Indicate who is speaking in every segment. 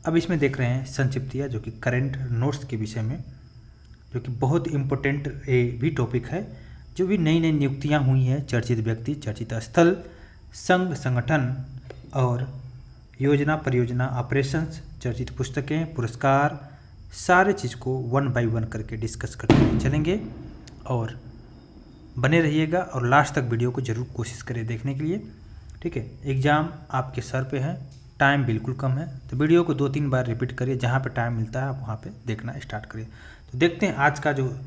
Speaker 1: अब इसमें देख रहे हैं संक्षिप्तियाँ जो कि करेंट नोट्स के विषय में, जो कि बहुत इम्पोर्टेंट भी टॉपिक है। जो भी नई नई नियुक्तियाँ हुई हैं, चर्चित व्यक्ति, चर्चित स्थल, संघ संगठन और योजना परियोजना ऑपरेशंस, चर्चित पुस्तकें, पुरस्कार, सारे चीज़ को 1 बाय 1 करके डिस्कस करते चलेंगे और बने रहिएगा और लास्ट तक वीडियो को जरूर कोशिश करें देखने के लिए। ठीक है, एग्ज़ाम आपके सर पे है, टाइम बिल्कुल कम है, तो वीडियो को 2-3 बार रिपीट करिए, जहाँ पे टाइम मिलता है आप वहाँ पे देखना स्टार्ट करिए। तो देखते हैं आज का जो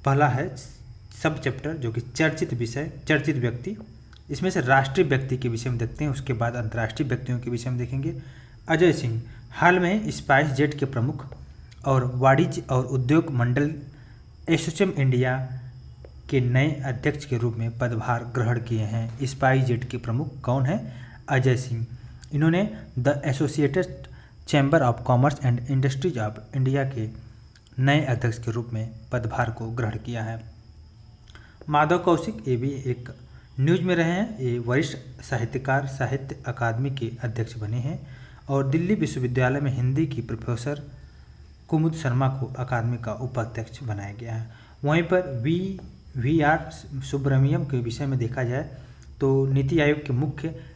Speaker 1: पहला है सब चैप्टर, जो कि चर्चित विषय, चर्चित व्यक्ति। इसमें से राष्ट्रीय व्यक्ति के विषय में देखते हैं, उसके बाद अंतर्राष्ट्रीय व्यक्तियों के विषय में देखेंगे। अजय सिंह हाल में स्पाइस जेट के प्रमुख और वाणिज्य और उद्योग मंडल एसोचैम इंडिया के नए अध्यक्ष के रूप में पदभार ग्रहण किए हैं। स्पाइस जेट के प्रमुख कौन है? अजय सिंह। इन्होंने the associated chamber of commerce and industries of India के नए अध्यक्ष के रूप में पदभार को ग्रहण किया है। माधव कौशिक, ये भी एक न्यूज में रहे हैं, ये वरिष्ठ साहित्यकार, साहित्य अकादमी के अध्यक्ष बने हैं और दिल्ली विश्वविद्यालय में हिंदी की प्रोफेसर कुमुद शर्मा को अकादमी का उपाध्यक्ष बनाया गया है। वहीं पर वी.आर. सुब्रमण्यम के विषय में देखा जाए तो नीति आयोग के मुख्य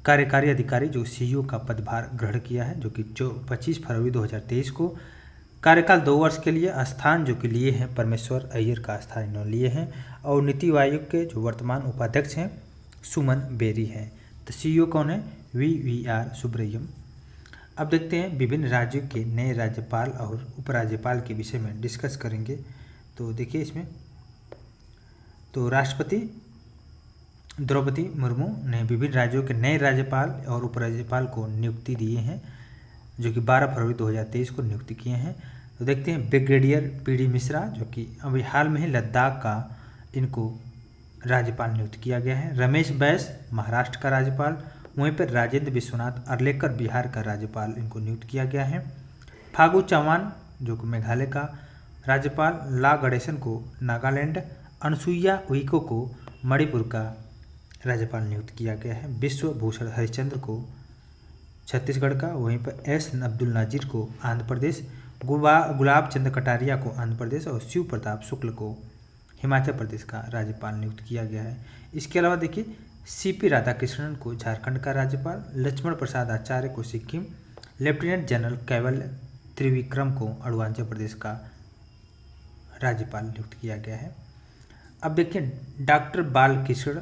Speaker 1: कार्यकारी अधिकारी जो सीईओ का पदभार ग्रहण किया है, जो कि 25 फरवरी 2023 को कार्यकाल 2 वर्ष के लिए स्थान जो कि लिए हैं परमेश्वर अय्यर का स्थान इन्होंने लिए हैं और नीति आयोग के जो वर्तमान उपाध्यक्ष हैं सुमन बेरी हैं। तो सीईओ कौन है? वी.आर. सुब्रमण्यम। अब देखते हैं विभिन्न राज्यों के नए राज्यपाल और उपराज्यपाल के विषय में डिस्कस करेंगे। तो देखिए इसमें तो राष्ट्रपति द्रौपदी मुर्मू ने विभिन्न राज्यों के नए राज्यपाल और उपराज्यपाल को नियुक्ति दिए हैं, जो कि 12 फरवरी 2023 को नियुक्ति किए हैं। तो देखते हैं ब्रिगेडियर पी.डी. मिश्रा, जो कि अभी हाल में ही लद्दाख का इनको राज्यपाल नियुक्त किया गया है। रमेश बैस महाराष्ट्र का राज्यपाल, वहीं पर राजेंद्र विश्वनाथ अर्लेकर बिहार का राज्यपाल इनको नियुक्त किया गया है। फागू चौहान जो कि मेघालय का राज्यपाल, ला गणेशन को नागालैंड, अनसुईया उइको को मणिपुर का राज्यपाल नियुक्त किया गया है। विश्व भूषण हरिश्चंद्र को छत्तीसगढ़ का, वहीं पर एस अब्दुल नाजिर को आंध्र प्रदेश, गुलाब चंद कटारिया को आंध्र प्रदेश और शिव प्रताप शुक्ल को हिमाचल प्रदेश का राज्यपाल नियुक्त किया गया है। इसके अलावा देखिए सी.पी. राधाकृष्णन को झारखंड का राज्यपाल, लक्ष्मण प्रसाद आचार्य को सिक्किम, लेफ्टिनेंट जनरल केवल त्रिविक्रम को अरुणाचल प्रदेश का राज्यपाल नियुक्त किया गया है। अब देखिए डॉक्टर बालकृष्ण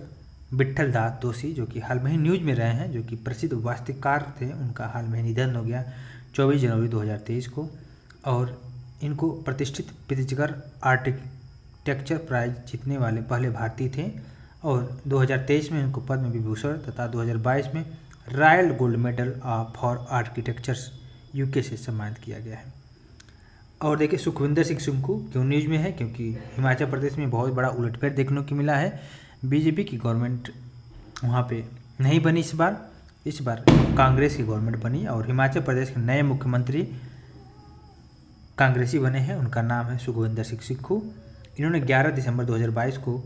Speaker 1: विट्ठल दास दोषी, जो कि हाल में ही न्यूज में रहे हैं, जो कि प्रसिद्ध वास्तुकार थे, उनका हाल में ही निधन हो गया 24 जनवरी 2023 को और इनको प्रतिष्ठित प्रित्जकर आर्किटेक्चर प्राइज जीतने वाले पहले भारतीय थे और 2023 में इनको पद्म विभूषण तथा 2022 में royal gold medal for architectures UK से सम्मानित किया गया है। और देखिए सुखविंदर सिंह सुक्खू क्यों न्यूज में है? क्योंकि हिमाचल प्रदेश में बहुत बड़ा उलटफेर देखने को मिला है। बीजेपी की गवर्नमेंट वहाँ पे नहीं बनी इस बार कांग्रेस की गवर्नमेंट बनी और हिमाचल प्रदेश के नए मुख्यमंत्री कांग्रेसी बने हैं, उनका नाम है सुखविंदर सिंह सुक्खू। इन्होंने 11 दिसंबर 2022 को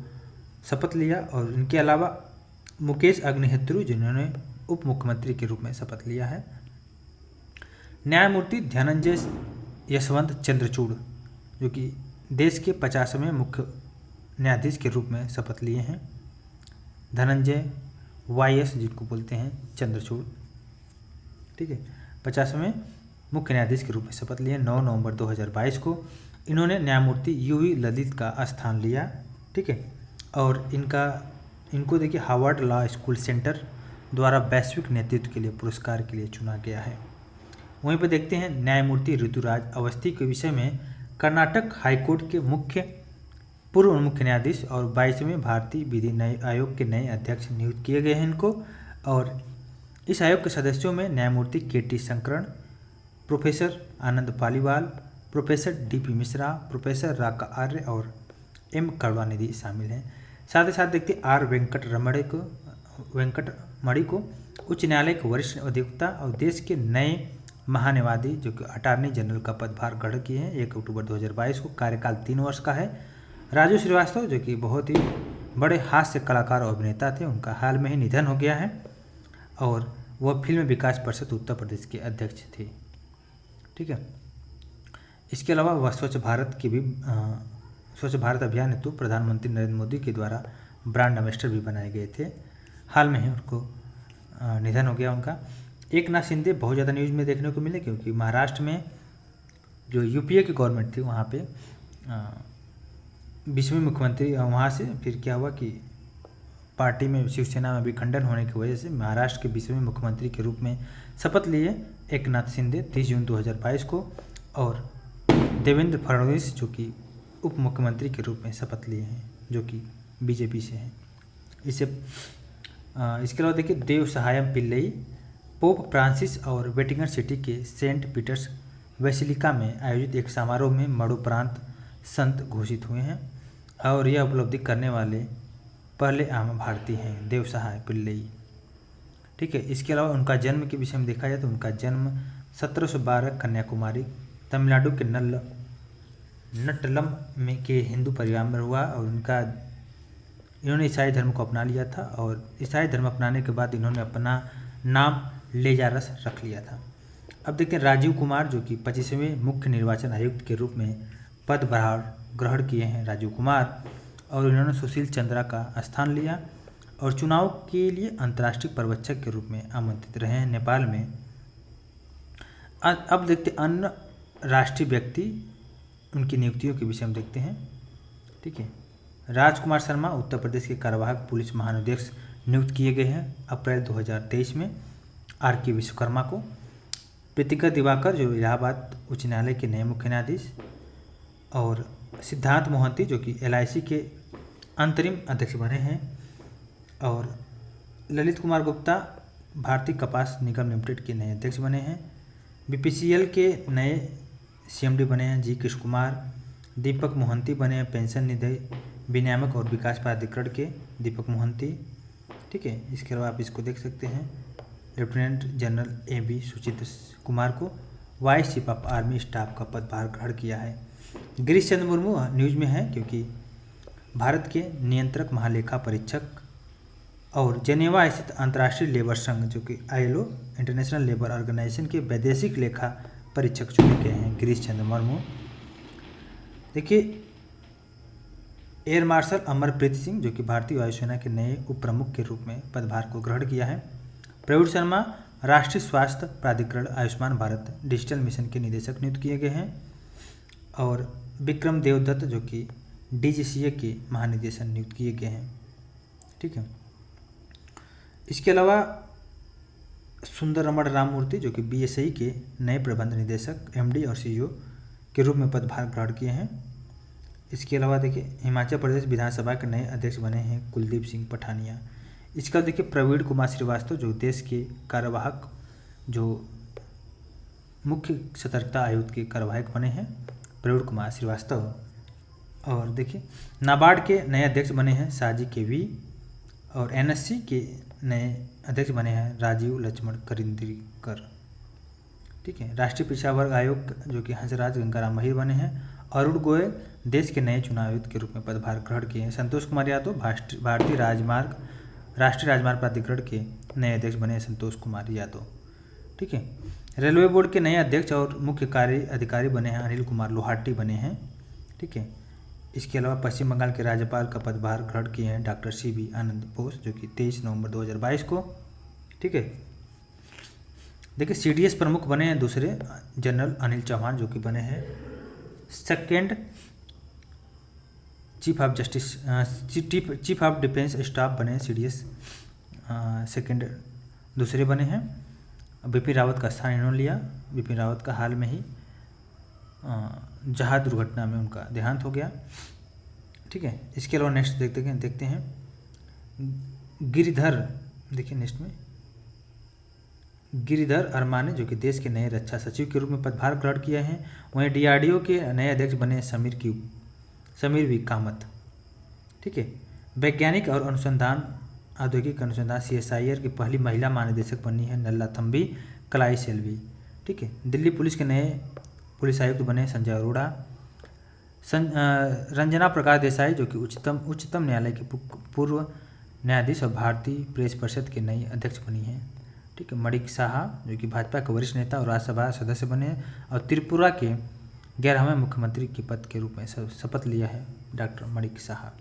Speaker 1: शपथ लिया और इनके अलावा मुकेश अग्निहोत्री जिन्होंने उप मुख्यमंत्री के रूप में शपथ लिया है। न्यायमूर्ति धनंजय यशवंत चंद्रचूड़ जो कि देश के 50वें मुख्य न्यायाधीश के रूप में शपथ लिए हैं। धनंजय वाई.एस. जिनको बोलते हैं चंद्रचूड़, ठीक है, 50वें मुख्य न्यायाधीश के रूप में शपथ लिए 9 नवंबर 2022 को। इन्होंने न्यायमूर्ति यू.वी. ललित का स्थान लिया, ठीक है, और इनको देखिए हार्वर्ड लॉ स्कूल सेंटर द्वारा वैश्विक नेतृत्व के लिए पुरस्कार के लिए चुना गया है। वहीं पर देखते हैं न्यायमूर्ति ऋतुराज अवस्थी के विषय में। कर्नाटक हाईकोर्ट के पूर्व मुख्य न्यायाधीश और 22वें भारतीय विधि नए आयोग के नए अध्यक्ष नियुक्त किए गए हैं इनको। और इस आयोग के सदस्यों में न्यायमूर्ति K T. Shankaran, professor Anand Paliwal, professor D P. Mishra, professor Raka Arya और एम. करुणानिधि शामिल हैं। साथ ही साथ देखते आर. वेंकटमणि को उच्च न्यायालय के वरिष्ठ अधिवक्ता और देश के नए महान्यायवादी जो कि अटॉर्नी जनरल का पदभार ग्रहण किए हैं 1 अक्टूबर 2022 को। कार्यकाल 3 वर्ष का है। राजू श्रीवास्तव जो कि बहुत ही बड़े हास्य कलाकार और अभिनेता थे, उनका हाल में ही निधन हो गया है। और वह फिल्म विकास परिषद उत्तर प्रदेश के अध्यक्ष थे। ठीक है, इसके अलावा वह स्वच्छ भारत अभियान हेतु प्रधानमंत्री नरेंद्र मोदी के द्वारा ब्रांड एम्बेसडर भी बनाए गए थे। हाल में ही उनको निधन हो गया उनका। एकनाथ शिंदे बहुत ज़्यादा न्यूज़ में देखने को मिले, क्योंकि महाराष्ट्र में जो यूपीए की गवर्नमेंट थी वहाँ पे 20वें मुख्यमंत्री वहाँ से फिर क्या हुआ कि पार्टी में शिवसेना में विखंडन होने की वजह से महाराष्ट्र के 20वें मुख्यमंत्री के रूप में शपथ लिए एकनाथ शिंदे 30 जून 2022 को, और देवेंद्र फडणवीस जो कि उप मुख्यमंत्री के रूप में शपथ लिए हैं, जो कि बीजेपी से हैं। इसके अलावा देखिए देव सहायम पिल्लई पोप फ्रांसिस और वेटिकन सिटी के सेंट पीटर्स बेसिलिका में आयोजित एक समारोह में मरणोपरांत संत घोषित हुए हैं, और यह उपलब्धि करने वाले पहले आम भारतीय हैं देव सहाय पिल्लई। ठीक है, इसके अलावा उनका जन्म के विषय में देखा जाए तो उनका जन्म 1712 कन्याकुमारी तमिलनाडु के नट्टलम में के हिंदू परिवार में हुआ, और इन्होंने ईसाई धर्म को अपना लिया था, और ईसाई धर्म अपनाने के बाद इन्होंने अपना नाम लेजारस रख लिया था। अब देखते हैं राजीव कुमार जो कि 25वें मुख्य निर्वाचन आयुक्त के रूप में पदभार ग्रहण किए हैं राजीव कुमार, और इन्होंने सुशील चंद्रा का स्थान लिया और चुनाव के लिए अंतर्राष्ट्रीय पर्यवेक्षक के रूप में आमंत्रित रहे हैं नेपाल में। अब देखते अन्य राष्ट्रीय व्यक्ति उनकी नियुक्तियों के विषय में देखते हैं। ठीक है, राजकुमार शर्मा उत्तर प्रदेश के कार्यवाहक पुलिस महानिदेशक नियुक्त किए गए हैं अप्रैल 2023 में। आर.के. विश्वकर्मा को, प्रीतिका दिवाकर जो इलाहाबाद उच्च न्यायालय के नए मुख्य न्यायाधीश, और सिद्धांत मोहंती जो कि LIC के अंतरिम अध्यक्ष बने हैं, और ललित कुमार गुप्ता भारतीय कपास निगम लिमिटेड के नए अध्यक्ष बने हैं। BPCL के नए CMD बने हैं जी कृष्ण कुमार। दीपक मोहंती बने हैं पेंशन निधि विनियामक और विकास प्राधिकरण के दीपक मोहंती। ठीक है, इसके अलावा आप इसको देख सकते हैं लेफ्टिनेंट जनरल AB सुचित कुमार को vice chief of army staff का पदभार ग्रहण किया है। गिरीश चंद्र मुर्मू न्यूज में है क्योंकि भारत के नियंत्रक महालेखा परीक्षक और जेनेवा स्थित अंतर्राष्ट्रीय लेबर संघ जो कि ILO इंटरनेशनल लेबर ऑर्गेनाइजेशन के वैदेशिक लेखा परीक्षक चुने गए हैं गिरीश चंद्र मुर्मू। देखिए एयर मार्शल अमरप्रीत सिंह जो कि भारतीय वायुसेना के नए उप प्रमुख के रूप में पदभार को ग्रहण किया है। प्रवीण शर्मा राष्ट्रीय स्वास्थ्य प्राधिकरण आयुष्मान भारत डिजिटल मिशन के निदेशक नियुक्त किए गए हैं, और विक्रम देवदत्त जो कि DGCA के महानिदेशक नियुक्त किए गए हैं। ठीक है, इसके अलावा सुंदर रमण राममूर्ति जो कि BSI के नए प्रबंध निदेशक MD और CEO के रूप में पदभार ग्रहण किए हैं। इसके अलावा देखिए हिमाचल प्रदेश विधानसभा के नए अध्यक्ष बने हैं कुलदीप सिंह पठानिया। इसका देखिए प्रवीण कुमार श्रीवास्तव जो देश के कार्यवाहक जो मुख्य सतर्कता आयुक्त के कार्यवाहक बने हैं प्रवीण कुमार श्रीवास्तव। और देखिए नाबार्ड के नए अध्यक्ष बने हैं साजी KV, और NSC के नए अध्यक्ष बने हैं राजीव लक्ष्मण करिंदीकर। ठीक है, राष्ट्रीय पिछड़ा वर्ग आयोग जो कि हंसराज गंगाराम महिर बने हैं। अरुण गोयल देश के नए चुनाव आयुक्त के रूप में पदभार ग्रहण किए हैं। संतोष कुमार यादव राष्ट्रीय राजमार्ग प्राधिकरण के नए अध्यक्ष बने हैं संतोष कुमार यादव। ठीक है, रेलवे बोर्ड के नए अध्यक्ष और मुख्य कार्य अधिकारी बने हैं अनिल कुमार लोहाटी बने हैं। ठीक है, इसके अलावा पश्चिम बंगाल के राज्यपाल का पदभार ग्रहण किए हैं डॉक्टर CB आनंद बोस जो कि 23 नवंबर 2022 को। ठीक है, देखिए CDS प्रमुख बने हैं दूसरे जनरल अनिल चौहान जो कि बने हैं second chief of defence staff बने हैं CDS सेकेंड दूसरे बने हैं। बिपिन रावत का स्थान इन्होंने लिया। बिपिन रावत का हाल में ही जहाज दुर्घटना में उनका देहांत हो गया। ठीक है, इसके अलावा नेक्स्ट देखते हैं गिरिधर। देखिए नेक्स्ट में गिरिधर अरमाने जो कि देश के नए रक्षा सचिव के रूप में पदभार ग्रहण किए हैं। वहीं DRDO के नए अध्यक्ष बने समीर V कामत। ठीक है, वैज्ञानिक और अनुसंधान औद्योगिक अनुसंधान CSIR की पहली महिला महानिदेशक बनी है नल्लाथम्बी कलाई सेल्वी। ठीक है, दिल्ली पुलिस के नए पुलिस आयुक्त बने संजय अरोड़ा। रंजना प्रकाश देसाई जो कि उच्चतम न्यायालय के पूर्व न्यायाधीश और भारतीय प्रेस परिषद के नई अध्यक्ष बनी हैं। ठीक है। मणिक साहा जो कि भाजपा के वरिष्ठ नेता और राज्यसभा सदस्य बने हैं और त्रिपुरा के 11वें मुख्यमंत्री के पद के रूप में शपथ लिया है डॉक्टर मणिक साहा।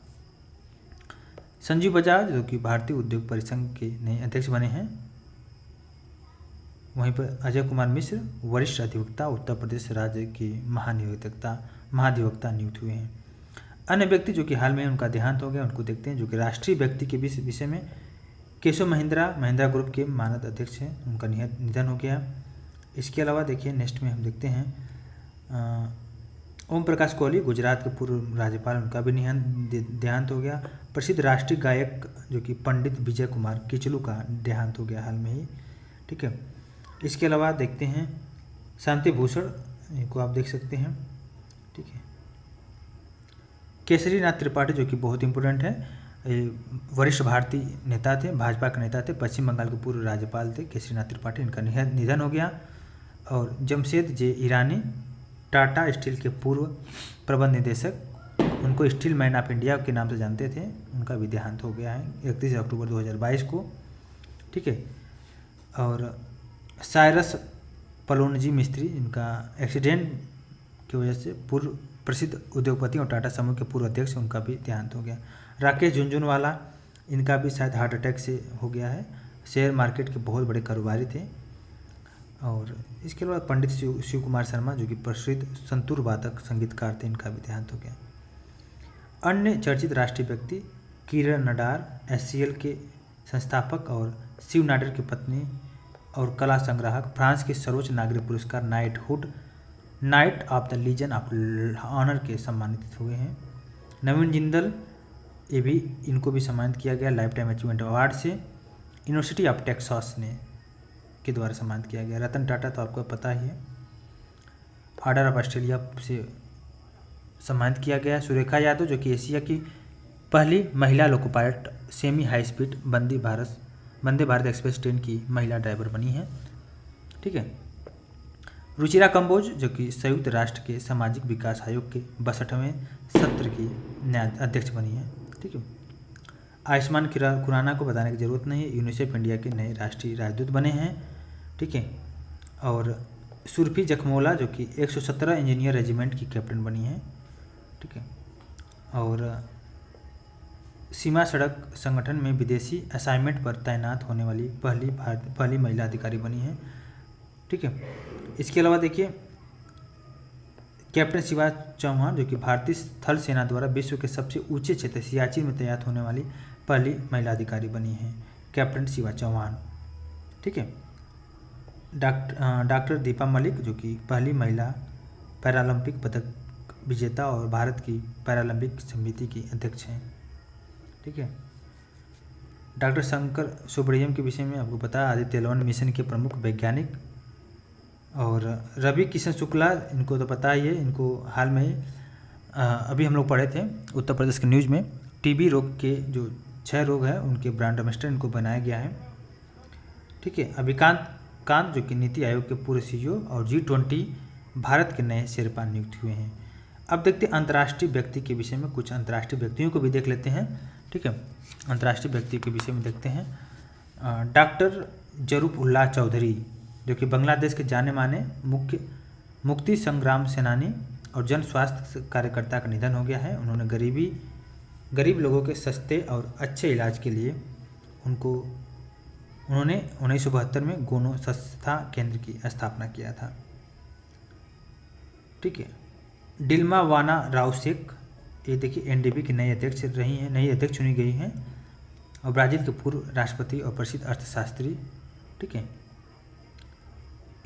Speaker 1: संजीव बजाज जो कि भारतीय उद्योग परिसंघ के नए अध्यक्ष बने हैं। वहीं पर अजय कुमार मिश्र वरिष्ठ अधिवक्ता उत्तर प्रदेश राज्य के महाधिवक्ता नियुक्त हुए हैं। अन्य व्यक्ति जो कि हाल में उनका देहांत हो गया उनको देखते हैं, जो कि राष्ट्रीय व्यक्ति के विषय में केशव महिंद्रा ग्रुप के मानद अध्यक्ष हैं, उनका निधन हो गया। इसके अलावा देखिए नेक्स्ट में हम देखते हैं ओम प्रकाश कोहली गुजरात के पूर्व राज्यपाल, उनका भी देहांत हो गया। प्रसिद्ध राष्ट्रीय गायक जो कि पंडित विजय कुमार किचलू का देहांत हो गया हाल में ही, ठीक है। इसके अलावा देखते हैं शांति भूषण, इनको आप देख सकते हैं, ठीक है। केसरी नाथ त्रिपाठी जो कि बहुत इंपॉर्टेंट है, वरिष्ठ भारतीय नेता थे, भाजपा के नेता थे, पश्चिम बंगाल के पूर्व राज्यपाल थे केसरी नाथ त्रिपाठी, इनका निधन हो गया। और जमशेद जे ईरानी टाटा स्टील के पूर्व प्रबंध निदेशक, उनको स्टील मैन ऑफ इंडिया के नाम से जानते थे, उनका भी देहांत हो गया है 31 अक्टूबर 2022 को, ठीक है। और साइरस पलोनजी मिस्त्री, इनका एक्सीडेंट की वजह से पूर्व प्रसिद्ध उद्योगपति और टाटा समूह के पूर्व अध्यक्ष, उनका भी देहांत हो गया। राकेश झुनझुनवाला, इनका भी शायद हार्ट अटैक से हो गया है, शेयर मार्केट के बहुत बड़े कारोबारी थे। और इसके अलावा पंडित शिव कुमार शर्मा जो कि प्रसिद्ध संतूर वादक संगीतकार थे, इनका भी देहांत हो गया। अन्य चर्चित राष्ट्रीय व्यक्ति किरण नडार HCL के संस्थापक और शिव नाडर की पत्नी और कला संग्राहक, फ्रांस के सर्वोच्च नागरिक पुरस्कार knight of the legion of honour के सम्मानित हुए हैं। नवीन जिंदल, ये भी इनको भी सम्मानित किया गया लाइफ टाइम अचीवमेंट अवार्ड से, यूनिवर्सिटी ऑफ टेक्सास ने के द्वारा सम्मानित किया गया। रतन टाटा तो आपको पता ही है, ऑर्डर ऑफ ऑस्ट्रेलिया से सम्मानित किया गया। सुरेखा यादव जो कि एशिया की पहली महिला loco pilot semi high speed Vande Bharat express train की महिला ड्राइवर बनी है, ठीक है। रुचिरा कंबोज जो कि संयुक्त राष्ट्र के सामाजिक विकास आयोग के 62वें सत्र की अध्यक्ष बनी है, ठीक है। आयुष्मान खुराना को बताने की जरूरत नहीं है, यूनिसेफ इंडिया के नए राष्ट्रीय राजदूत बने हैं, ठीक है। और सुरभि जखमोला जो कि 117 इंजीनियर रेजिमेंट की कैप्टन बनी है, ठीक है। और सीमा सड़क संगठन में विदेशी असाइनमेंट पर तैनात होने वाली पहली महिला अधिकारी बनी है, ठीक है। इसके अलावा देखिए कैप्टन शिवा चौहान जो कि भारतीय थल सेना द्वारा विश्व के सबसे ऊंचे क्षेत्र सियाचिन में तैनात होने वाली पहली महिला अधिकारी बनी है, कैप्टन शिवा चौहान, ठीक है। डॉक्टर दीपा मलिक जो कि पहली महिला पैरालंपिक पदक विजेता और भारत की पैरालंपिक समिति की अध्यक्ष हैं, ठीक है। डॉक्टर शंकर सुब्रमण्यम के विषय में आपको पता है, आदित्य L1 मिशन के प्रमुख वैज्ञानिक। और रवि किशन शुक्ला, इनको तो पता ही है, इनको हाल में ही अभी हम लोग पढ़े थे उत्तर प्रदेश के न्यूज़ में, टीबी रोग के जो 6 रोग हैं उनके ब्रांड एम्बेसडर इनको बनाया गया है, ठीक है। अभिकांत जो कि नीति आयोग के पूर्व CEO और G20 भारत के नए शेरपा नियुक्त हुए हैं। अब देखते हैं अंतर्राष्ट्रीय व्यक्ति के विषय में, कुछ अंतर्राष्ट्रीय व्यक्तियों को भी देख लेते हैं, ठीक है। अंतर्राष्ट्रीय व्यक्ति के विषय में देखते हैं डॉक्टर जरूप उल्लाह चौधरी जो कि बांग्लादेश के जाने माने मुक्ति संग्राम सेनानी और जन स्वास्थ्य कार्यकर्ता का निधन हो गया है। उन्होंने गरीब लोगों के सस्ते और अच्छे इलाज के लिए उन्होंने 1972 में गोनो संस्था केंद्र की स्थापना किया था, ठीक है। डिल्मा वाना राउसेक, ये देखिए NDP की नई अध्यक्ष चुनी गई हैं और ब्राज़ील के पूर्व राष्ट्रपति और प्रसिद्ध अर्थशास्त्री, ठीक है।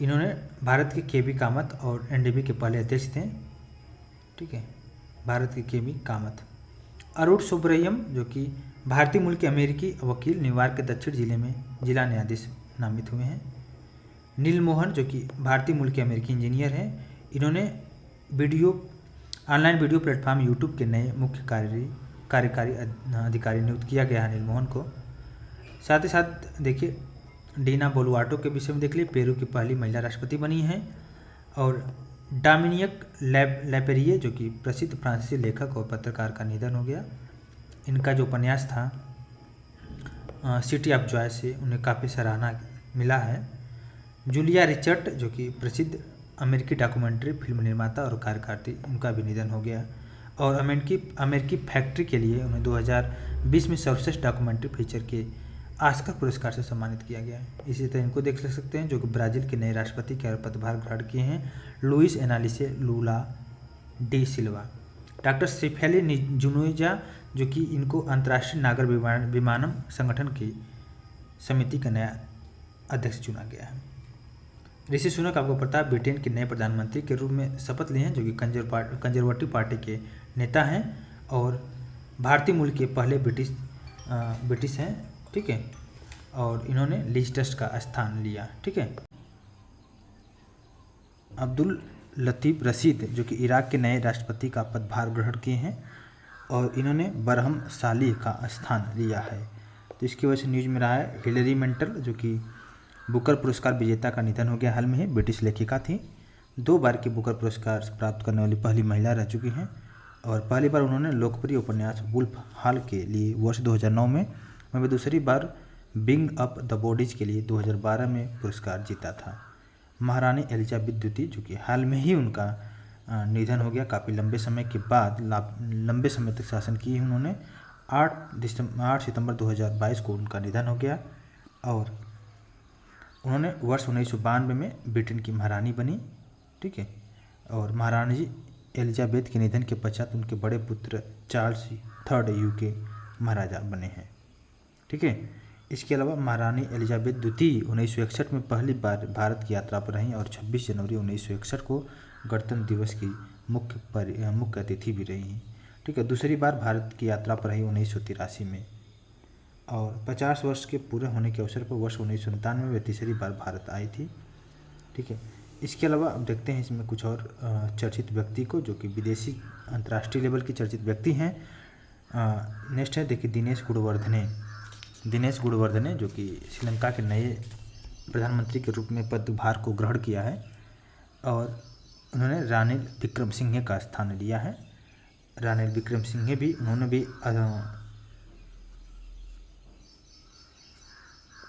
Speaker 1: इन्होंने भारत के KB कामत और NDP के पहले अध्यक्ष थे, ठीक है, भारत के KB कामत। अरुण सुब्रमण्यम जो कि भारतीय मूल के अमेरिकी वकील, न्यूयॉर्क के दक्षिण जिले में जिला न्यायाधीश नामित हुए हैं। नील मोहन जो कि भारतीय मूल के अमेरिकी इंजीनियर हैं, इन्होंने ऑनलाइन वीडियो प्लेटफॉर्म YouTube के नए मुख्य कार्यकारी अधिकारी नियुक्त किया गया है नील मोहन को। साथ ही साथ देखिए डीना बोलुआर्टो के विषय में देख लीजिए, पेरू की पहली महिला राष्ट्रपति बनी हैं। और डोमिनिक लेपेरिये जो कि प्रसिद्ध फ्रांसीसी लेखक और पत्रकार का निधन हो गया। इनका जो उपन्यास था सिटी ऑफ जॉय से उन्हें काफ़ी सराहना मिला है। जूलिया रिचर्ड जो कि प्रसिद्ध अमेरिकी डॉक्यूमेंट्री फिल्म निर्माता और कार्यकर्ता, उनका भी निधन हो गया। और अमेरिकी फैक्ट्री के लिए उन्हें 2020 में सर्वश्रेष्ठ डॉक्यूमेंट्री फीचर के ऑस्कर पुरस्कार से सम्मानित किया गया है। इसी तरह इनको देख सकते हैं, जो कि ब्राज़ील के नए राष्ट्रपति के पदभार ग्रहण किए हैं, लुइस एनालिसे लूला डी सिल्वा। डॉक्टर सिफेली जुनोइजा जो कि इनको अंतर्राष्ट्रीय नागर विमानन संगठन की समिति का नया अध्यक्ष चुना गया है। ऋषि सुनक आपको पता है ब्रिटेन के नए प्रधानमंत्री के रूप में शपथ लिए हैं, जो कि कंजर्वेटिव पार्टी के नेता हैं और भारतीय मूल के पहले ब्रिटिश हैं। ठीक है, और इन्होंने लिज ट्रस्ट का स्थान लिया। ठीक है, अब्दुल लतीफ़ रशीद जो कि इराक के नए राष्ट्रपति का पदभार ग्रहण किए हैं और इन्होंने बरहम सालिह का स्थान लिया है। तो इसकी वजह से न्यूज में रहा है। हिलरी मेंटल जो कि बुकर पुरस्कार विजेता का निधन हो गया हाल में ही। ब्रिटिश लेखिका थी, 2 बार के बुकर पुरस्कार प्राप्त करने वाली पहली महिला रह चुकी हैं और पहली बार उन्होंने लोकप्रिय उपन्यास वुल्फ हॉल के लिए वर्ष 2009 में, वहीं दूसरी बार बिंग अप द बॉडीज के लिए 2012 में पुरस्कार जीता था। महारानी एलिजाबेथ द्वितीय जो कि हाल में ही उनका निधन हो गया, काफ़ी लंबे समय के बाद लंबे समय तक शासन किए उन्होंने। 8 सितंबर 2022 को उनका निधन हो गया और उन्होंने वर्ष 1992 में ब्रिटेन की महारानी बनी। ठीक है, और महारानी एलिजाबेथ के निधन के पश्चात उनके बड़े पुत्र चार्ल्स III UK महाराजा बने हैं। ठीक है, इसके अलावा महारानी एलिजाबेथ द्वितीय 1961 में पहली बार भारत की यात्रा पर रहीं और 26 जनवरी 1961 को गणतंत्र दिवस की मुख्य अतिथि भी रही हैं। ठीक है, दूसरी बार भारत की यात्रा पर रही 1983 में और 50 वर्ष के पूरे होने के अवसर पर वर्ष 1997 में वे तीसरी बार भारत आई थी। ठीक है, इसके अलावा अब देखते हैं इसमें कुछ और चर्चित व्यक्ति को, जो कि विदेशी अंतर्राष्ट्रीय लेवल की चर्चित व्यक्ति हैं। नेक्स्ट है देखिए दिनेश गुणवर्धने जो कि श्रीलंका के नए प्रधानमंत्री के रूप में पदभार को ग्रहण किया है और उन्होंने रानिल विक्रमसिंघे का स्थान लिया है। रानिल विक्रमसिंघे भी उन्होंने भी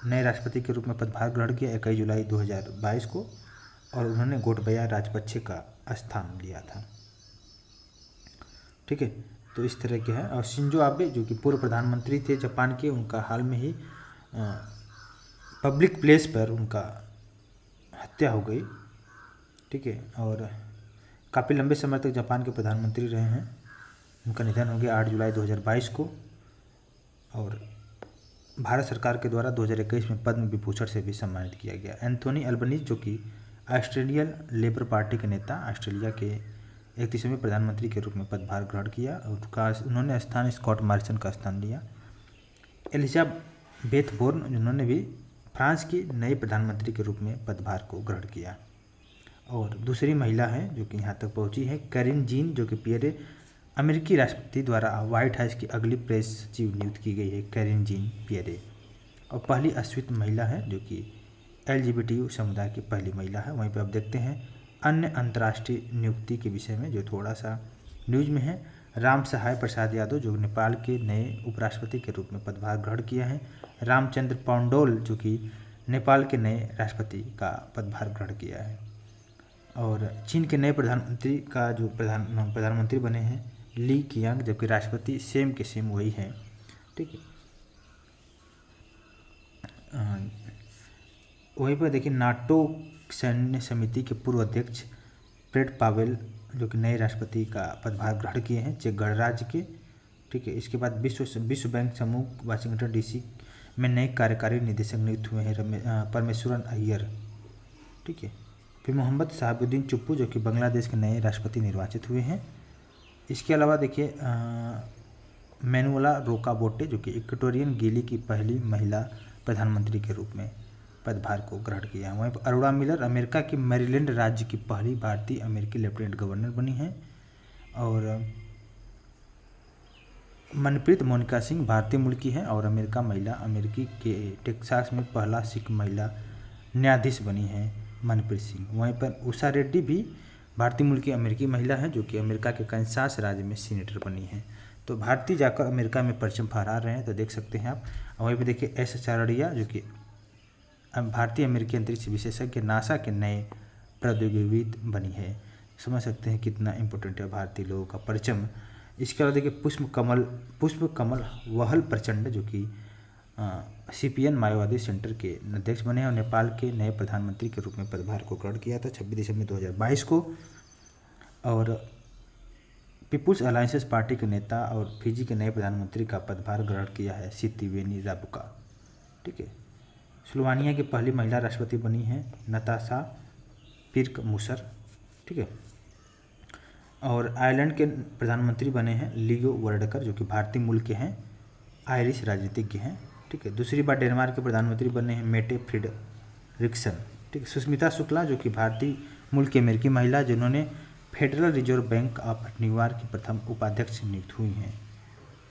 Speaker 1: नए राष्ट्रपति के रूप में पदभार ग्रहण किया 21 जुलाई 2022 को और उन्होंने गोटबया राजपक्षे का स्थान लिया था। ठीक है, तो इस तरह के है। और शिंजो आबे जो कि पूर्व प्रधानमंत्री थे जापान के, उनका हाल में ही पब्लिक प्लेस पर उनका हत्या हो गई। ठीक है, और काफ़ी लंबे समय तक जापान के प्रधानमंत्री रहे हैं। उनका निधन हो गया 8 जुलाई 2022 को और भारत सरकार के द्वारा 2021 में पद्म विभूषण से भी सम्मानित किया गया। एंथोनी अल्बनीज जो कि ऑस्ट्रेलियन लेबर पार्टी के नेता, ऑस्ट्रेलिया के 31वें प्रधानमंत्री के रूप में पदभार ग्रहण किया और उन्होंने स्थान स्कॉट मॉरिसन का स्थान लिया। एलिजाबेथ बोर्न उन्होंने भी फ्रांस की नई प्रधानमंत्री के रूप में पदभार को ग्रहण किया। और दूसरी महिला है जो कि यहाँ तक पहुँची है कैरिन जीन, जो कि पियरे अमेरिकी राष्ट्रपति द्वारा व्हाइट हाउस की अगली प्रेस सचिव नियुक्त की गई है। कैरिन जीन पियरे और पहली अश्वेत महिला है जो कि LGBTQ समुदाय की पहली महिला है। वहीं पर आप देखते हैं अन्य अंतर्राष्ट्रीय नियुक्ति के विषय में जो थोड़ा सा न्यूज में है। राम सहाय प्रसाद यादव जो नेपाल के नए उपराष्ट्रपति के रूप में पदभार ग्रहण किया है। रामचंद्र पौंडोल जो कि नेपाल के नए राष्ट्रपति का पदभार ग्रहण किया है। और चीन के नए प्रधानमंत्री का जो प्रधानमंत्री बने हैं ली कियांग, जबकि राष्ट्रपति सेम के सेम वही हैं। ठीक है, वहीं पर देखिए नाटो सैन्य समिति के पूर्व अध्यक्ष फ्रेड पावेल जो कि नए राष्ट्रपति का पदभार ग्रहण किए हैं चेक गणराज्य के। ठीक है, इसके बाद विश्व बैंक समूह वाशिंगटन DC में नए कार्यकारी निदेशक नियुक्त हुए हैं परमेश्वरन अय्यर। ठीक है, फिर मोहम्मद शहाबुद्दीन चुप्पू जो कि बांग्लादेश के नए राष्ट्रपति निर्वाचित हुए हैं। इसके अलावा देखिए मैनुअला रोकाबोटे जो कि इक्वेटोरियन गिनी की पहली महिला प्रधानमंत्री के रूप में पदभार को ग्रहण किया है। वहीं पर अरोड़ा मिलर अमेरिका के मैरीलैंड राज्य की पहली भारतीय अमेरिकी लेफ्टिनेंट गवर्नर बनी हैं। और मनप्रीत मोनिका सिंह भारतीय मूल की है और अमेरिका महिला अमेरिकी के टेक्सास में पहला सिख महिला न्यायाधीश बनी है मनप्रीत सिंह। वहीं पर उषा रेड्डी भी भारतीय मूल की अमेरिकी महिला है जो कि अमेरिका के कैंसास राज्य में सीनेटर बनी है। तो भारतीय जाकर अमेरिका में परचम फहरा रहे हैं, तो देख सकते हैं आप। वहीं पर देखिए S चारड़िया जो कि भारतीय अमेरिकी अंतरिक्ष विशेषज्ञ नासा के नए प्रौद्योगिकीविद बनी है। समझ सकते हैं कितना इम्पोर्टेंट है भारतीय लोगों का परचम। इसके अलावा देखिए पुष्प कमल वहल प्रचंड जो कि CPN माओवादी सेंटर के अध्यक्ष बने हैं और नेपाल के नए प्रधानमंत्री के रूप में पदभार को ग्रहण किया था 26 दिसंबर 2022 को। और पीपुल्स अलायंसेस पार्टी के नेता और फिजी के नए प्रधानमंत्री का पदभार ग्रहण किया है सितिवेनी राबुका। ठीक है। स्लोवानिया की पहली महिला राष्ट्रपति बनी है नताशा पिर्क मुसर। ठीक है। और आयरलैंड के प्रधानमंत्री बने हैं लियो वर्डकर जो कि भारतीय मूल के हैं, आयरिश राजनीतिज्ञ हैं। ठीक है। दूसरी बार डेनमार्क के प्रधानमंत्री बने हैं मेटे फ्रेडरिक्सन। ठीक है। सुष्मिता शुक्ला जो कि भारतीय मूल की अमेरिकी महिला जिन्होंने federal reserve bank of New York की प्रथम उपाध्यक्ष नियुक्त हुई हैं।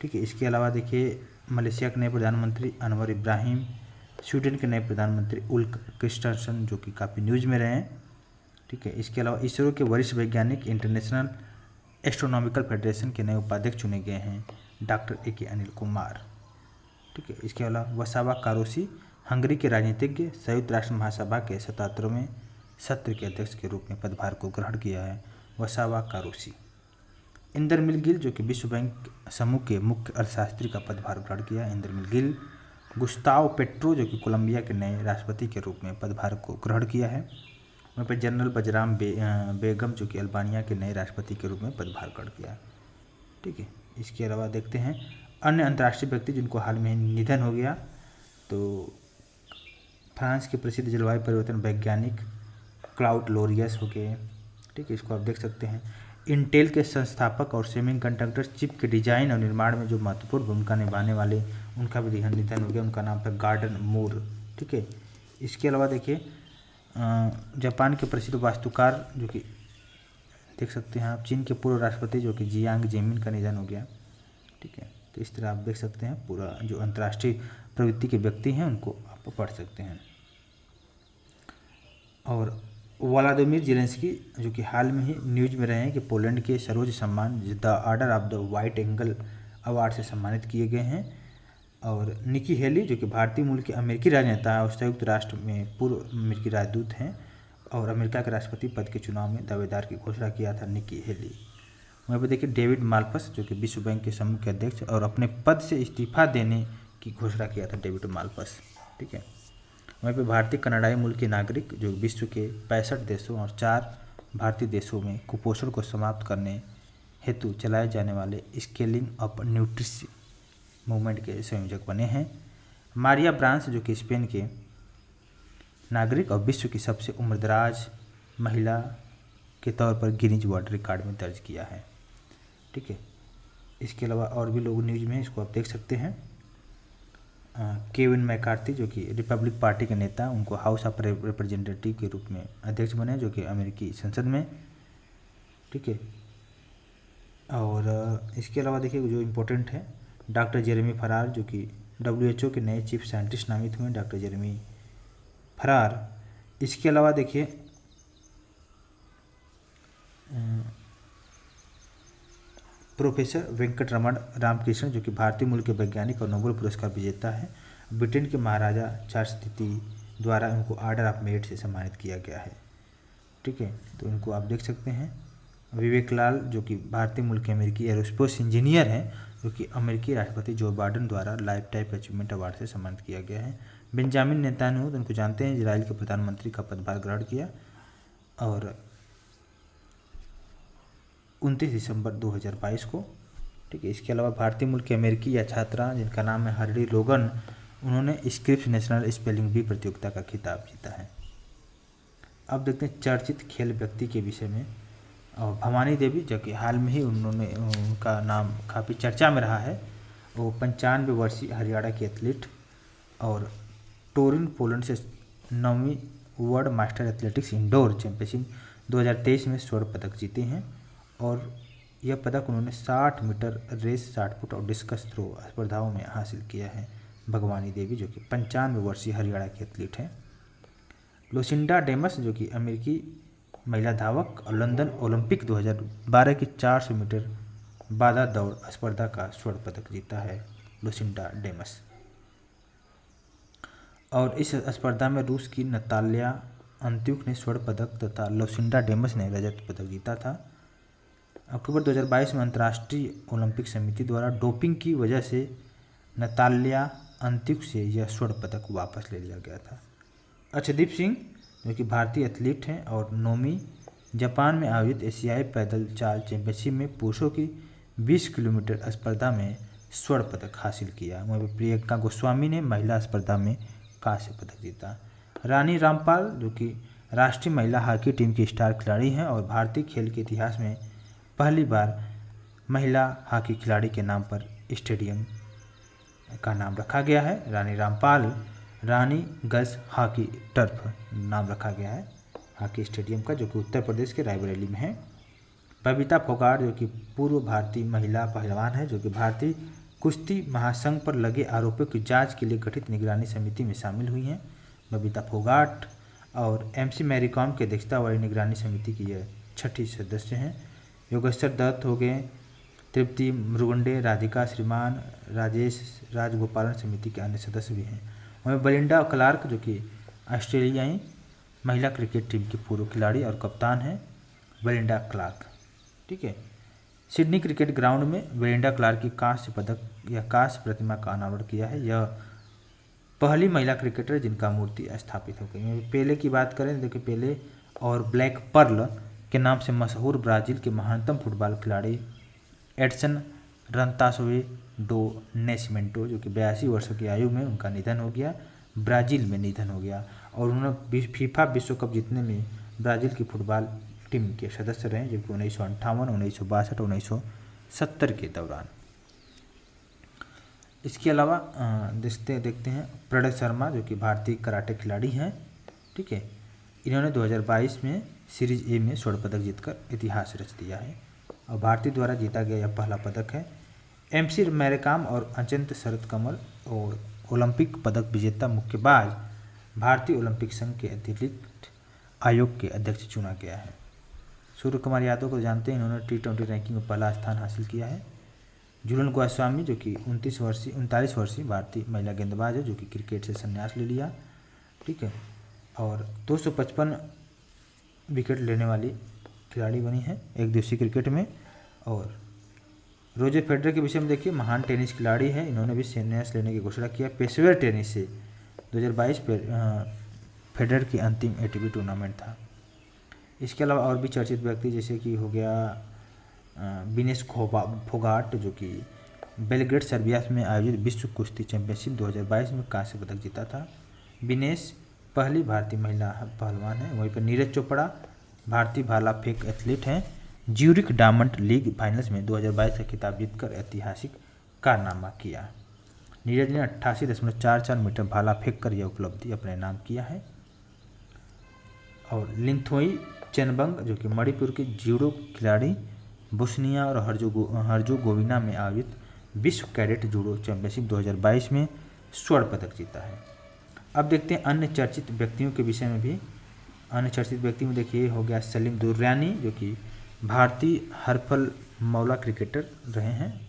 Speaker 1: ठीक है। इसके अलावा देखिए मलेशिया के नए प्रधानमंत्री अनवर इब्राहिम, स्वीडन के नए प्रधानमंत्री उल्फ क्रिस्टनसन जो कि काफ़ी न्यूज में रहे हैं। ठीक है। इसके अलावा इसरो के वरिष्ठ वैज्ञानिक इंटरनेशनल एस्ट्रोनॉमिकल फेडरेशन के नए उपाध्यक्ष चुने गए हैं डॉक्टर AK अनिल कुमार। ठीक है। इसके अलावा वसावा कारोसी हंगरी के राजनीतिज्ञ संयुक्त राष्ट्र महासभा के 77वें सत्र के अध्यक्ष के रूप में पदभार को ग्रहण किया है वसावा कारोसी। इंदरमिल गिल जो कि विश्व बैंक समूह के मुख्य अर्थशास्त्री का पदभार ग्रहण किया है इंदरमिल गिल। गुस्ताव पेट्रो जो कि कोलंबिया के नए राष्ट्रपति के रूप में पदभार को ग्रहण किया है। वहाँ पर जनरल बजराम बेगम जो कि अल्बानिया के नए राष्ट्रपति के रूप में पदभार ग्रहण किया। ठीक है। इसके अलावा देखते हैं अन्य अंतर्राष्ट्रीय व्यक्ति जिनको हाल में निधन हो गया, तो फ्रांस के प्रसिद्ध जलवायु परिवर्तन वैज्ञानिक क्लाउड लोरियस हो गए। ठीक है। इसको आप देख सकते हैं। इंटेल के संस्थापक और सेमीकंडक्टर चिप के डिजाइन और निर्माण में जो महत्वपूर्ण भूमिका निभाने वाले उनका भी निधन हो गया। उनका नाम था गार्डन मूर। ठीक है। इसके अलावा देखिए जापान के प्रसिद्ध वास्तुकार जो कि देख सकते हैं आप, चीन के पूर्व राष्ट्रपति जो कि जियांग जेमिन का निधन हो गया। ठीक है। तो इस तरह आप देख सकते हैं पूरा जो अंतर्राष्ट्रीय प्रवृत्ति के व्यक्ति हैं उनको आप पढ़ सकते हैं। और व्लादिमीर ज़ेलेंस्की जो कि हाल में ही न्यूज में रहे हैं कि पोलैंड के सर्वोच्च सम्मान the order of the white angle award से सम्मानित किए गए हैं। और निकी हेली जो कि भारतीय मूल के अमेरिकी राजनेता है और संयुक्त राष्ट्र में पूर्व अमेरिकी राजदूत हैं और अमेरिका के राष्ट्रपति पद के चुनाव में दावेदार की घोषणा किया था निकी हेली। वहाँ पर देखिए डेविड माल्पस जो कि विश्व बैंक के समूह के अध्यक्ष और अपने पद से इस्तीफा देने की घोषणा किया था डेविड माल्पस। ठीक है। वहीं पे भारतीय कनाडाई मूल के नागरिक जो विश्व के 65 देशों और 4 भारतीय देशों में कुपोषण को समाप्त करने हेतु चलाए जाने वाले स्केलिंग अप न्यूट्रिशन मूवमेंट के संयोजक बने हैं। मारिया ब्रांस जो कि स्पेन के नागरिक और विश्व की सबसे उम्रदराज महिला के तौर पर गिनीज वर्ल्ड रिकॉर्ड में दर्ज किया है। ठीक है। इसके अलावा और भी लोग न्यूज में इसको आप देख सकते हैं। केविन मैकार्थी जो कि रिपब्लिक पार्टी के नेता, उनको हाउस ऑफ रिप्रेजेंटेटिव के रूप में अध्यक्ष बने जो कि अमेरिकी संसद में। ठीक है। और इसके अलावा देखिए जो इम्पोर्टेंट है डॉक्टर जेरेमी फरार जो कि WHO के नए चीफ साइंटिस्ट नामित हुए डॉक्टर जेरेमी फरार। इसके अलावा देखिए प्रोफेसर वेंकट रमण रामकृष्णन जो कि भारतीय मूल के वैज्ञानिक और नोबेल पुरस्कार विजेता है। ब्रिटेन के महाराजा चार्ल्स तृतीय द्वारा उनको ऑर्डर ऑफ मेरिट से सम्मानित किया गया है। ठीक है। तो इनको आप देख सकते हैं। विवेक लाल जो कि भारतीय मूल के अमेरिकी एरोस्पेस इंजीनियर हैं जो कि अमेरिकी राष्ट्रपति जो बाइडेन द्वारा लाइफ टाइम अचीवमेंट अवार्ड से सम्मानित किया गया है। बेंजामिन नेतान्याहू उनको जानते हैं, इजराइल के प्रधानमंत्री का पदभार ग्रहण किया और 29 दिसंबर 2022 को। ठीक है। इसके अलावा भारतीय मूल के अमेरिकी या छात्रा जिनका नाम है हर्डी लोगन, उन्होंने स्क्रिप्स नेशनल स्पेलिंग बी प्रतियोगिता का खिताब जीता है। अब देखते हैं चर्चित खेल व्यक्ति के विषय में। और भवानी देवी जो कि हाल में ही उनका नाम काफ़ी चर्चा में रहा है, वो 95 वर्षीय हरियाणा की एथलीट और टोरिन पोलैंड से 9वीं world master athletics indoor championship 2023 में स्वर्ण पदक जीते हैं। और यह पदक उन्होंने 60 मीटर रेस, 60 फुट और डिस्कस थ्रो स्पर्धाओं में हासिल किया है। भगवानी देवी जो कि 95 वर्षीय हरियाणा की एथलीट हैं। लुसिंडा डेमस जो कि अमेरिकी महिला धावक और लंदन ओलंपिक 2012 की 400 मीटर बाधा दौड़ स्पर्धा का स्वर्ण पदक जीता है लुसिंडा डेमस। और इस स्पर्धा में रूस की नताल्या अंत्युक ने स्वर्ण पदक तथा लुसिंडा डेमस ने रजत पदक जीता था। अक्टूबर 2022 में अंतर्राष्ट्रीय ओलंपिक समिति द्वारा डोपिंग की वजह से नताल्या अंत्युक से यह स्वर्ण पदक वापस ले लिया गया था। अर्शदीप सिंह जो कि भारतीय एथलीट हैं और नोमी जापान में आयोजित एशियाई पैदल चाल चैंपियनशिप में पुरुषों की 20 किलोमीटर स्पर्धा में स्वर्ण पदक हासिल किया। वहीं प्रियंका गोस्वामी ने महिला स्पर्धा में कांस्य पदक जीता। रानी रामपाल जो कि राष्ट्रीय महिला हॉकी टीम की स्टार खिलाड़ी हैं और भारतीय खेल के इतिहास में पहली बार महिला हॉकी खिलाड़ी के नाम पर स्टेडियम का नाम रखा गया है। रानी रामपाल रानी गर्ल्स हॉकी टर्फ नाम रखा गया है हॉकी स्टेडियम का, जो कि उत्तर प्रदेश के रायबरेली में है। बबीता फोगाट जो कि पूर्व भारतीय महिला पहलवान है, जो कि भारतीय कुश्ती महासंघ पर लगे आरोपों की जांच के लिए गठित निगरानी समिति में शामिल हुई हैं। बबीता फोगाट और MC मैरी कॉम की अध्यक्षता वाली निगरानी समिति की यह 6ठी सदस्य हैं। योगेश्वर दत्त हो गए, तृप्ति मुरुगंडे, राधिका श्रीमान, राजेश राजगोपालन समिति के अन्य सदस्य भी हैं। वहीं बेलिंडा क्लार्क जो कि ऑस्ट्रेलियाई महिला क्रिकेट टीम की पूर्व खिलाड़ी और कप्तान हैं बेलिंडा क्लार्क। ठीक है, सिडनी क्रिकेट ग्राउंड में बेलिंडा क्लार्क की कांस्य पदक या कांस्य प्रतिमा का अनावरण किया है। यह पहली महिला क्रिकेटर जिनका मूर्ति स्थापित हो गई। पेले की बात करें तो देखिए, पेले और ब्लैक पर्ल के नाम से मशहूर ब्राज़ील के महानतम फुटबॉल खिलाड़ी एडसन रंतासोवे डो नेसिमेंटो जो कि 82 वर्षों की आयु में उनका निधन हो गया, ब्राज़ील में निधन हो गया। और उन्होंने फीफा विश्व कप जीतने में ब्राज़ील की फुटबॉल टीम के सदस्य रहे, जो कि 1958, 1962, 1970 के दौरान। इसके अलावा देखते हैं प्रणय शर्मा जो कि भारतीय कराटे खिलाड़ी हैं। ठीक है, इन्होंने 2022 में सीरीज ए में स्वर्ण पदक जीतकर इतिहास रच दिया है और भारतीय द्वारा जीता गया यह पहला पदक है। MC मैरीकॉम और अचिंत्य शरत कमल और ओलंपिक पदक विजेता मुक्केबाज भारतीय ओलंपिक संघ के अतिरिक्त आयोग के अध्यक्ष चुना गया है। सूर्य कुमार यादव को जानते हैं, इन्होंने T20 रैंकिंग में पहला स्थान हासिल किया है। झूलन गोस्वामी जो कि 39 वर्षीय भारतीय महिला गेंदबाज है, जो कि क्रिकेट से संन्यास ले लिया। ठीक है, और 255 विकेट लेने वाली खिलाड़ी बनी है एक दिवसीय क्रिकेट में। और रोजर फेडरर के विषय में देखिए, महान टेनिस खिलाड़ी है, इन्होंने भी संन्यास लेने की घोषणा किया पेशेवर टेनिस से। 2022 फेडरर की अंतिम ATP टूर्नामेंट था। इसके अलावा और भी चर्चित व्यक्ति जैसे कि हो गया विनेश फोगाट जो कि बेलग्रेड सर्बिया में आयोजित विश्व कुश्ती चैंपियनशिप 2022 में कांस्य पदक जीता था। विनेश पहली भारतीय महिला पहलवान है। वहीं पर नीरज चोपड़ा भारतीय भाला फेंक एथलीट हैं, ज्यूरिख डायमंड लीग फाइनल्स में 2022 का खिताब जीतकर ऐतिहासिक कारनामा किया। नीरज ने 88.44 मीटर भाला फेंक कर यह उपलब्धि अपने नाम किया है। और लिंथोई चेनबंग जो कि मणिपुर के जूडो खिलाड़ी बोस्निया और हर्जोगोविना में आयोजित विश्व कैडेट जूडो चैंपियनशिप 2022 में स्वर्ण पदक जीता है। अब देखते हैं अन्य चर्चित व्यक्तियों के विषय में भी। अन्य चर्चित व्यक्ति में देखिए हो गया सलीम दुर्रानी जो कि भारतीय हरफल मौला क्रिकेटर रहे हैं,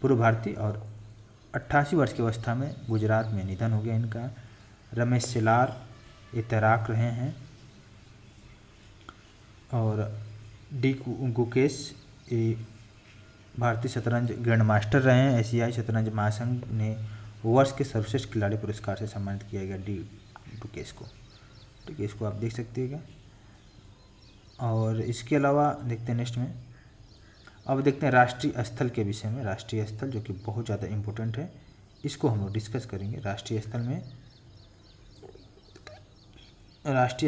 Speaker 1: पूर्व भारतीय, और 88 वर्ष की अवस्था में गुजरात में निधन हो गया इनका। रमेश सिलार ये तैराक रहे हैं। और डी गुकेश ये भारतीय शतरंज ग्रैंड मास्टर रहे हैं। एशियाई शतरंज महासंघ ने वर्ष के सर्वश्रेष्ठ खिलाड़ी पुरस्कार से सम्मानित किया गया डी गुकेश को। ठीक है, इसको आप देख सकते हैं। और इसके अलावा देखते हैं नेक्स्ट में, अब देखते हैं राष्ट्रीय स्थल के विषय में। राष्ट्रीय स्थल जो कि बहुत ज़्यादा इम्पोर्टेंट है, इसको हम लोग डिस्कस करेंगे। राष्ट्रीय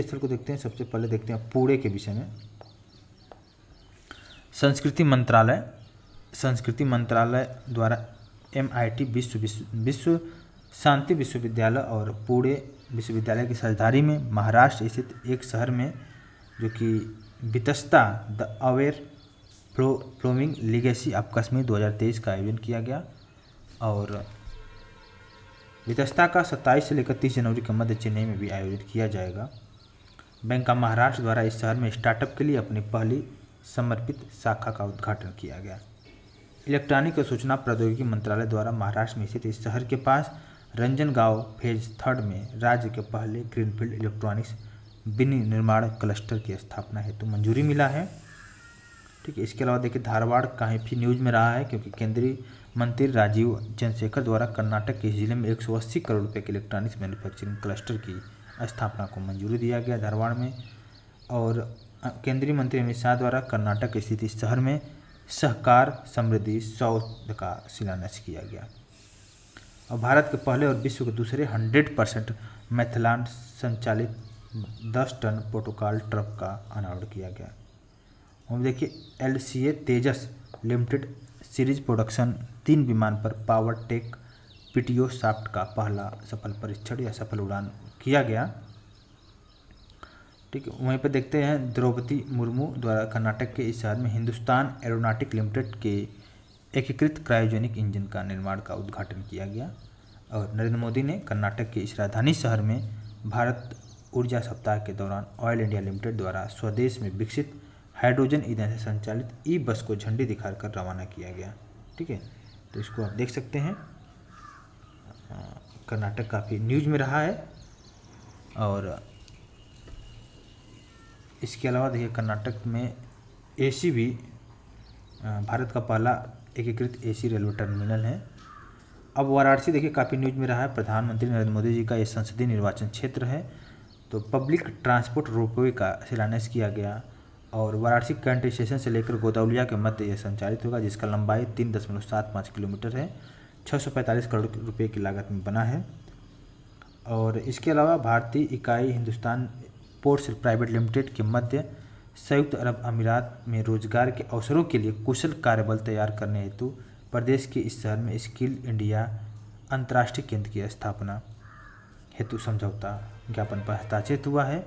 Speaker 1: स्थल को देखते हैं। सबसे पहले देखते हैं पुणे के विषय में। संस्कृति मंत्रालय द्वारा MIT विश्व शांति विश्वविद्यालय और पुणे विश्वविद्यालय की साझेदारी में महाराष्ट्र स्थित एक शहर में जो कि Vitasta the aware flowing legacy of Kashmir 2023 का आयोजन किया गया। और वितस्ता का 27 से लेकर 30 जनवरी के मध्य चेन्नई में भी आयोजित किया जाएगा। बैंक ऑफ महाराष्ट्र द्वारा इस शहर में स्टार्टअप के लिए अपनी पहली समर्पित शाखा का उद्घाटन किया गया। इलेक्ट्रॉनिक और सूचना प्रौद्योगिकी मंत्रालय द्वारा महाराष्ट्र में स्थित इस शहर के पास रंजनगांव फेज 3 में राज्य के पहले ग्रीनफील्ड इलेक्ट्रॉनिक्स विनिर्माण क्लस्टर की स्थापना हेतु मंजूरी मिला है। ठीक है, इसके अलावा देखिए धारवाड़ काफ़ी न्यूज में रहा है क्योंकि केंद्रीय मंत्री राजीव चंद्रशेखर द्वारा कर्नाटक के जिले में 180 करोड़ रुपए के इलेक्ट्रॉनिक्स मैन्युफैक्चरिंग क्लस्टर की स्थापना को मंजूरी दिया गया धारवाड़ में। और केंद्रीय मंत्री अमित शाह द्वारा कर्नाटक स्थित इस शहर में सहकार समृद्धि सौध का शिलान्यास किया गया। और भारत के पहले और विश्व के दूसरे 100% मैथलान संचालित 10 टन प्रोटोकॉल ट्रक का अनावरण किया गया। और देखिए LCA तेजस लिमिटेड सीरीज प्रोडक्शन 3 विमान पर पावर टेक PTO शाफ्ट का पहला सफल परीक्षण या सफल उड़ान किया गया। ठीक है, वहीं पर देखते हैं द्रौपदी मुर्मू द्वारा कर्नाटक के इस शहर में हिंदुस्तान एरोनॉटिक लिमिटेड के एकीकृत क्रायोजेनिक इंजन का निर्माण का उद्घाटन किया गया। और नरेंद्र मोदी ने कर्नाटक के इस राजधानी शहर में भारत ऊर्जा सप्ताह के दौरान ऑयल इंडिया लिमिटेड द्वारा स्वदेश में विकसित हाइड्रोजन ईंधन से संचालित ई-बस को झंडी दिखाकर रवाना किया गया। ठीक है, तो इसको आप देख सकते हैं। कर्नाटक काफ़ी न्यूज में रहा है। और इसके अलावा देखिए कर्नाटक में AC भी भारत का पहला एकीकृत AC रेलवे टर्मिनल है। अब वाराणसी देखिए काफ़ी न्यूज में रहा है। प्रधानमंत्री नरेंद्र मोदी जी का ये संसदीय निर्वाचन क्षेत्र है, तो पब्लिक ट्रांसपोर्ट रोपवे का शिलान्यास किया गया। और वाराणसी कैंट स्टेशन से लेकर गोदौलिया के मध्य यह संचालित होगा, जिसका लंबाई 3.75 किलोमीटर है, 645 करोड़ रुपए की लागत में बना है। और इसके अलावा भारतीय इकाई हिंदुस्तान पोर्ट्स प्राइवेट लिमिटेड के मध्य संयुक्त अरब अमीरात में रोजगार के अवसरों के लिए कुशल कार्यबल तैयार करने हेतु प्रदेश के इस शहर में स्किल इंडिया अंतर्राष्ट्रीय केंद्र की स्थापना हेतु समझौता ज्ञापन पर हस्ताक्षर हुआ है।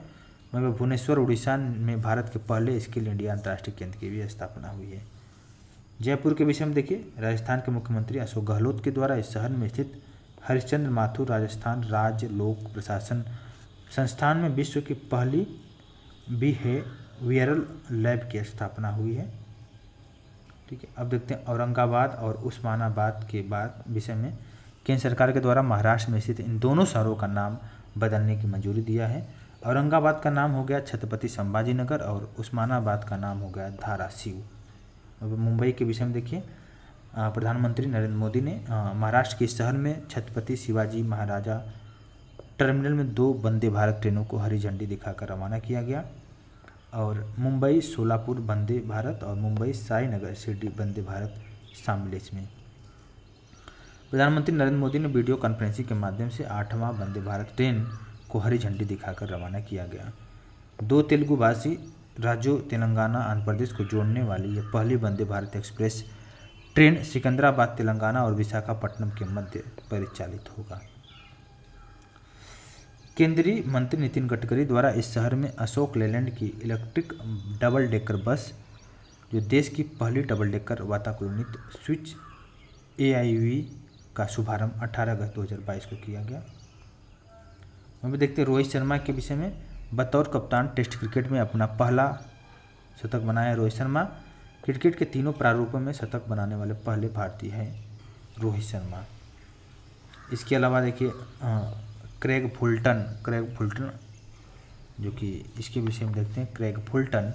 Speaker 1: मगर भुवनेश्वर उड़ीसा में भारत के पहले स्किल इंडिया अंतर्राष्ट्रीय केंद्र की भी स्थापना हुई है। जयपुर के विषय में देखिए राजस्थान के मुख्यमंत्री अशोक गहलोत के द्वारा इस शहर में स्थित हरिश्चंद्र माथुर राजस्थान राज्य लोक प्रशासन संस्थान में विश्व की पहली बिहेवियरल लैब की स्थापना हुई है। ठीक है, अब देखते हैं औरंगाबाद और उस्मानाबाद के बाद विषय में केंद्र सरकार के द्वारा महाराष्ट्र में स्थित इन दोनों शहरों का नाम बदलने की मंजूरी दिया है। औरंगाबाद का नाम हो गया छत्रपति संभाजी नगर और उस्मानाबाद का नाम हो गया धाराशिव। अब मुंबई के विषय में देखिए प्रधानमंत्री नरेंद्र मोदी ने महाराष्ट्र के शहर में छत्रपति शिवाजी महाराजा टर्मिनल में 2 वंदे भारत ट्रेनों को हरी झंडी दिखाकर रवाना किया गया। और मुंबई सोलापुर वंदे भारत और मुंबई साईनगर शिरडी वंदे भारत शामिल इसमें। प्रधानमंत्री नरेंद्र मोदी ने वीडियो कॉन्फ्रेंसिंग के माध्यम से 8वां वंदे भारत ट्रेन को हरी झंडी दिखाकर रवाना किया गया। 2 तेलुगु भाषी राज्यों तेलंगाना आंध्र प्रदेश को जोड़ने वाली यह पहली वंदे भारत एक्सप्रेस ट्रेन सिकंदराबाद तेलंगाना और विशाखापट्टनम के मध्य परिचालित होगा। केंद्रीय मंत्री नितिन गडकरी द्वारा इस शहर में अशोक लेलैंड की इलेक्ट्रिक डबल डेकर बस, जो देश की पहली डबल डेकर वातानुकूलित स्विच AIV का शुभारंभ 18 अगस्त 2022 को किया गया। हम भी देखते हैं रोहित शर्मा के विषय में। बतौर कप्तान टेस्ट क्रिकेट में अपना पहला शतक बनाया रोहित शर्मा। क्रिकेट के तीनों प्रारूपों में शतक बनाने वाले पहले भारतीय हैं रोहित शर्मा। इसके अलावा देखिए क्रेग फुल्टन जो कि इसके विषय में देखते हैं। क्रेग फुल्टन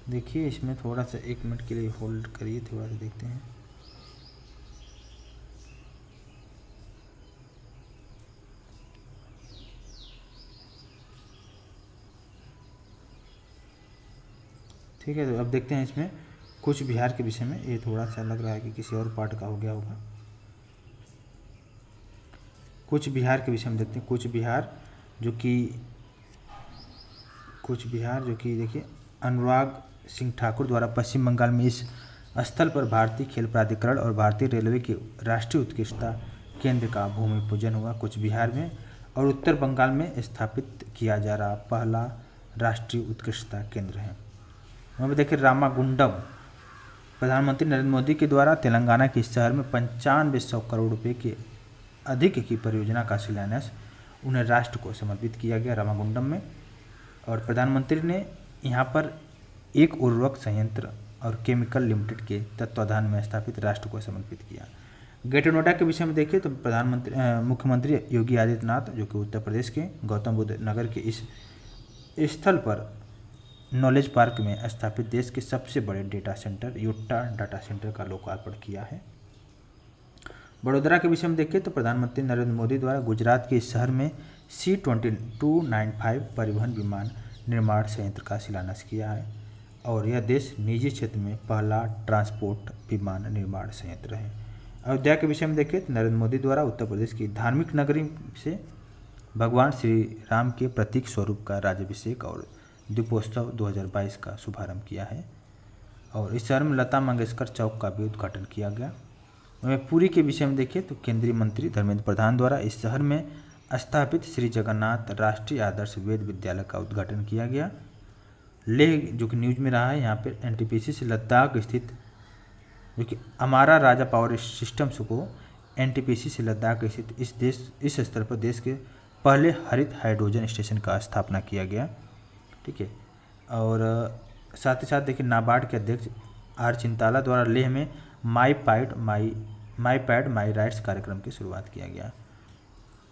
Speaker 1: देखिए इसमें थोड़ा सा 1 मिनट के लिए होल्ड करिए, थोड़ा सा देखते हैं। ठीक है, तो अब देखते हैं इसमें कुछ बिहार के विषय में। ये थोड़ा सा लग रहा है कि किसी और पार्ट का हो गया होगा। कुछ बिहार के विषय में देखते हैं। कुछ बिहार जो कि देखिए अनुराग सिंह ठाकुर द्वारा पश्चिम बंगाल में इस स्थल पर भारतीय खेल प्राधिकरण और भारतीय रेलवे के राष्ट्रीय उत्कृष्टता केंद्र का भूमि पूजन हुआ कुछ बिहार में। और उत्तर बंगाल में स्थापित किया जा रहा पहला राष्ट्रीय उत्कृष्टता केंद्र है। वहाँ पर देखिए रामागुंडम प्रधानमंत्री नरेंद्र मोदी के द्वारा तेलंगाना के इस शहर में 9500 करोड़ रुपए के अधिक की परियोजना का शिलान्यास उन्हें राष्ट्र को समर्पित किया गया रामागुंडम में। और प्रधानमंत्री ने यहाँ पर एक उर्वरक संयंत्र और केमिकल लिमिटेड के तत्वाधान में स्थापित राष्ट्र को समर्पित किया। ग्रेटर नोएडा के विषय में देखिए तो मुख्यमंत्री योगी आदित्यनाथ जो कि उत्तर प्रदेश के गौतम बुद्ध नगर के इस स्थल पर नॉलेज पार्क में स्थापित देश के सबसे बड़े डेटा सेंटर युट्टा डाटा सेंटर का लोकार्पण किया है। बड़ोदरा के विषय में देखिए तो प्रधानमंत्री नरेंद्र मोदी द्वारा गुजरात के इस शहर में C-2295 परिवहन विमान निर्माण संयंत्र का शिलान्यास किया है और यह देश निजी क्षेत्र में पहला ट्रांसपोर्ट विमान निर्माण संयंत्र है। अयोध्या के विषय में देखें तो नरेंद्र मोदी द्वारा उत्तर प्रदेश की धार्मिक नगरी से भगवान श्री राम के प्रतीक स्वरूप का राज्याभिषेक और दीपोत्सव 2022 का शुभारंभ किया है और इस शहर में लता मंगेशकर चौक का भी उद्घाटन किया गया। वहीं पुरी के विषय में देखें तो केंद्रीय मंत्री धर्मेंद्र प्रधान द्वारा इस शहर में स्थापित श्री जगन्नाथ राष्ट्रीय आदर्श वेद विद्यालय का उद्घाटन किया गया। लेह जो कि न्यूज में रहा है, यहाँ पर NTPC से लद्दाख स्थित जो कि अमारा राजा पावर सिस्टम्स को NTPC से लद्दाख स्थित इस स्तर पर देश के पहले हरित हाइड्रोजन स्टेशन का स्थापना किया गया। ठीक है, और साथ ही साथ देखिए नाबार्ड के अध्यक्ष R चिंताला द्वारा लेह में माई पैड माई राइट्स कार्यक्रम की शुरुआत किया गया।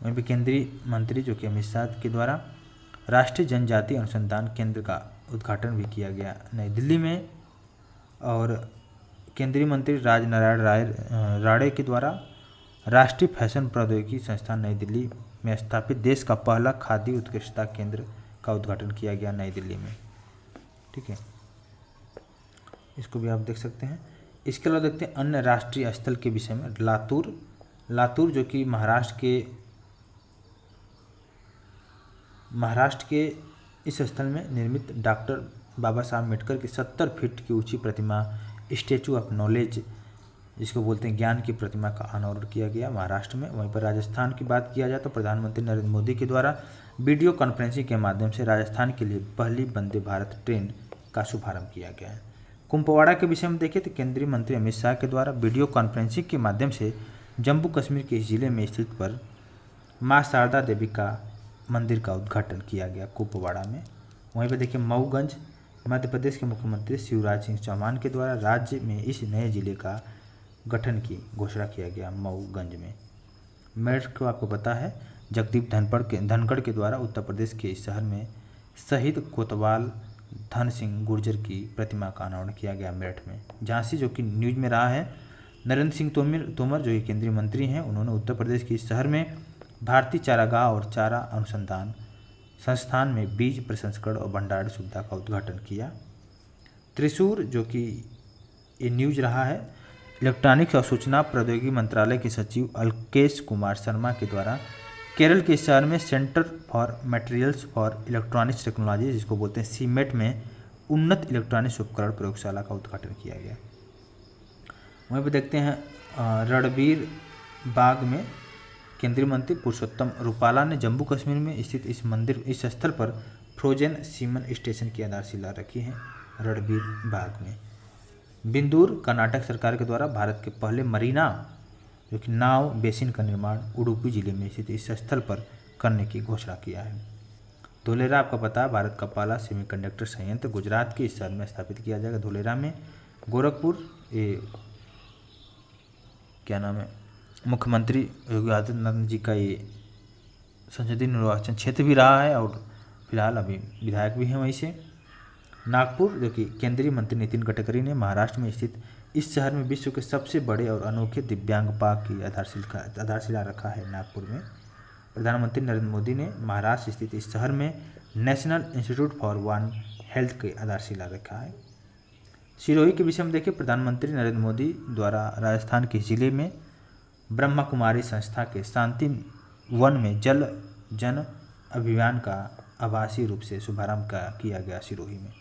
Speaker 1: वहीं भी केंद्रीय मंत्री जो कि अमित शाह के द्वारा राष्ट्रीय जनजाति अनुसंधान केंद्र का उद्घाटन भी किया गया नई दिल्ली में। और केंद्रीय मंत्री राजनारायण राणे के द्वारा राष्ट्रीय फैशन प्रौद्योगिकी संस्थान नई दिल्ली में स्थापित देश का पहला खादी उत्कृष्टता केंद्र का उद्घाटन किया गया नई दिल्ली में। ठीक है, इसको भी आप देख सकते हैं। इसके अलावा देखते हैं अन्य राष्ट्रीय स्थल के विषय में। लातूर जो कि महाराष्ट्र के इस स्थल में निर्मित डॉक्टर बाबा साहब अम्बेडकर की 70 फीट की ऊंची प्रतिमा स्टैचू ऑफ नॉलेज जिसको बोलते हैं ज्ञान की प्रतिमा का अनावरण किया गया महाराष्ट्र में। वहीं पर राजस्थान की बात किया जाए तो प्रधानमंत्री नरेंद्र मोदी के द्वारा वीडियो कॉन्फ्रेंसिंग के माध्यम से राजस्थान के लिए पहली वंदे भारत ट्रेन का शुभारंभ किया गया है। कुंभवाड़ा के विषय में देखें तो केंद्रीय मंत्री अमित शाह के द्वारा वीडियो कॉन्फ्रेंसिंग के माध्यम से जम्मू कश्मीर के इस जिले में स्थित पर माँ शारदा देवी का मंदिर का उद्घाटन किया गया कुंभवाड़ा में। वहीं पर देखिए मऊगंज मध्य प्रदेश के मुख्यमंत्री शिवराज सिंह चौहान के द्वारा राज्य में इस नए जिले का गठन की घोषणा किया गया मऊगंज में। मेरठ को आपको पता है जगदीप धनखड़ के द्वारा उत्तर प्रदेश के इस शहर में शहीद कोतवाल धन सिंह गुर्जर की प्रतिमा का अनावरण किया गया मेरठ में। झांसी जो कि न्यूज में रहा है, नरेंद्र सिंह तोमर जो कि केंद्रीय मंत्री हैं, उन्होंने उत्तर प्रदेश के इस शहर में भारतीय चारागाह और चारा अनुसंधान संस्थान में बीज प्रसंस्करण और भंडारण सुविधा का उद्घाटन किया। त्रिशूर जो कि ये न्यूज रहा है, इलेक्ट्रॉनिक्स और सूचना प्रौद्योगिकी मंत्रालय के सचिव अल्केश कुमार शर्मा के द्वारा केरल के शहर में centre for materials for electronics technology जिसको बोलते हैं सीमेट में उन्नत इलेक्ट्रॉनिक्स उपकरण प्रयोगशाला का उद्घाटन किया गया। वहीं पर देखते हैं रणबीर बाग में केंद्रीय मंत्री पुरुषोत्तम रूपाला ने जम्मू कश्मीर में स्थित इस स्थल पर फ्रोजन सीमन स्टेशन की आधारशिला रखी है रणबीर बाग में। बिंदूर कर्नाटक सरकार के द्वारा भारत के पहले मरीना जो कि नाव बेसिन का निर्माण उडुपी जिले में स्थित इस स्थल पर करने की घोषणा किया है। धोलेरा आपका पता है भारत का पहला सेमीकंडक्टर संयंत्र गुजरात के इस शहर में स्थापित किया जाएगा धोलेरा में। गोरखपुर ये क्या नाम है मुख्यमंत्री योगी आदित्यनाथ जी का ये संसदीय निर्वाचन क्षेत्र भी रहा है और फिलहाल अभी विधायक भी हैं वहीं से। नागपुर जो कि केंद्रीय मंत्री नितिन गडकरी ने महाराष्ट्र में स्थित इस शहर में विश्व के सबसे बड़े और अनोखे दिव्यांग पार्क की आधारशिला रखा है नागपुर में। प्रधानमंत्री नरेंद्र मोदी ने महाराष्ट्र स्थित इस शहर में national institute for one health की आधारशिला रखा है। सिरोही के विषय में देखिए प्रधानमंत्री नरेंद्र मोदी द्वारा राजस्थान के जिले में ब्रह्मा कुमारी संस्था के शांति वन में जल जन अभियान का आभासी रूप से शुभारंभ किया गया सिरोही में।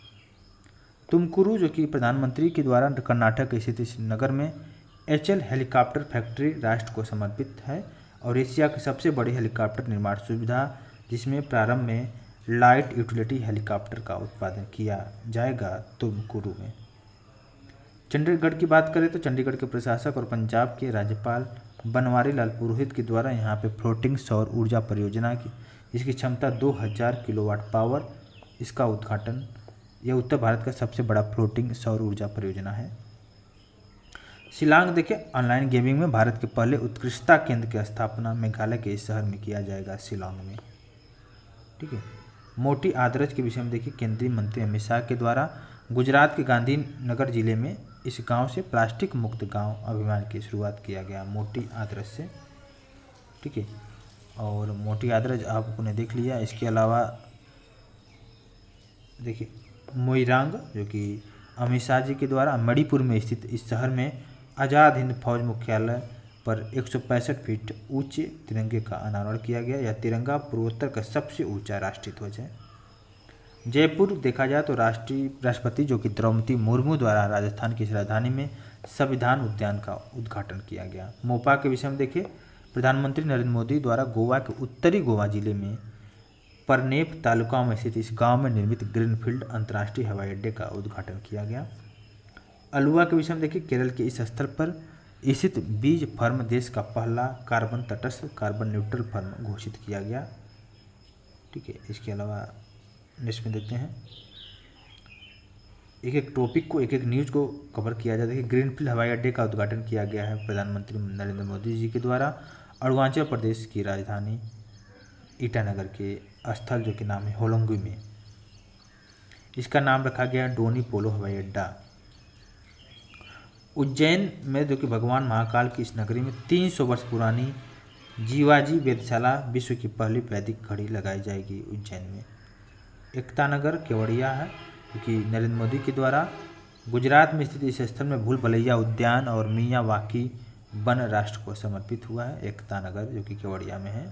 Speaker 1: तुमकुरू जो कि प्रधानमंत्री के द्वारा कर्नाटक स्थित इस नगर में HL हेलीकॉप्टर फैक्ट्री राष्ट्र को समर्पित है और एशिया की सबसे बड़ी हेलीकॉप्टर निर्माण सुविधा जिसमें प्रारंभ में लाइट यूटिलिटी हेलीकॉप्टर का उत्पादन किया जाएगा तुमकुरू में। चंडीगढ़ की बात करें तो चंडीगढ़ के प्रशासक और पंजाब के राज्यपाल बनवारी लाल पुरोहित के द्वारा यहाँ पे फ्लोटिंग सौर ऊर्जा परियोजना की, इसकी क्षमता 2000 किलोवाट पावर, इसका उद्घाटन, यह उत्तर भारत का सबसे बड़ा फ्लोटिंग सौर ऊर्जा परियोजना है। शिलांग देखिए, ऑनलाइन गेमिंग में भारत के पहले उत्कृष्टता केंद्र की स्थापना मेघालय के इस शहर में किया जाएगा, शिलांग में। ठीक है। मोटी आदरज के विषय में देखिए, केंद्रीय मंत्री अमित शाह के द्वारा गुजरात के गांधीनगर जिले में इस गांव से प्लास्टिक मुक्त गांव अभियान की शुरुआत किया गया, मोटी आदरज से। ठीक है। और मोटी आदरज आपने देख लिया। इसके अलावा देखिए मोइरांग, जो कि अमित शाह जी के द्वारा मणिपुर में स्थित इस शहर में आज़ाद हिंद फौज मुख्यालय पर 165 फीट ऊंचे तिरंगे का अनावरण किया गया। यह तिरंगा पूर्वोत्तर का सबसे ऊंचा राष्ट्रीय ध्वज है। जयपुर देखा जाए तो राष्ट्रपति जो कि द्रौपदी मुर्मू द्वारा राजस्थान की राजधानी में संविधान उद्यान का उद्घाटन किया गया। मोपा के विषय में देखिए, प्रधानमंत्री नरेंद्र मोदी द्वारा गोवा के उत्तरी गोवा जिले में परनेप तालुका में स्थित इस गांव में निर्मित ग्रीनफील्ड अंतर्राष्ट्रीय हवाई अड्डे का उद्घाटन किया गया। अलुआ के विषय में देखिए, केरल के इस स्थल पर स्थित बीज फर्म देश का पहला कार्बन तटस्थ कार्बन न्यूट्रल फर्म घोषित किया गया। ठीक है। इसके अलावा नेक्स्ट में देखते हैं, एक एक टॉपिक को, एक एक न्यूज़ को कवर किया जाता है। ग्रीनफील्ड हवाई अड्डे का उद्घाटन किया गया है प्रधानमंत्री नरेंद्र मोदी जी के द्वारा अरुणाचल प्रदेश की राजधानी ईटानगर के स्थल जो कि नाम है होलोंगी में। इसका नाम रखा गया डोनी पोलो हवाई अड्डा। उज्जैन में जो कि भगवान महाकाल की इस नगरी में 300 वर्ष पुरानी जीवाजी वेधशाला विश्व की पहली वैदिक घड़ी लगाई जाएगी उज्जैन में। एकता नगर केवड़िया है, क्योंकि नरेंद्र मोदी के द्वारा गुजरात में स्थित इस स्थल में भूल भुलैया उद्यान और मियावाकी वन राष्ट्र को समर्पित हुआ है। एकता नगर जो कि केवड़िया में है।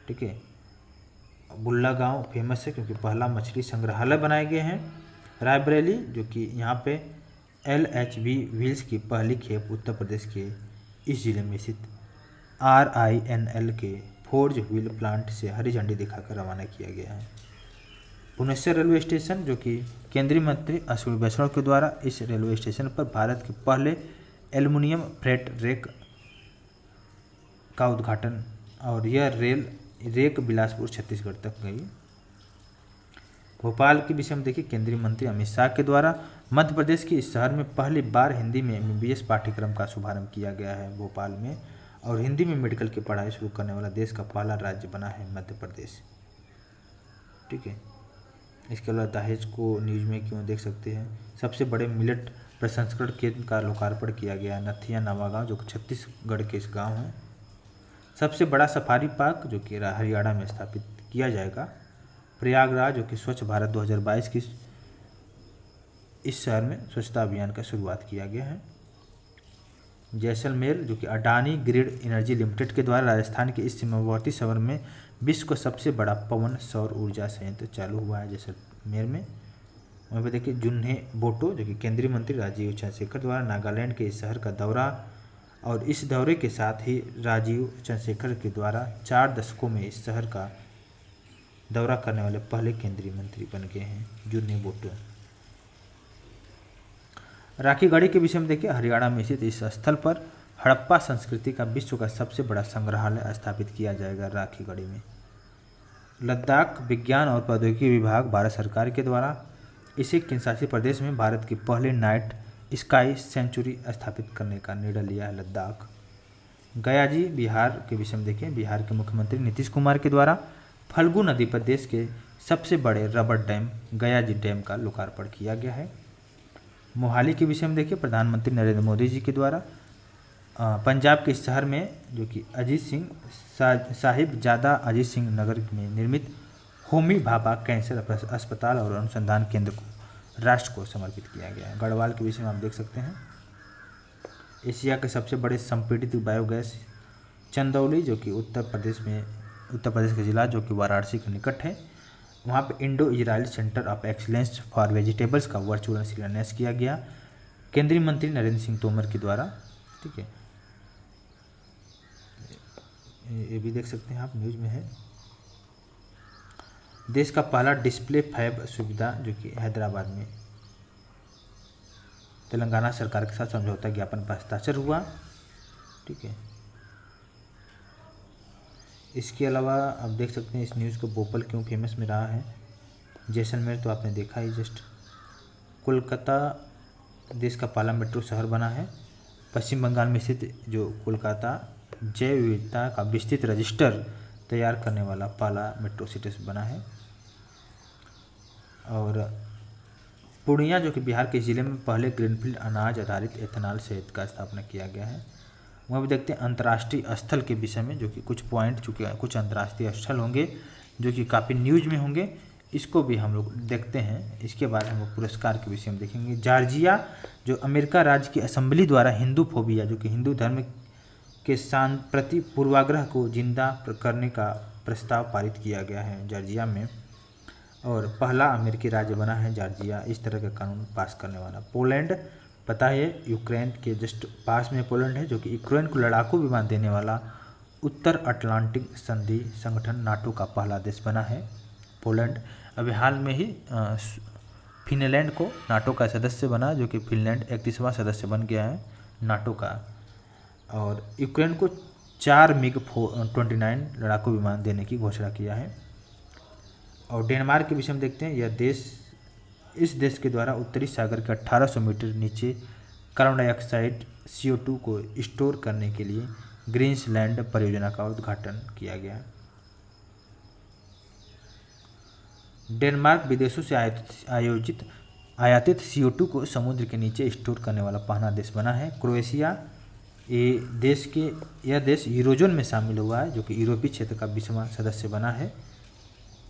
Speaker 1: ठीक है। बुल्ला गांव फेमस है क्योंकि पहला मछली संग्रहालय बनाए गए हैं। रायबरेली जो कि यहाँ पे LHB व्हील्स की पहली खेप उत्तर प्रदेश के इस जिले में स्थित RINL के फोर्ज व्हील प्लांट से हरी झंडी दिखाकर रवाना किया गया है। भुवनेश्वर रेलवे स्टेशन जो कि केंद्रीय मंत्री अश्विनी वैष्णव के द्वारा इस रेलवे स्टेशन पर भारत के पहले एल्युमिनियम फ्रेट रेक का उद्घाटन, और यह रेक बिलासपुर छत्तीसगढ़ तक गई। भोपाल के विषय में देखिए, केंद्रीय मंत्री अमित शाह के द्वारा मध्य प्रदेश के इस शहर में पहली बार हिंदी में MBBS पाठ्यक्रम का शुभारंभ किया गया है भोपाल में, और हिंदी में मेडिकल की पढ़ाई शुरू करने वाला देश का पहला राज्य बना है मध्य प्रदेश। ठीक है। इसके अलावा दहेज को न्यूज में क्यों देख सकते हैं, सबसे बड़े मिलेट प्रसंस्करण केंद्र का लोकार्पण किया गया नथिया नवागांव जो कि छत्तीसगढ़ के इस गाँव है। सबसे बड़ा सफारी पार्क जो कि हरियाणा में स्थापित किया जाएगा। प्रयागराज जो कि स्वच्छ भारत 2022 की इस शहर में स्वच्छता अभियान का शुरुआत किया गया है। जैसलमेर जो कि अडानी ग्रिड एनर्जी लिमिटेड के द्वारा राजस्थान के इस सीमावर्ती शहर में विश्व का सबसे बड़ा पवन सौर ऊर्जा संयंत्र चालू हुआ है जैसलमेर में। वहीं पर देखिए जुन्हे बोटो जो कि केंद्रीय मंत्री राजीव चंद्रशेखर द्वारा नागालैंड के इस शहर का दौरा, और इस दौरे के साथ ही राजीव चंद्रशेखर के द्वारा 4 दशकों में इस शहर का दौरा करने वाले पहले केंद्रीय मंत्री बन गए हैं जुन्हे बोटो। राखी गढ़ी के विषय में देखिए, हरियाणा में स्थित इस स्थल पर हड़प्पा संस्कृति का विश्व का सबसे बड़ा संग्रहालय स्थापित किया जाएगा राखी गढ़ी में। लद्दाख विज्ञान और प्रौद्योगिकी विभाग भारत सरकार के द्वारा इसे केंद्रशासित प्रदेश में भारत की पहले नाइट स्काई सेंचुरी स्थापित करने का निर्णय लिया है लद्दाख। गया जी बिहार के विषय में देखें, बिहार के मुख्यमंत्री नीतीश कुमार के द्वारा फल्गु नदी पर देश के सबसे बड़े रबर डैम गया जी डैम का लोकार्पण किया गया है। मोहाली के विषय में देखिए, प्रधानमंत्री नरेंद्र मोदी जी के द्वारा पंजाब के शहर में जो कि अजीत सिंह साहिबजादा अजीत सिंह नगर में निर्मित होमी भाभा कैंसर अस्पताल और अनुसंधान केंद्र को राष्ट्र को समर्पित किया गया है। गढ़वाल के विषय में आप देख सकते हैं, एशिया के सबसे बड़े संपीड़ित बायोगैस चंदौली जो कि उत्तर प्रदेश का जिला जो कि वाराणसी के निकट है, वहाँ पे Indo Israel centre of excellence for vegetables का वर्चुअल शिलान्यास किया गया केंद्रीय मंत्री नरेंद्र सिंह तोमर के द्वारा। ठीक है, ये भी देख सकते हैं आप, न्यूज़ में है। देश का पहला डिस्प्ले फैब सुविधा जो कि हैदराबाद में तेलंगाना सरकार के साथ समझौता ज्ञापन पर हस्ताक्षर हुआ। ठीक है, इसके अलावा आप देख सकते हैं इस न्यूज़ को, भोपाल क्यों फेमस में रहा है। जैसलमेर तो आपने देखा ही जस्ट। कोलकाता देश का पहला मेट्रो शहर बना है। पश्चिम बंगाल में स्थित जो कोलकाता जैव विविधता का विस्तृत रजिस्टर तैयार करने वाला पहला मेट्रो सिटी बना है। और पूर्णिया जो कि बिहार के ज़िले में पहले ग्रीनफील्ड अनाज आधारित एथेनॉल संयंत्र का स्थापना किया गया है। वहाँ भी देखते हैं अंतर्राष्ट्रीय स्थल के विषय में, जो कि कुछ पॉइंट, चूँकि कुछ अंतर्राष्ट्रीय स्थल होंगे जो कि काफ़ी न्यूज में होंगे, इसको भी हम लोग देखते हैं। इसके बाद हम लोग पुरस्कार के विषय में देखेंगे। जॉर्जिया जो अमेरिका राज्य की असेंबली द्वारा हिंदू फोबिया, जो कि हिंदू धर्म के प्रति पूर्वाग्रह को जिंदा करने का प्रस्ताव पारित किया गया है जॉर्जिया में, और पहला अमेरिकी राज्य बना है जॉर्जिया इस तरह का कानून पास करने वाला। पोलैंड, पता है यूक्रेन के जस्ट पास में पोलैंड है, जो कि यूक्रेन को लड़ाकू विमान देने वाला उत्तर अटलांटिक संधि संगठन नाटो का पहला देश बना है पोलैंड। अभी हाल में ही फिनलैंड को नाटो का सदस्य बना, जो कि फिनलैंड 31वां सदस्य बन गया है नाटो का। और यूक्रेन को 4 MiG-29 लड़ाकू विमान देने की घोषणा किया है। और डेनमार्क के विषय में देखते हैं। यह देश, इस देश के द्वारा उत्तरी सागर के 1800 मीटर नीचे कार्बन डाइऑक्साइड CO2 को स्टोर करने के लिए ग्रीनलैंड परियोजना का उद्घाटन किया गया। डेनमार्क विदेशों से आयातित CO2 को समुद्र के नीचे स्टोर करने वाला पहला देश बना है। क्रोएशिया, यह देश यूरोजोन में शामिल हुआ है, जो कि यूरोपीय क्षेत्र का 20वां सदस्य बना है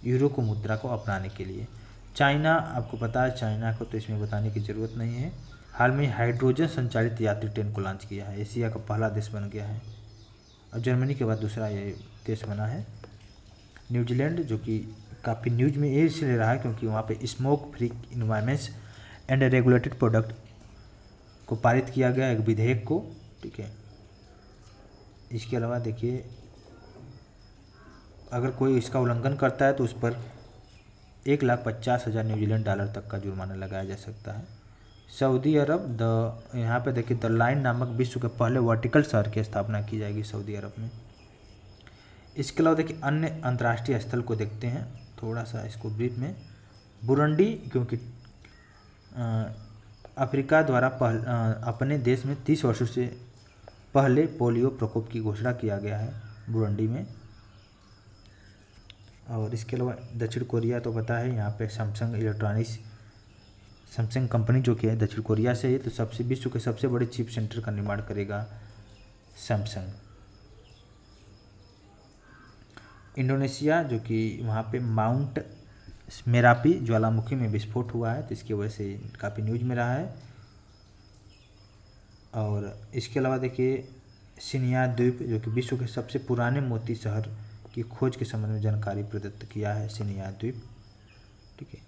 Speaker 1: यूरो को मुद्रा को अपनाने के लिए। चाइना, आपको पता है चाइना को तो इसमें बताने की ज़रूरत नहीं है, हाल में हाइड्रोजन संचालित यात्री ट्रेन को लॉन्च किया है, एशिया का पहला देश बन गया है। और जर्मनी के बाद दूसरा ये देश बना है। न्यूजीलैंड, जो कि काफ़ी न्यूज में ये इसलिए रहा है क्योंकि वहाँ पे smoke free environments and regulated product को पारित किया गया, एक विधेयक को। ठीक है, इसके अलावा देखिए, अगर कोई इसका उल्लंघन करता है तो उस पर 1,50,000 न्यूजीलैंड डॉलर तक का जुर्माना लगाया जा सकता है। सऊदी अरब, यहाँ पे देखिए द लाइन नामक विश्व के पहले वर्टिकल शहर की स्थापना की जाएगी सऊदी अरब में। इसके अलावा देखिए अन्य अंतर्राष्ट्रीय स्थल को देखते हैं थोड़ा सा इसको ब्रीफ में। बुरुंडी, क्योंकि अफ्रीका द्वारा अपने देश में 30 वर्षों से पहले पोलियो प्रकोप की घोषणा किया गया है बुरुंडी में। और इसके अलावा दक्षिण कोरिया तो पता है, यहाँ पे सैमसंग कंपनी जो कि है दक्षिण कोरिया से है, तो विश्व के सबसे बड़े चिप सेंटर का निर्माण करेगा सैमसंग। इंडोनेशिया, जो कि वहाँ पे माउंट मेरापी ज्वालामुखी में विस्फोट हुआ है, तो इसकी वजह से काफ़ी न्यूज में रहा है। और इसके अलावा देखिए सिनिया द्वीप, जो कि विश्व के सबसे पुराने मोती शहर की खोज के संबंध में जानकारी प्रदत्त किया है सिनिया द्वीप। ठीक है,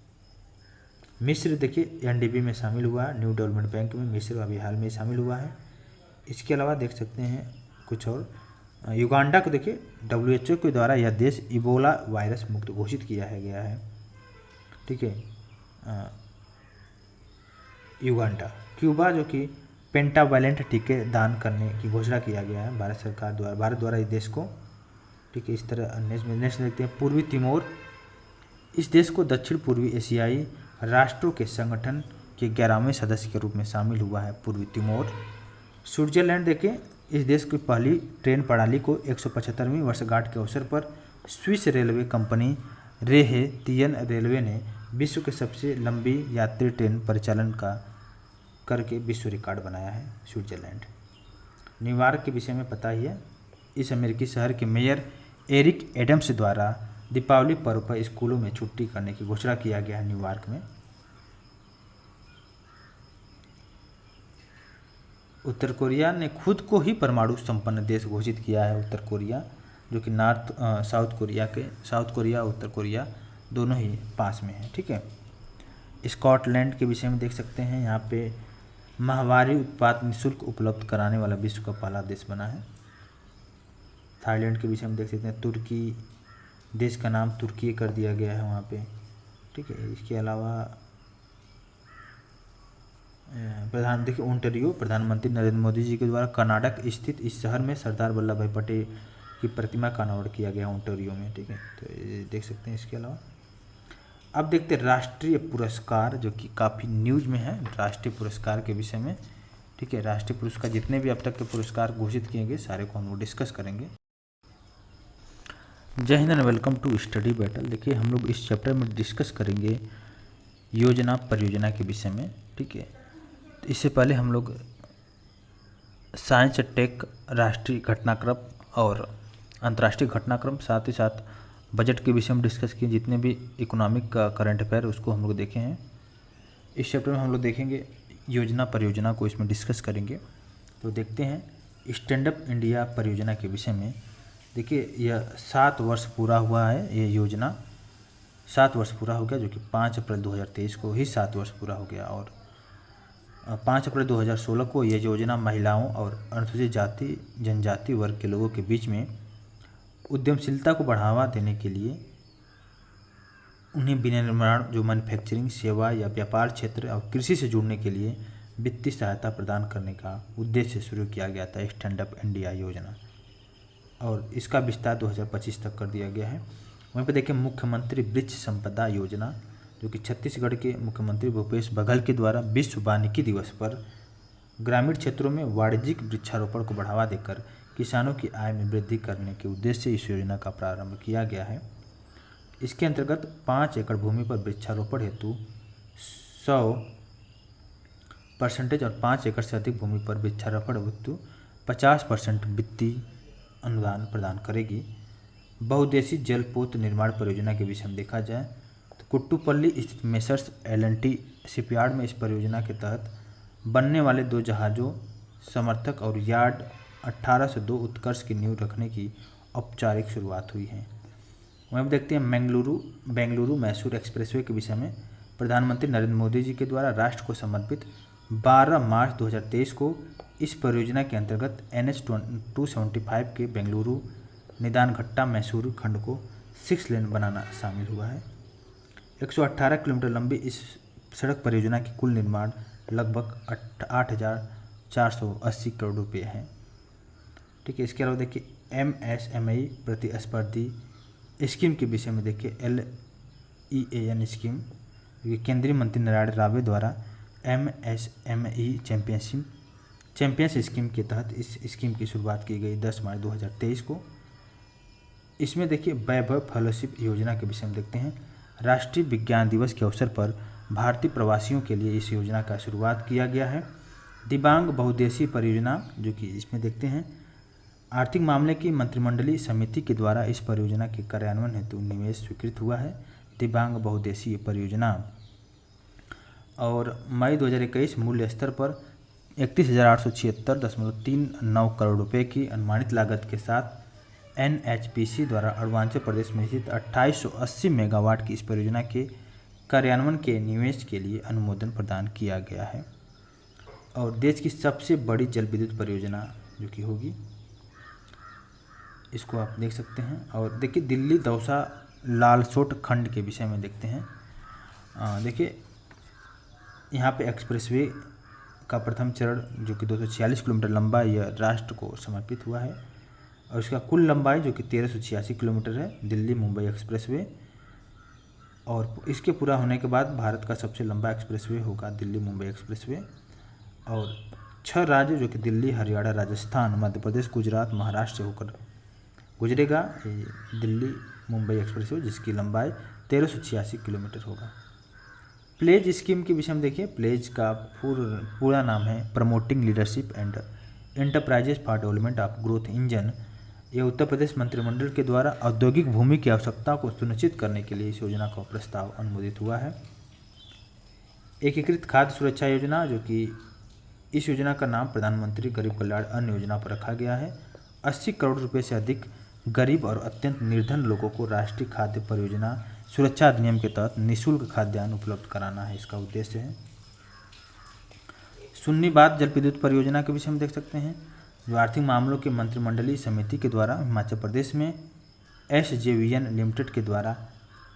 Speaker 1: मिस्र देखिए NDB में शामिल हुआ, न्यू डेवलपमेंट बैंक में मिस्र अभी हाल में शामिल हुआ है। इसके अलावा देख सकते हैं कुछ और, युगांडा को देखिए WHO के द्वारा यह देश इबोला वायरस मुक्त घोषित किया है गया है। ठीक है, युगांडा। क्यूबा, जो कि पेंटावालेंट टीके दान करने की घोषणा किया गया है भारत द्वारा इस देश को। ठीक है, इस तरह नेक्स्ट देखते हैं पूर्वी तिमोर। इस देश को दक्षिण पूर्वी एशियाई राष्ट्रों के संगठन के 11वें सदस्य के रूप में शामिल हुआ है पूर्वी तिमोर। स्विट्जरलैंड देखिए, इस देश की पहली ट्रेन प्रणाली को 175वीं वर्षगांठ के अवसर पर स्विस रेलवे कंपनी रेहेतियन रेलवे ने विश्व के सबसे लंबी यात्री ट्रेन परिचालन का करके विश्व रिकॉर्ड बनाया है स्विट्जरलैंड। न्यूयॉर्क के विषय में पता ही है, इस अमेरिकी शहर के मेयर एरिक एडम्स द्वारा दीपावली पर्व पर स्कूलों में छुट्टी करने की घोषणा किया गया है न्यूयॉर्क में। उत्तर कोरिया ने खुद को ही परमाणु संपन्न देश घोषित किया है। उत्तर कोरिया, जो कि साउथ कोरिया और उत्तर कोरिया दोनों ही पास में है। ठीक है, स्कॉटलैंड के विषय में देख सकते हैं, यहाँ पे माहवारी उत्पाद निःशुल्क उपलब्ध कराने वाला विश्व का पहला देश बना है। थाईलैंड के विषय में देख सकते हैं, तुर्की, देश का नाम तुर्की कर दिया गया है वहाँ पे। ठीक है, इसके अलावा देखिए ओंटारियो, प्रधानमंत्री नरेंद्र मोदी जी के द्वारा कर्नाटक स्थित इस शहर में सरदार वल्लभ भाई पटेल की प्रतिमा का अनावरण किया गया ओंटारियो में, ठीक है। तो ये देख सकते हैं। इसके अलावा अब देखते हैं राष्ट्रीय पुरस्कार, जो कि काफ़ी न्यूज़ में है राष्ट्रीय पुरस्कार के विषय में, ठीक है। राष्ट्रीय पुरस्कार जितने भी अब तक के पुरस्कार घोषित किए गए सारे को हम लोग डिस्कस करेंगे। Jai Hind and welcome to Study Battle. देखिए हम लोग इस चैप्टर में डिस्कस करेंगे योजना परियोजना के विषय में, ठीक है। इससे पहले हम लोग साइंस टेक, राष्ट्रीय घटनाक्रम और अंतर्राष्ट्रीय घटनाक्रम, साथ ही साथ बजट के विषय में डिस्कस किए। जितने भी इकोनॉमिक का करंट अफेयर उसको हम लोग देखे हैं। इस चैप्टर में हम लोग देखेंगे योजना परियोजना को, इसमें डिस्कस करेंगे। तो देखते हैं स्टैंड अप इंडिया परियोजना के विषय में। देखिए यह 7 वर्ष पूरा हुआ है, ये योजना 7 वर्ष पूरा हो गया, जो कि 5 अप्रैल 2023 को ही 7 वर्ष पूरा हो गया। और 5 अप्रैल 2016 को यह योजना महिलाओं और अनुसूचित जाति जनजाति वर्ग के लोगों के बीच में उद्यमशीलता को बढ़ावा देने के लिए उन्हें विनिर्माण, जो मैन्युफैक्चरिंग, सेवा या व्यापार क्षेत्र और कृषि से जुड़ने के लिए वित्तीय सहायता प्रदान करने का उद्देश्य से शुरू किया गया था स्टैंड अप इंडिया योजना, और इसका विस्तार 2025 तक कर दिया गया है। वहीं पर देखिए मुख्यमंत्री वृक्ष संपदा योजना, जो कि छत्तीसगढ़ के मुख्यमंत्री भूपेश बघेल के द्वारा विश्व वानिकी दिवस पर ग्रामीण क्षेत्रों में वाणिज्यिक वृक्षारोपण को बढ़ावा देकर किसानों की आय में वृद्धि करने के उद्देश्य से इस योजना का प्रारंभ किया गया है। इसके अंतर्गत 5 एकड़ भूमि पर वृक्षारोपण हेतु 100% और 5 एकड़ से अधिक भूमि पर वृक्षारोपण हेतु 50% वित्तीय अनुदान प्रदान करेगी। बहुउद्देशीय जलपोत निर्माण परियोजना के विषय में देखा जाए तो कुट्टुपल्ली स्थित मेसर्स L&T शिपयार्ड में इस परियोजना के तहत बनने वाले 2 जहाज़ों समर्थक और यार्ड 1802 उत्कर्ष की नींव रखने की औपचारिक शुरुआत हुई है। वहीं देखते हैं बेंगलुरु मैसूर एक्सप्रेसवे के विषय में। प्रधानमंत्री नरेंद्र मोदी जी के द्वारा राष्ट्र को समर्पित 12 मार्च 2023 को इस परियोजना के अंतर्गत NH 275 के बेंगलुरु निदानघट्टा मैसूरू खंड को 6 लेन बनाना शामिल हुआ है। 118 किलोमीटर लंबी इस सड़क परियोजना की कुल निर्माण लगभग 8,480 करोड़ रुपये है, ठीक है। इसके अलावा देखिए MSME प्रतिस्पर्धी स्कीम के विषय में देखिए LEAN स्कीम, केंद्रीय मंत्री नारायण रावे द्वारा MSME चैंपियंस स्कीम के तहत इस स्कीम की शुरुआत की गई 10 मार्च 2023 को। इसमें देखिए वैभव फेलोशिप योजना के विषय में देखते हैं। राष्ट्रीय विज्ञान दिवस के अवसर पर भारतीय प्रवासियों के लिए इस योजना का शुरुआत किया गया है। दिबांग बहुउद्देशीय परियोजना, जो कि इसमें देखते हैं आर्थिक मामले की मंत्रिमंडलीय समिति के द्वारा इस परियोजना के कार्यान्वयन हेतु निवेश स्वीकृत हुआ है। दिबांग बहुउद्देशीय परियोजना और मई 2021 मूल्य स्तर पर 31,876.39 करोड़ रुपए की अनुमानित लागत के साथ NHPC द्वारा अरुणाचल प्रदेश में स्थित 2880 मेगावाट की इस परियोजना के कार्यान्वयन के निवेश के लिए अनुमोदन प्रदान किया गया है। और देश की सबसे बड़ी जल विद्युत परियोजना जो कि होगी, इसको आप देख सकते हैं। और देखिए दिल्ली दौसा लालसोट खंड के विषय में देखते हैं। देखिए यहाँ पे एक्सप्रेसवे का प्रथम चरण, जो कि 246 किलोमीटर लंबा, यह राष्ट्र को समर्पित हुआ है। और इसका कुल लंबाई जो कि 1386 किलोमीटर है, दिल्ली मुंबई एक्सप्रेसवे। और इसके पूरा होने के बाद भारत का सबसे लंबा एक्सप्रेसवे होगा दिल्ली मुंबई एक्सप्रेसवे। और 6 राज्य, जो कि दिल्ली, हरियाणा, राजस्थान, मध्य प्रदेश, गुजरात, महाराष्ट्र से होकर गुजरेगा दिल्ली मुंबई एक्सप्रेसवे, जिसकी लंबाई 1386 किलोमीटर होगा। प्लेज स्कीम के विषय में देखिए। प्लेज का पूरा नाम है promoting leadership and enterprises for development of growth engine. यह उत्तर प्रदेश मंत्रिमंडल के द्वारा औद्योगिक भूमि की आवश्यकता को सुनिश्चित करने के लिए इस योजना का प्रस्ताव अनुमोदित हुआ है। एकीकृत खाद्य सुरक्षा योजना, जो कि इस योजना का नाम प्रधानमंत्री गरीब कल्याण अन्न योजना पर रखा गया है। 80 करोड़ रुपए से अधिक गरीब और अत्यंत निर्धन लोगों को राष्ट्रीय खाद्य परियोजना सुरक्षा अधिनियम के तहत निःशुल्क खाद्यान्न उपलब्ध कराना है, इसका उद्देश्य है। सुन्नी बात जल विद्युत परियोजना के विषय में देख सकते हैं, जो आर्थिक मामलों के मंत्रिमंडलीय समिति के द्वारा हिमाचल प्रदेश में SJVN लिमिटेड के द्वारा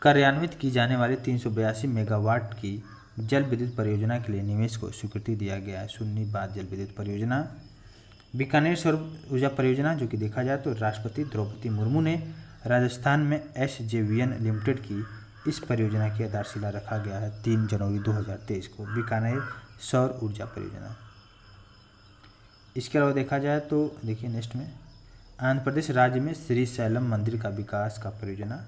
Speaker 1: कार्यान्वित की जाने वाली 382 मेगावाट की जल विद्युत परियोजना के लिए निवेश को स्वीकृति दिया गया है। सुन्नी बात जल विद्युत परियोजना। बीकानेर सौर ऊर्जा परियोजना जो कि देखा जाए तो राष्ट्रपति द्रौपदी मुर्मू ने राजस्थान में SJVN लिमिटेड की इस परियोजना की आधारशिला रखा गया है 3 जनवरी 2023 को, बीकानेर सौर ऊर्जा परियोजना। इसके अलावा देखा जाए तो देखिए नेक्स्ट में आंध्र प्रदेश राज्य में श्री शैलम मंदिर का विकास का परियोजना,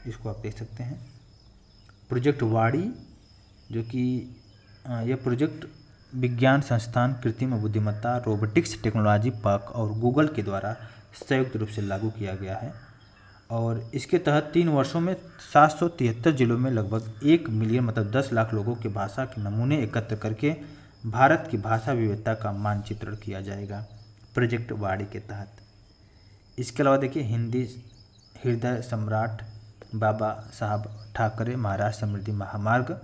Speaker 1: इसको आप देख सकते हैं। प्रोजेक्ट वाड़ी जो कि यह प्रोजेक्ट विज्ञान संस्थान कृत्रिम बुद्धिमत्ता, रोबोटिक्स टेक्नोलॉजी पार्क और गूगल के द्वारा संयुक्त रूप से लागू किया गया है और इसके तहत 3 वर्षों में 773 जिलों में लगभग 1 मिलियन मतलब 10 लाख लोगों के भाषा के नमूने एकत्र करके भारत की भाषा विविधता का मानचित्रण किया जाएगा प्रोजेक्ट वाड़ी के तहत। इसके अलावा देखिए हिंदी हृदय सम्राट बाबा साहब ठाकरे महाराष्ट्र समृद्धि महामार्ग,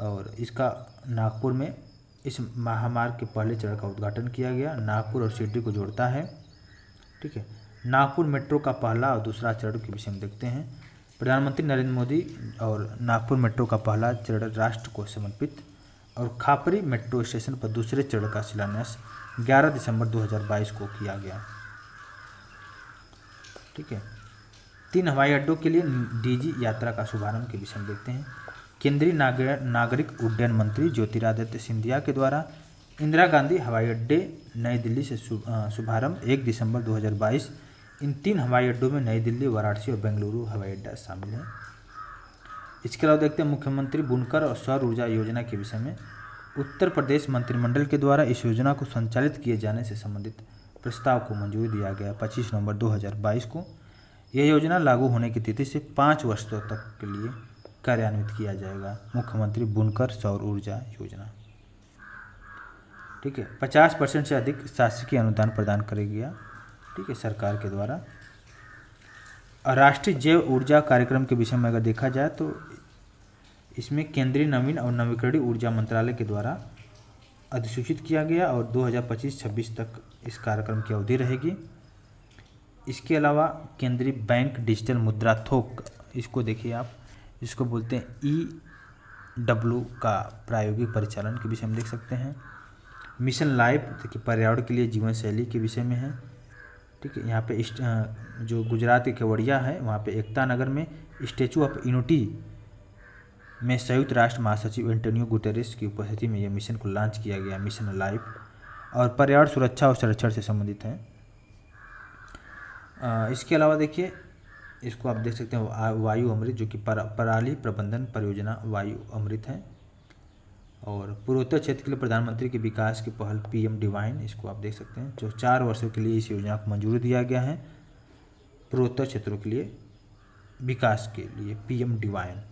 Speaker 1: और इसका नागपुर में इस महामार्ग के पहले चरण का उद्घाटन किया गया। नागपुर और सिटी को जोड़ता है। ठीक है, नागपुर मेट्रो का पहला और दूसरा चरण के विषय में देखते हैं। प्रधानमंत्री नरेंद्र मोदी और नागपुर मेट्रो का पहला चरण राष्ट्र को समर्पित, और खापरी मेट्रो स्टेशन पर दूसरे चरण का शिलान्यास 11 दिसंबर 2022 को किया गया। ठीक है, 3 हवाई अड्डों के लिए DG यात्रा का शुभारंभ के विषय में देखते हैं। केंद्रीय नागरिक उड्डयन मंत्री ज्योतिरादित्य सिंधिया के द्वारा इंदिरा गांधी हवाई अड्डे नई दिल्ली से शुभारंभ 1 दिसंबर 2022। इन 3 हवाई अड्डों में नई दिल्ली, वाराणसी और बेंगलुरु हवाई अड्डा शामिल है। इसके अलावा देखते हैं मुख्यमंत्री बुनकर और सौर ऊर्जा योजना के विषय में। उत्तर प्रदेश मंत्रिमंडल के द्वारा इस योजना को संचालित किए जाने से संबंधित प्रस्ताव को मंजूरी दिया गया 25 नवंबर 2022 को। यह योजना लागू होने की तिथि से 5 वर्षों तक के लिए कार्यान्वित किया जाएगा। मुख्यमंत्री बुनकर सौर ऊर्जा योजना। ठीक है, 50% से अधिक शासकीय अनुदान प्रदान करेगी ठीक है सरकार के द्वारा। और राष्ट्रीय जैव ऊर्जा कार्यक्रम के विषय में अगर देखा जाए तो इसमें केंद्रीय नवीन और नवीकरणीय ऊर्जा मंत्रालय के द्वारा अधिसूचित किया गया और 2025-26 तक इस कार्यक्रम की अवधि रहेगी। इसके अलावा केंद्रीय बैंक डिजिटल मुद्रा थोक, इसको देखिए आप, इसको बोलते हैं EW का प्रायोगिक परिचालन के विषय में देख सकते हैं। मिशन लाइफ देखिए पर्यावरण के लिए जीवन शैली के विषय में है। ठीक है, यहाँ पे जो गुजरात के केवड़िया है वहाँ पे एकता नगर में स्टैचू ऑफ यूनिटी में संयुक्त राष्ट्र महासचिव एंटोनियो गुटेरेस की उपस्थिति में यह मिशन को लॉन्च किया गया। मिशन लाइफ और पर्यावरण सुरक्षा और संरक्षण से संबंधित है। इसके अलावा देखिए इसको आप देख सकते हैं वायु अमृत जो कि पराली प्रबंधन परियोजना वायु अमृत है। और पूर्वोत्तर क्षेत्र के लिए प्रधानमंत्री के विकास की पहल PM डिवाइन, इसको आप देख सकते हैं, जो 4 वर्षों के लिए इस योजना को मंजूरी दिया गया है पूर्वोत्तर क्षेत्रों के लिए विकास के लिए PM डिवाइन।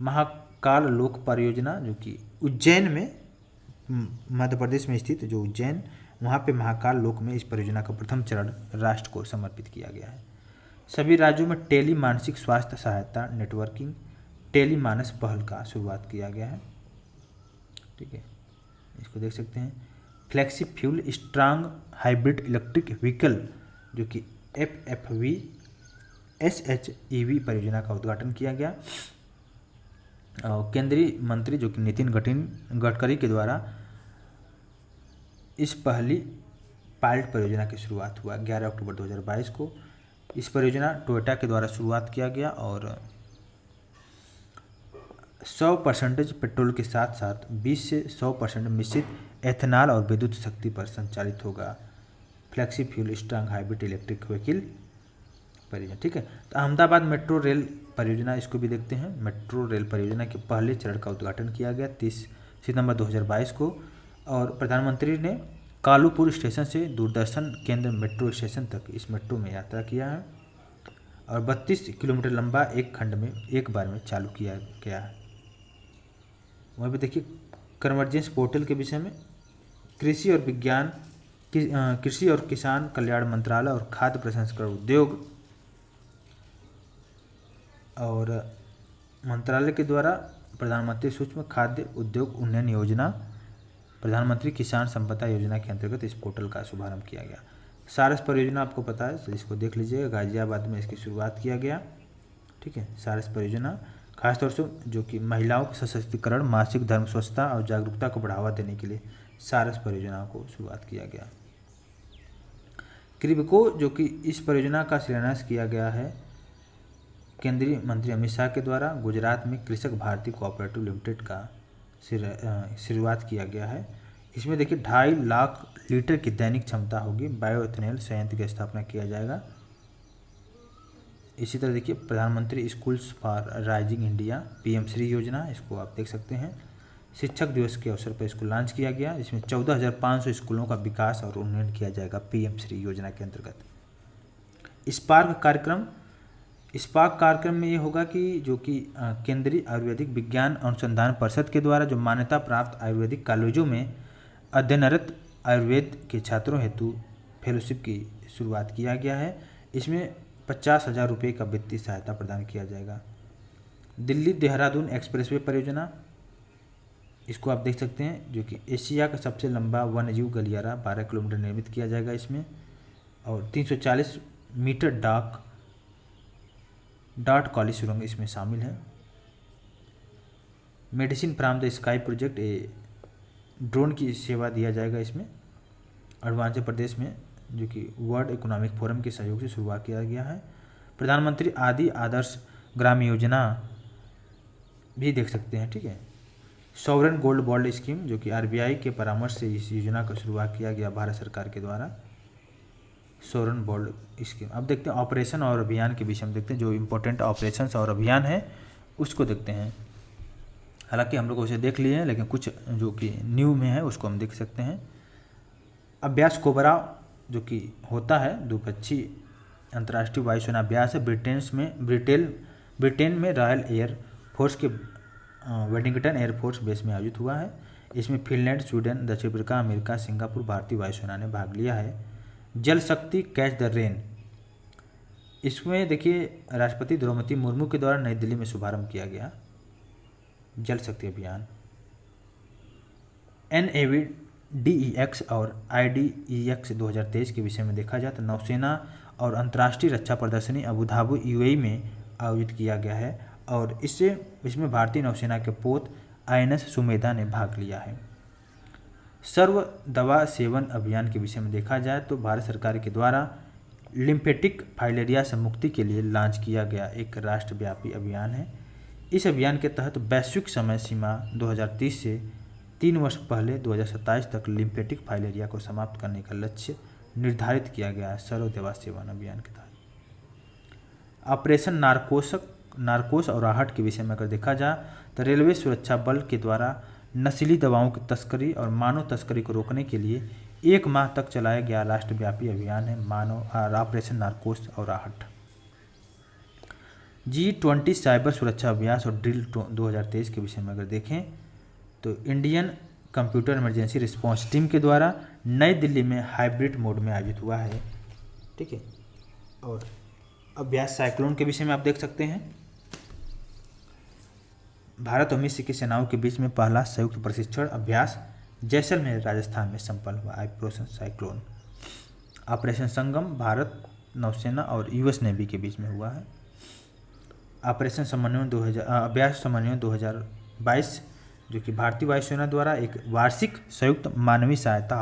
Speaker 1: महाकाल लोक परियोजना जो कि उज्जैन में मध्य प्रदेश में स्थित जो उज्जैन, वहाँ पे महाकाल लोक में इस परियोजना का प्रथम चरण राष्ट्र को समर्पित किया गया है। सभी राज्यों में टेली मानसिक स्वास्थ्य सहायता नेटवर्किंग टेली मानस पहल का शुरुआत किया गया है। ठीक है, इसको देख सकते हैं। Flexi fuel strong hybrid electric vehicle जो कि FFV SHEV परियोजना का उद्घाटन किया गया। केंद्रीय मंत्री जो कि नितिन गडकरी के द्वारा इस पहली पायलट परियोजना की शुरुआत हुआ 11 अक्टूबर 2022 को। इस परियोजना टोयोटा के द्वारा शुरुआत किया गया और 100% पेट्रोल के साथ साथ 20 से 100% मिश्रित एथेनॉल और विद्युत शक्ति पर संचालित होगा flexi fuel strong hybrid electric vehicle परियोजना। ठीक है, तो अहमदाबाद मेट्रो रेल परियोजना, इसको भी देखते हैं। मेट्रो रेल परियोजना के पहले चरण का उद्घाटन किया गया 30 सितंबर 2022 को और प्रधानमंत्री ने कालूपुर स्टेशन से दूरदर्शन केंद्र मेट्रो स्टेशन तक इस मेट्रो में यात्रा किया है और 32 किलोमीटर लंबा एक खंड में एक बार में चालू किया गया है। वहाँ पे देखिए कन्वर्जेंस पोर्टल के विषय में कृषि और किसान कल्याण मंत्रालय और खाद्य प्रसंस्करण उद्योग और मंत्रालय के द्वारा प्रधानमंत्री सूक्ष्म खाद्य उद्योग उन्नयन योजना प्रधानमंत्री किसान संपदा योजना के अंतर्गत इस पोर्टल का शुभारंभ किया गया। सारस परियोजना आपको पता है, तो इसको देख लीजिएगा। गाजियाबाद में इसकी शुरुआत किया गया। ठीक है, सारस परियोजना खासतौर से जो कि महिलाओं के सशक्तिकरण, मासिक धर्म स्वच्छता और जागरूकता को बढ़ावा देने के लिए सारस परियोजना को शुरुआत किया गया। क्रिबको जो कि इस परियोजना का शिलान्यास किया गया है केंद्रीय मंत्री अमित शाह के द्वारा। गुजरात में कृषक भारती कोऑपरेटिव लिमिटेड का शुरुआत किया गया है। इसमें देखिए 2.5 लाख लीटर की दैनिक क्षमता होगी। बायोइथेनॉल संयंत्र की स्थापना किया जाएगा। इसी तरह देखिए प्रधानमंत्री schools for rising India PM Shri योजना, इसको आप देख सकते हैं। शिक्षक दिवस के अवसर पर इसको लॉन्च किया गया। इसमें 14,500 स्कूलों का विकास और उन्नयन किया जाएगा पीएम श्री योजना के अंतर्गत। स्पार्क कार्यक्रम में ये होगा कि जो कि केंद्रीय आयुर्वेदिक विज्ञान अनुसंधान परिषद के द्वारा जो मान्यता प्राप्त आयुर्वेदिक कॉलेजों में अध्ययनरत आयुर्वेद के छात्रों हेतु फेलोशिप की शुरुआत किया गया है। इसमें 50,000 रुपये का वित्तीय सहायता प्रदान किया जाएगा। दिल्ली देहरादून एक्सप्रेसवे परियोजना, इसको आप देख सकते हैं, जो कि एशिया का सबसे लंबा वन्यजीव गलियारा 12 किलोमीटर निर्मित किया जाएगा इसमें। और 340 मीटर डॉट कॉली सुरंग इसमें शामिल है। Medicine from the sky project, drone की सेवा दिया जाएगा इसमें। अरुणाचल प्रदेश में जो कि वर्ल्ड इकोनॉमिक फोरम के सहयोग से शुरुआत किया गया है। प्रधानमंत्री आदर्श ग्राम योजना भी देख सकते हैं, ठीक है। सॉवरेन गोल्ड बॉन्ड स्कीम, जो कि आरबीआई के परामर्श से इस योजना का शुरुआत किया गया भारत सरकार के द्वारा। Sovereign bond scheme. अब देखते हैं ऑपरेशन और अभियान के विषय में देखते हैं। जो इम्पोर्टेंट ऑपरेशंस और अभियान है उसको देखते हैं। हालांकि हम लोग उसे देख लिए हैं, लेकिन कुछ जो कि न्यू में है उसको हम देख सकते हैं। अभ्यास कोबरा जो कि होता है द्विपक्षीय अंतर्राष्ट्रीय वायुसेना अभ्यास है। ब्रिटेन में रॉयल एयर फोर्स के वेडिंगटन एयरफोर्स बेस में आयोजित हुआ है। इसमें फिनलैंड, स्वीडन, दक्षिण अफ्रीका, अमेरिका, सिंगापुर, भारतीय वायुसेना ने भाग लिया है। जल शक्ति कैच द रेन, इसमें देखिए राष्ट्रपति द्रौपदी मुर्मू के द्वारा नई दिल्ली में शुभारंभ किया जल शक्ति अभियान। NAVDEX और IDEX 2023 के विषय में देखा जाए तो नौसेना और अंतर्राष्ट्रीय रक्षा प्रदर्शनी अबू धाबी UAE में आयोजित किया गया है। और इसमें भारतीय नौसेना के पोत INS सुमेधा ने भाग लिया है। सर्व दवा सेवन अभियान के विषय में देखा जाए तो भारत सरकार के द्वारा लिम्फेटिक फाइलेरिया से मुक्ति के लिए लॉन्च किया गया एक राष्ट्रव्यापी अभियान है। इस अभियान के तहत वैश्विक समय सीमा 2030 से 3 वर्ष पहले 2027 तक लिम्फेटिक फाइलेरिया को समाप्त करने का लक्ष्य निर्धारित किया गया है सर्व दवा सेवन अभियान के तहत। ऑपरेशन नारकोस और आहट के विषय में अगर देखा जाए तो रेलवे सुरक्षा बल के द्वारा नशीली दवाओं की तस्करी और मानव तस्करी को रोकने के लिए 1 माह तक चलाया गया राष्ट्रव्यापी अभियान है ऑपरेशन नारकोस और आहट। G20 साइबर सुरक्षा अभ्यास और ड्रिल 2023 के विषय में अगर देखें तो Indian computer emergency response team के द्वारा नई दिल्ली में हाइब्रिड मोड में आयोजित हुआ है, ठीक है। और अभ्यास साइक्लोन के विषय में आप देख सकते हैं। भारत और मिस्र की सेनाओं के बीच में पहला संयुक्त प्रशिक्षण अभ्यास जैसलमेर राजस्थान में संपन्न हुआ ऑपरेशन साइक्लोन। ऑपरेशन संगम भारत नौसेना और US नेवी के बीच में हुआ है। ऑपरेशन समन्वय अभ्यास समन्वय 2022 जो कि भारतीय वायुसेना द्वारा एक वार्षिक संयुक्त मानवीय सहायता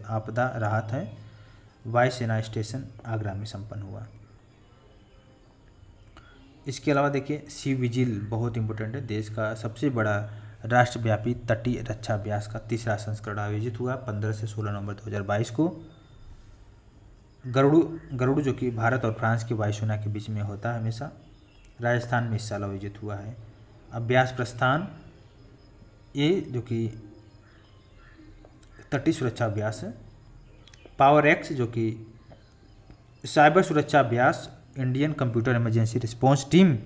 Speaker 1: आपदा राहत है वायुसेना स्टेशन आगरा में संपन्न हुआ। इसके अलावा देखिए सी विजिल बहुत इंपॉर्टेंट है। देश का सबसे बड़ा राष्ट्रव्यापी तटीय रक्षा अभ्यास का 3रा संस्करण आयोजित हुआ 15 से 16 नवंबर 2022 को। गरुड़ जो कि भारत और फ्रांस की वायुसेना के बीच में होता है हमेशा, राजस्थान में इस साल आयोजित हुआ है। अभ्यास प्रस्थान ये जो कि तटीय सुरक्षा अभ्यास है। पावर एक्स जो कि साइबर सुरक्षा अभ्यास Indian computer emergency response team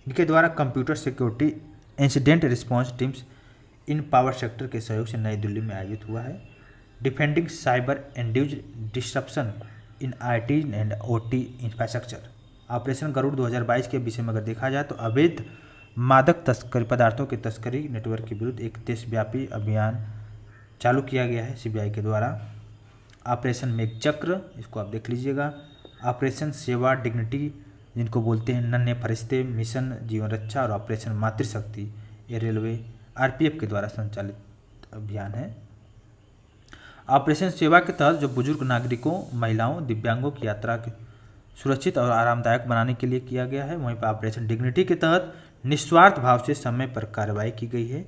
Speaker 1: इनके द्वारा computer security incident response teams in power sector के सहयोग से नई दिल्ली में आयोजित हुआ है। Defending cyber induced disruption in IT and OT infrastructure. Operation Garud 2022 के विषय में अगर देखा जाए तो अवैध मादक पदार्थों की तस्करी नेटवर्क के विरुद्ध एक देशव्यापी अभियान चालू किया गया है CBI के द्वारा। ऑपरेशन मेघचक्र इसको आप देख लीजिएगा। ऑपरेशन सेवा डिग्निटी जिनको बोलते हैं नन्हे फरिश्ते, मिशन जीवन रक्षा और ऑपरेशन मातृशक्ति। ये रेलवे आरपीएफ के द्वारा संचालित अभियान है। ऑपरेशन सेवा के तहत जो बुजुर्ग नागरिकों, महिलाओं, दिव्यांगों की यात्रा के सुरक्षित और आरामदायक बनाने के लिए किया गया है। वहीं पर ऑपरेशन डिग्निटी के तहत निस्वार्थ भाव से समय पर कार्रवाई की गई है।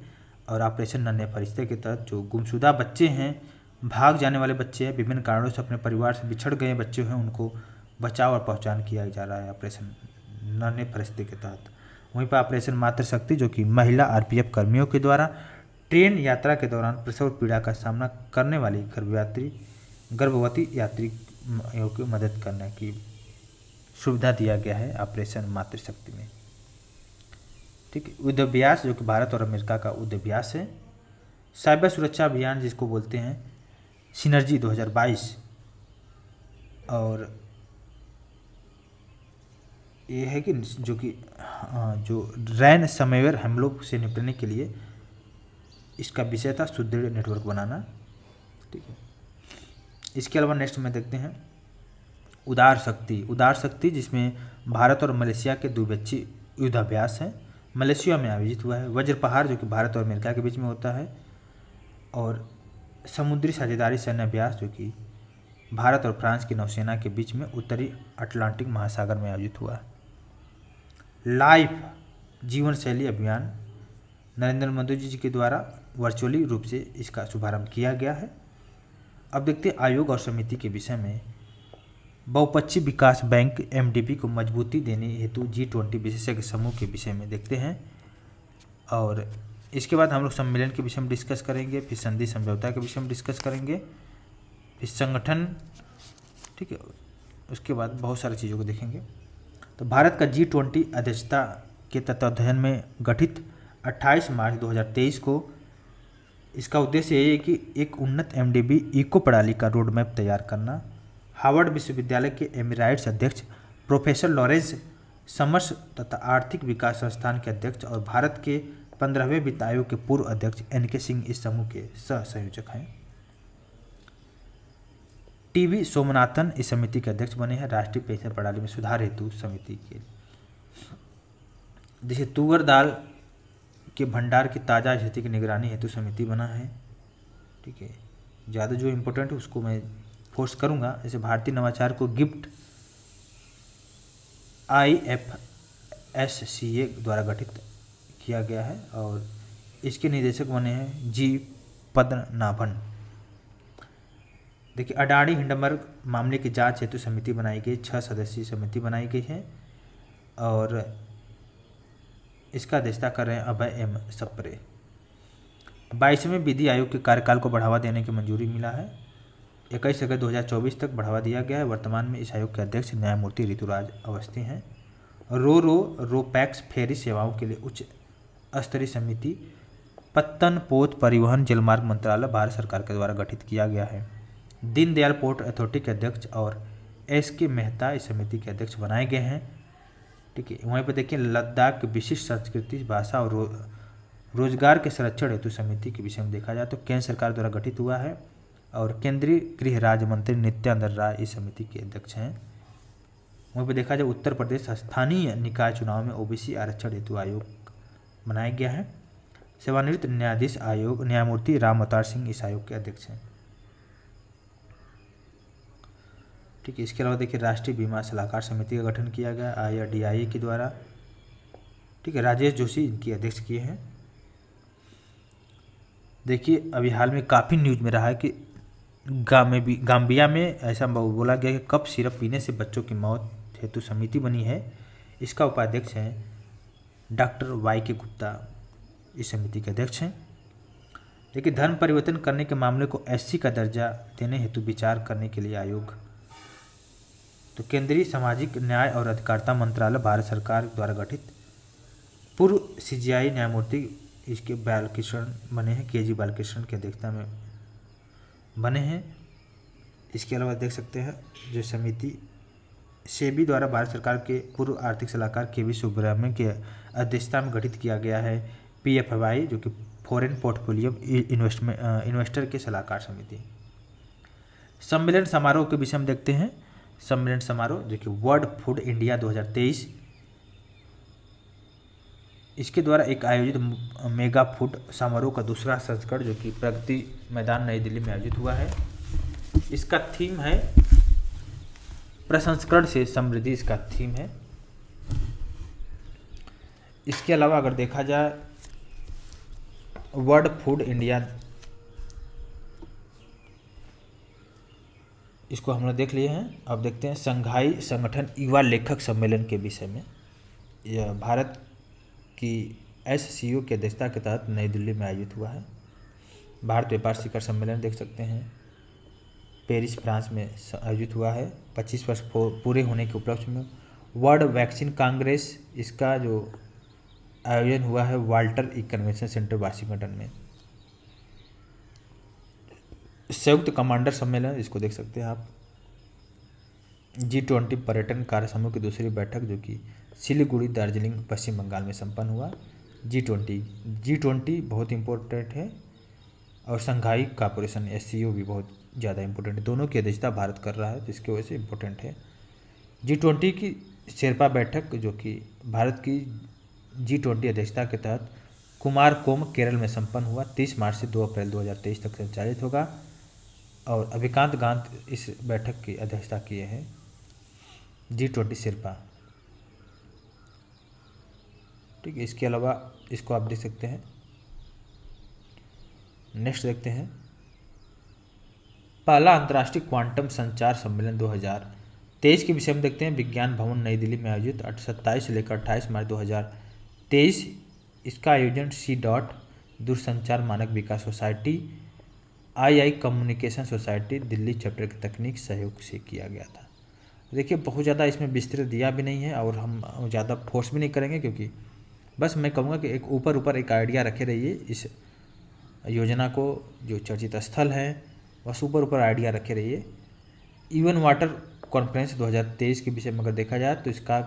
Speaker 1: और ऑपरेशन नन्हे फरिश्ते के तहत जो गुमशुदा बच्चे हैं, भाग जाने वाले बच्चे हैं, विभिन्न कारणों से अपने परिवार से बिछड़ गए बच्चे हैं, उनको बचाव और पहचान किया जा रहा है ऑपरेशन नन्हे फरिश्ते के तहत। वहीं पर ऑपरेशन मातृशक्ति जो कि महिला आरपीएफ कर्मियों के द्वारा ट्रेन यात्रा के दौरान प्रसव पीड़ा का सामना करने वाली गर्भवती यात्रियों की मदद करने की सुविधा दिया गया है ऑपरेशन मातृशक्ति में। ठीक है। युद्धाभ्यास जो कि भारत और अमेरिका का युद्धाभ्यास है। साइबर सुरक्षा अभियान जिसको बोलते हैं सिनर्जी 2022, और ये है कि जो रैन समवेयर हमलों से निपटने के लिए इसका विषय था सुदृढ़ नेटवर्क बनाना। ठीक है। इसके अलावा नेक्स्ट में देखते हैं उदार शक्ति जिसमें भारत और मलेशिया के द्विपक्षीय युद्धाभ्यास है, मलेशिया में आयोजित हुआ है। वज्रपहाड़ जो कि भारत और अमेरिका के बीच में होता है। और समुद्री साझेदारी सैन्य अभ्यास जो कि भारत और फ्रांस की नौसेना के बीच में उत्तरी अटलांटिक महासागर में आयोजित हुआ। लाइफ जीवन शैली अभियान नरेंद्र मोदी जी के द्वारा वर्चुअली रूप से इसका शुभारंभ किया गया है। अब देखते हैं आयोग और समिति के विषय में। बहुपक्षीय विकास बैंक एमडीबी को मजबूती देने हेतु G20 विशेषज्ञ समूह के विषय में देखते हैं। और इसके बाद हम लोग सम्मेलन के विषय में डिस्कस करेंगे, फिर संधि समझौता के विषय में डिस्कस करेंगे, फिर संगठन। ठीक है। उसके बाद बहुत सारी चीज़ों को देखेंगे। तो भारत का G20 अध्यक्षता के तत्वावधान में गठित 28 मार्च 2023 को इसका उद्देश्य ये है कि एक उन्नत एमडीबी इको प्रणाली का रोड मैप तैयार करना। हार्वर्ड विश्वविद्यालय के एमिराइट्स अध्यक्ष प्रोफेसर लॉरेंस समर्स तथा आर्थिक विकास संस्थान के अध्यक्ष और भारत के 15वें वित्त आयोग के पूर्व अध्यक्ष NK सिंह इस समूह के सह संयोजक हैं। टीवी सोमनाथन इस समिति के अध्यक्ष बने हैं। राष्ट्रीय पेंशन प्रणाली में सुधार हेतु समिति के जैसे तुअर दाल के भंडार की ताज़ा स्थिति की निगरानी हेतु समिति बना है। ठीक है। ज़्यादा जो इम्पोर्टेंट है उसको मैं फोर्स करूँगा। जैसे भारतीय नवाचार को गिफ्ट IFSCA द्वारा गठित किया गया है और इसके निदेशक बने हैं G पद्मनाभन। देखिए अडानी हिंडनबर्ग मामले की जांच हेतु समिति बनाई गई, 6 सदस्यीय समिति बनाई गई है और इसका अध्यक्षता कर रहे हैं अभय M सप्रे। 22वें विधि आयोग के कार्यकाल को बढ़ावा देने की मंजूरी मिला है। 21 अगस्त 2024 तक बढ़ावा दिया गया है। वर्तमान में इस आयोग के अध्यक्ष न्यायमूर्ति ऋतुराज अवस्थी हैं। रोपैक्स फेरी सेवाओं के लिए उच्च स्तरीय समिति पत्तन पोत परिवहन जलमार्ग मंत्रालय भारत सरकार के द्वारा गठित किया गया है। दीनदयाल पोर्ट अथॉरिटी के अध्यक्ष और SK मेहता इस समिति के अध्यक्ष बनाए गए हैं। ठीक है। वहीं पर देखिए लद्दाख की विशिष्ट संस्कृति, भाषा और रोजगार के संरक्षण हेतु समिति के विषय में देखा जाए तो केंद्र सरकार द्वारा गठित हुआ है और केंद्रीय गृह राज्य मंत्री नित्यानंद राय इस समिति के अध्यक्ष हैं। वहीं पर देखा जाए उत्तर प्रदेश स्थानीय निकाय चुनाव में OBC आरक्षण हेतु आयोग बनाया गया है। सेवानिवृत्त न्यायाधीश आयोग न्यायमूर्ति राम अवतार सिंह इस आयोग के अध्यक्ष हैं। ठीक है। इसके अलावा देखिए राष्ट्रीय बीमा सलाहकार समिति का गठन किया गया IRDAI के द्वारा। ठीक है। राजेश जोशी इनकी अध्यक्ष किए हैं। देखिए अभी हाल में काफ़ी न्यूज में रहा है कि गाम्बिया में ऐसा बोला गया कि कप सिरप पीने से बच्चों की मौत हेतु समिति बनी है। इसका उपाध्यक्ष हैं डॉक्टर YK गुप्ता इस समिति के अध्यक्ष हैं। देखिए धर्म परिवर्तन करने के मामले को SC का दर्जा देने हेतु विचार करने के लिए आयोग तो केंद्रीय सामाजिक न्याय और अधिकारिता मंत्रालय भारत सरकार द्वारा गठित पूर्व CJI न्यायमूर्ति इसके बालकृष्ण बने हैं, KG बालकृष्ण की अध्यक्षता में बने हैं। इसके अलावा देख सकते हैं जो समिति सेबी द्वारा भारत सरकार के पूर्व आर्थिक सलाहकार KV सुब्रमण्यम की अध्यक्षता में गठित किया गया है PFI जो कि फॉरेन पोर्टफोलियो इन्वेस्टर के सलाहकार समिति। सम्मेलन समारोह के विषय में देखते हैं। सम्मेलन समारोह जो कि वर्ल्ड फूड इंडिया 2023, इसके द्वारा एक आयोजित मेगा फूड समारोह का दूसरा संस्करण जो कि प्रगति मैदान नई दिल्ली में आयोजित हुआ है। इसका थीम है प्रसंस्करण से समृद्धि, इसका थीम है। इसके अलावा अगर देखा जाए वर्ल्ड फूड इंडिया, इसको हम लोग देख लिए हैं। अब देखते हैं संघाई संगठन युवा लेखक सम्मेलन के विषय में। यह भारत की SCO की अध्यक्षता के तहत नई दिल्ली में आयोजित हुआ है। भारत व्यापार शिखर सम्मेलन देख सकते हैं, पेरिस फ्रांस में आयोजित हुआ है 25 वर्ष पूरे होने के उपलक्ष्य में। वर्ल्ड वैक्सीन कांग्रेस, इसका जो आयोजन हुआ है वाल्टर ई कन्वेंशन सेंटर वाशिंगटन में। संयुक्त कमांडर सम्मेलन, इसको देख सकते हैं आप। G20 पर्यटन कार्य समूह की दूसरी बैठक जो कि सिलीगुड़ी दार्जिलिंग पश्चिम बंगाल में संपन्न हुआ। G20 बहुत इम्पोर्टेंट है और संघाई कॉर्पोरेशन SCO भी बहुत ज़्यादा इम्पोर्टेंट है। दोनों की अध्यक्षता भारत कर रहा है, तो इसकी वजह से इम्पोर्टेंट है। G20 की शेरपा बैठक जो कि भारत की G20 अध्यक्षता के तहत कुमारकोम केरल में संपन्न हुआ। 30 मार्च से 2 अप्रैल 2023 तक संचालित होगा और अभिकांत गांध इस बैठक की अध्यक्षता किए हैं। G20 शेरपा, ठीक है। इसके अलावा इसको आप देख सकते हैं। नेक्स्ट देखते हैं पहला अंतर्राष्ट्रीय क्वांटम संचार सम्मेलन 2023 के विषय में देखते हैं। विज्ञान भवन नई दिल्ली में आयोजित 27 से लेकर 28 मार्च 2023। इसका आयोजन C. दूरसंचार मानक विकास society, II communication society Delhi chapter के तकनीक सहयोग से किया गया था। देखिए बहुत ज़्यादा इसमें विस्तृत दिया भी नहीं है और हम ज़्यादा फोर्स भी नहीं करेंगे, क्योंकि बस मैं कहूँगा कि एक ऊपर एक आइडिया रखे रहिए। इस योजना को जो चर्चित स्थल है बस ऊपर आइडिया रखे रहिए। UN वाटर कॉन्फ्रेंस 2023 के विषय में अगर देखा जाए तो इसका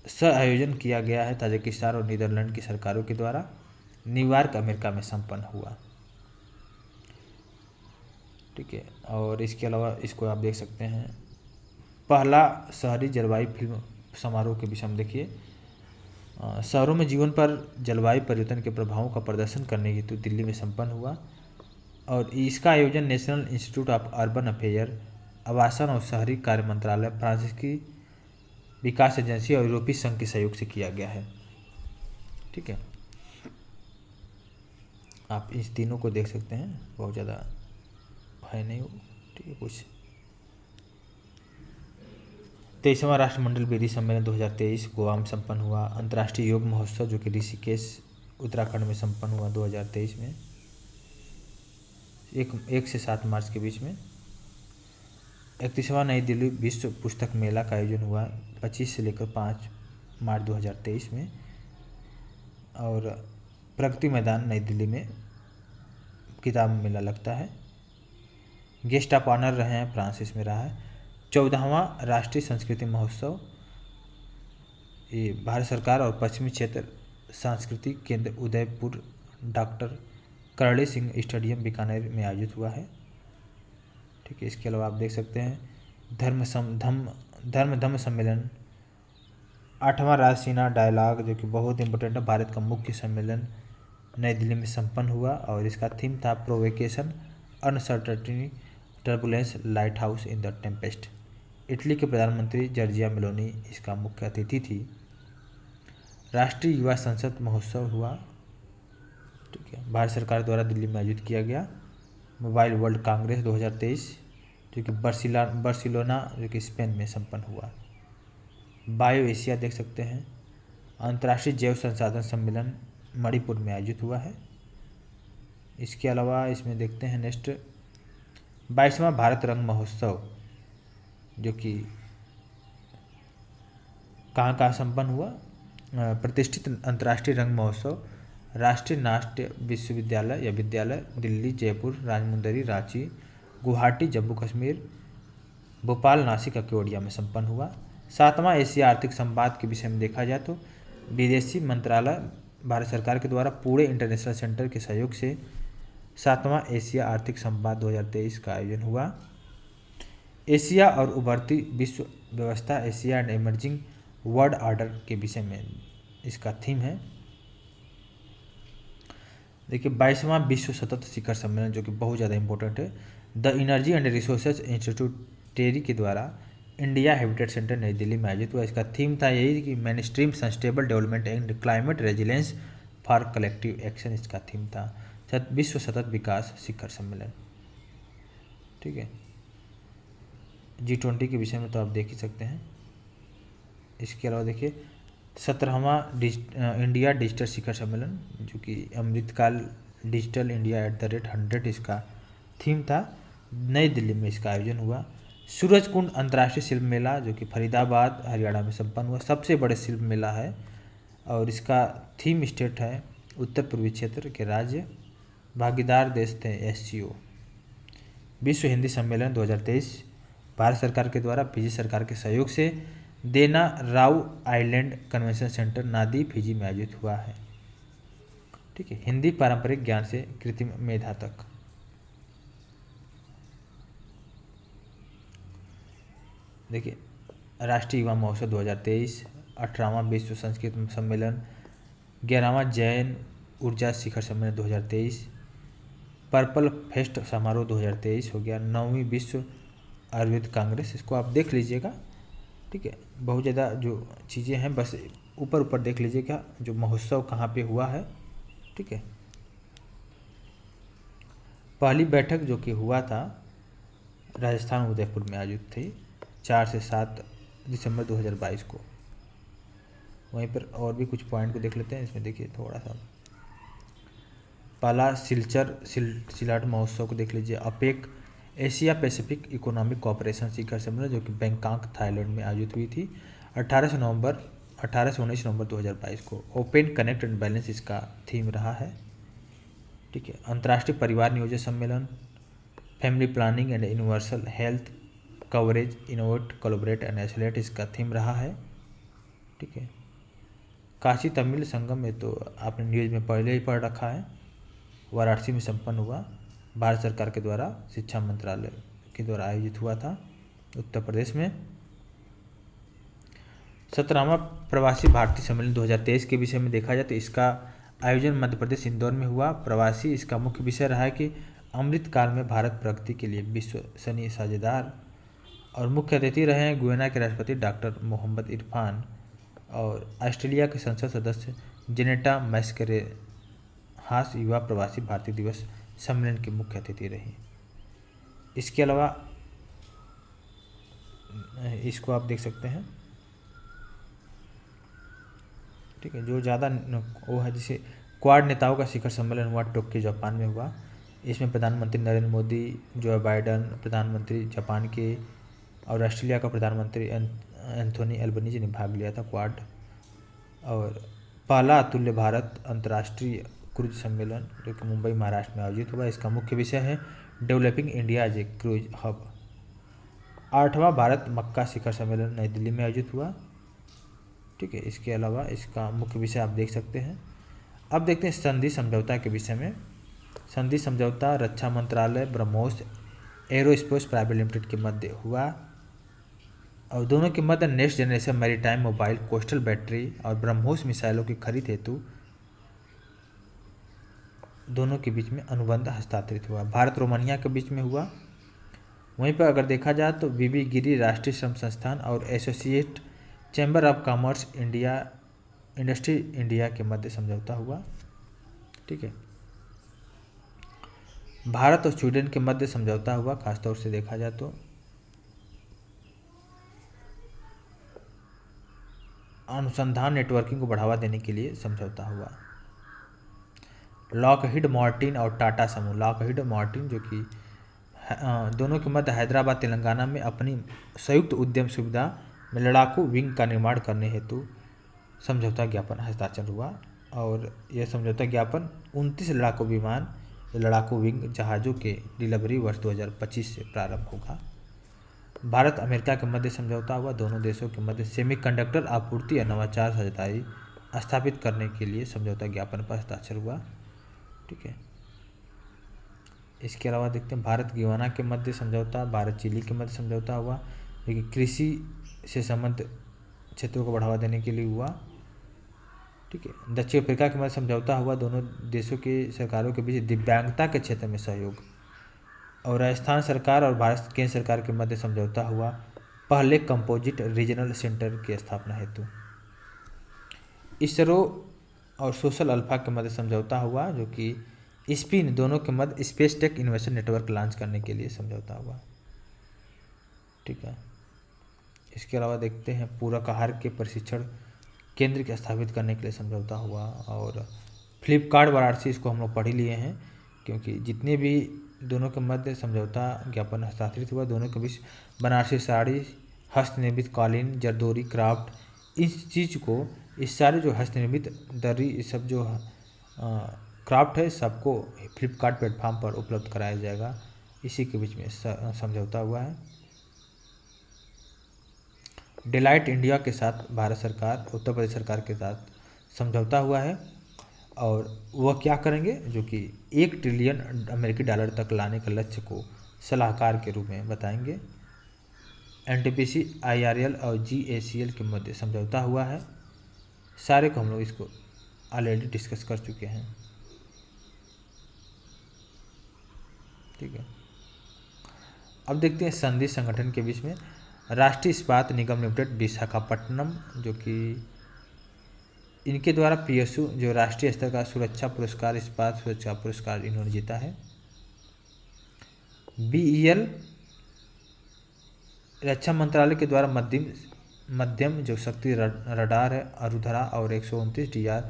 Speaker 1: सह आयोजन किया गया है ताजिकिस्तान और नीदरलैंड की सरकारों के द्वारा। न्यूयॉर्क अमेरिका में संपन्न हुआ, ठीक है। और इसके अलावा इसको आप देख सकते हैं पहला शहरी जलवायु फिल्म समारोह के विषय में देखिए। शहरों में जीवन पर जलवायु परिवर्तन के प्रभावों का प्रदर्शन करने हेतु दिल्ली में संपन्न हुआ और इसका आयोजन national institute of urban affair, आवासन और शहरी कार्य मंत्रालय, फ्रांसीसी विकास एजेंसी और यूरोपीय संघ के सहयोग से किया गया है, ठीक है। आप इस तीनों को देख सकते हैं, बहुत ज़्यादा है नहीं, ठीक है। कुछ 23वां राष्ट्रमंडल विधि सम्मेलन 2023 गोवा में संपन्न हुआ। अंतर्राष्ट्रीय योग महोत्सव जो कि ऋषिकेश उत्तराखंड में संपन्न हुआ 2023 में, 1 से 7 मार्च के बीच में। 31वां नई दिल्ली विश्व पुस्तक मेला का आयोजन हुआ 25 से लेकर 5 मार्च 2023 में और प्रगति मैदान नई दिल्ली में किताब मेला लगता है। गेस्ट ऑफ ऑनर रहे हैं, फ्रांसिस में रहा है। 14वां राष्ट्रीय संस्कृति महोत्सव, ये भारत सरकार और पश्चिमी क्षेत्र सांस्कृतिक केंद्र उदयपुर डॉक्टर करणी सिंह स्टेडियम बीकानेर में आयोजित हुआ है, ठीक है। इसके अलावा आप देख सकते हैं धर्म सम्मेलन, 8वां राजसीना डायलॉग जो कि बहुत इंपॉर्टेंट है, भारत का मुख्य सम्मेलन नई दिल्ली में संपन्न हुआ और इसका थीम था provocation, uncertainty, turbulence, light house in the Tempest. Italy के प्रधानमंत्री जॉर्जिया मेलोनी इसका मुख्य अतिथि थी। राष्ट्रीय युवा संसद महोत्सव हुआ, ठीक है, भारत सरकार द्वारा दिल्ली में आयोजित किया गया। मोबाइल वर्ल्ड कांग्रेस 2023 जो कि बार्सिलोना जो कि स्पेन में संपन्न हुआ। बायो एशिया देख सकते हैं, अंतर्राष्ट्रीय जैव संसाधन सम्मेलन मणिपुर में आयोजित हुआ है। इसके अलावा इसमें देखते हैं नेक्स्ट 22वां भारत रंग महोत्सव जो कि कहाँ संपन्न हुआ। प्रतिष्ठित अंतर्राष्ट्रीय रंग महोत्सव राष्ट्रीय नाट्य विश्वविद्यालय या विद्यालय दिल्ली, जयपुर, राजमुंदरी, रांची, गुवाहाटी, जम्मू कश्मीर, भोपाल, नासिक, केवड़िया में संपन्न हुआ। 7वां एशिया आर्थिक संवाद के विषय में देखा जाए तो विदेशी मंत्रालय भारत सरकार के द्वारा पुणे इंटरनेशनल सेंटर के सहयोग से 7वां एशिया आर्थिक संवाद 2023 का आयोजन हुआ। एशिया और उभरती विश्व व्यवस्था, Asia and emerging world order के विषय में इसका थीम है। देखिए 22वां विश्व सतत शिखर सम्मेलन जो कि बहुत ज़्यादा इंपॉर्टेंट है, the energy and resources institute TERI के द्वारा इंडिया हैबिटेट सेंटर नई दिल्ली में आयोजित हुआ। इसका थीम था यही कि main stream sustainable development and climate resilience for collective action, इसका थीम था विश्व सतत विकास शिखर सम्मेलन। ठीक है, G20 के विषय में तो आप देख ही सकते हैं। इसके अलावा देखिए 17वां इंडिया डिजिटल शिखर सम्मेलन जो कि अमृतकाल डिजिटल इंडिया @100 इसका थीम था, नई दिल्ली में इसका आयोजन हुआ। सूरजकुंड अंतर्राष्ट्रीय शिल्प मेला जो कि फरीदाबाद हरियाणा में संपन्न हुआ, सबसे बड़े शिल्प मेला है और इसका थीम स्टेट है उत्तर पूर्वी क्षेत्र के राज्य, भागीदार देश थे SCO। विश्व हिंदी सम्मेलन 2023 भारत सरकार के द्वारा फिजी सरकार के सहयोग से देना राउ आइलैंड कन्वेंशन सेंटर नादी फिजी में आयोजित हुआ है। ठीक है, हिंदी पारंपरिक ज्ञान से कृत्रिम मेधा तक। देखिए राष्ट्रीय युवा महोत्सव 2023, 18वां विश्व संस्कृत सम्मेलन, 11वां जैन ऊर्जा शिखर सम्मेलन 2023, पर्पल फेस्ट समारोह 2023 हो गया, 9वीं विश्व आयुर्वेद कांग्रेस, इसको आप देख लीजिएगा। ठीक है, बहुत ज़्यादा जो चीज़ें हैं बस ऊपर ऊपर देख लीजिएगा जो महोत्सव कहाँ पे हुआ है। ठीक है, पहली बैठक जो कि हुआ था राजस्थान उदयपुर में आयोजित थी 4 से 7 दिसंबर 2022 को। वहीं पर और भी कुछ पॉइंट को देख लेते हैं। इसमें देखिए थोड़ा सा पहला सिलचर सिलाट महोत्सव को देख लीजिए। APEC Asia Pacific economic cooperation शिखर सम्मेलन जो कि बैंकॉक थाईलैंड में आयोजित हुई थी 18 से 19 नवंबर 2022 को। ओपन कनेक्ट एंड बैलेंस इसका थीम रहा है। ठीक है, अंतर्राष्ट्रीय परिवार नियोजन सम्मेलन, family planning and universal health coverage, innovate collaborate and accelerate इसका थीम रहा है। ठीक है, काशी तमिल संगम में तो आपने न्यूज़ में पहले ही पढ़ रखा है, वाराणसी में संपन्न हुआ, भारत सरकार के द्वारा शिक्षा मंत्रालय के द्वारा आयोजित हुआ था उत्तर प्रदेश में। 17वां प्रवासी भारतीय सम्मेलन 2023 के विषय में देखा जाए तो इसका आयोजन मध्य प्रदेश इंदौर में हुआ। प्रवासी इसका मुख्य विषय रहा है कि अमृत काल में भारत प्रगति के लिए विश्वसनीय साझेदार, और मुख्य अतिथि रहे हैं गुयाना के राष्ट्रपति डॉक्टर मोहम्मद इरफान और ऑस्ट्रेलिया के संसद सदस्य जेनेटा मैस्करे हास युवा प्रवासी भारतीय दिवस सम्मेलन के मुख्य अतिथि रही। इसके अलावा इसको आप देख सकते हैं। ठीक है, जो ज़्यादा वो है जैसे क्वाड नेताओं का शिखर सम्मेलन हुआ टोक्यो जापान में हुआ। इसमें प्रधानमंत्री नरेंद्र मोदी, जो बाइडन प्रधानमंत्री जापान के और ऑस्ट्रेलिया का प्रधानमंत्री एंथोनी एल्बनीज ने भाग लिया था क्वाड। और पहला अतुल्य भारत अंतर्राष्ट्रीय क्रूज सम्मेलन जो कि मुंबई महाराष्ट्र में आयोजित हुआ, इसका मुख्य विषय है developing India as a cruise hub. 8वां भारत मक्का शिखर सम्मेलन नई दिल्ली में आयोजित हुआ। ठीक है, इसके अलावा इसका मुख्य विषय आप देख सकते हैं। अब देखते हैं संधि समझौता के विषय में। संधि समझौता रक्षा मंत्रालय ब्रह्मोस एरोस्पेस प्राइवेट लिमिटेड के मध्य हुआ और दोनों के मध्य next generation maritime mobile coastal battery और ब्रह्मोस मिसाइलों की खरीद हेतु दोनों के बीच में अनुबंध हस्ताक्षरित हुआ। भारत रोमानिया के बीच में हुआ। वहीं पर अगर देखा जाए तो वीवी गिरी राष्ट्रीय श्रम संस्थान और associate chamber of commerce India industry India के मध्य समझौता हुआ। ठीक है, भारत और स्वीडन के मध्य समझौता हुआ। खासतौर से देखा जाए तो अनुसंधान नेटवर्किंग को बढ़ावा देने के लिए समझौता हुआ। लॉकहीड मार्टिन और टाटा समूह, लॉकहीड मार्टिन जो कि दोनों के मध्य हैदराबाद तेलंगाना में अपनी संयुक्त उद्यम सुविधा में लड़ाकू विंग का निर्माण करने हेतु समझौता ज्ञापन हस्ताक्षर हुआ। और यह समझौता ज्ञापन 29 लड़ाकू विमान लड़ाकू विंग जहाज़ों के डिलीवरी वर्ष 2025 से प्रारंभ होगा। भारत अमेरिका के मध्य समझौता हुआ। दोनों देशों के मध्य सेमीकंडक्टर आपूर्ति और नवाचार साझेदारी स्थापित करने के लिए समझौता ज्ञापन पर हस्ताक्षर हुआ। ठीक है, इसके अलावा देखते हैं भारत गयाना के मध्य समझौता, भारत चिली के मध्य समझौता हुआ, जो कि कृषि से संबंधित क्षेत्रों को बढ़ावा देने के लिए हुआ। ठीक है, दक्षिण अफ्रीका के मध्य समझौता हुआ, दोनों देशों की सरकारों के बीच दिव्यांगता के क्षेत्र में सहयोग। और राजस्थान सरकार और भारत केंद्र सरकार के मध्य समझौता हुआ, पहले कंपोजिट रीजनल सेंटर की स्थापना हेतु। इसरो और सोशल अल्फा के मध्य समझौता हुआ, जो कि स्पिन दोनों के मध्य space tech innovation network launch करने के लिए समझौता हुआ। ठीक है, इसके अलावा देखते हैं पूरक आहार के प्रशिक्षण केंद्र के स्थापित करने के लिए समझौता हुआ। और फ्लिपकार्ट वाराणसी, इसको हम लोग पढ़ ही लिए हैं, क्योंकि जितने भी दोनों के मध्य समझौता ज्ञापन हस्ताक्षरित हुआ, दोनों के बीच बनारसी साड़ी, हस्तनिर्मित कालीन, जरदोरी, क्राफ्ट, इस चीज़ को, इस सारे जो हस्तनिर्मित दरी, इस सब जो क्राफ्ट है, सबको फ्लिपकार्ट प्लेटफॉर्म पर उपलब्ध कराया जाएगा, इसी के बीच में समझौता हुआ है। डेलाइट इंडिया के साथ भारत सरकार, उत्तर प्रदेश सरकार के साथ समझौता हुआ है, और वह क्या करेंगे, जो कि $1 ट्रिलियन अमेरिकी डॉलर तक लाने का लक्ष्य को सलाहकार के रूप में बताएंगे। NTPC, IRL और GACL के मध्य समझौता हुआ है। सारे को हम लोग इसको ऑलरेडी डिस्कस कर चुके हैं। ठीक है, अब देखते हैं संधि संगठन के बीच में राष्ट्रीय इस्पात निगम लिमिटेड विशाखापट्टनम, जो कि इनके द्वारा PSU, जो राष्ट्रीय स्तर का सुरक्षा पुरस्कार, इस्पात सुरक्षा पुरस्कार इन्होंने जीता है। BEL रक्षा मंत्रालय के द्वारा मध्यम जो शक्ति रडार है, अरुधरा और 129 DR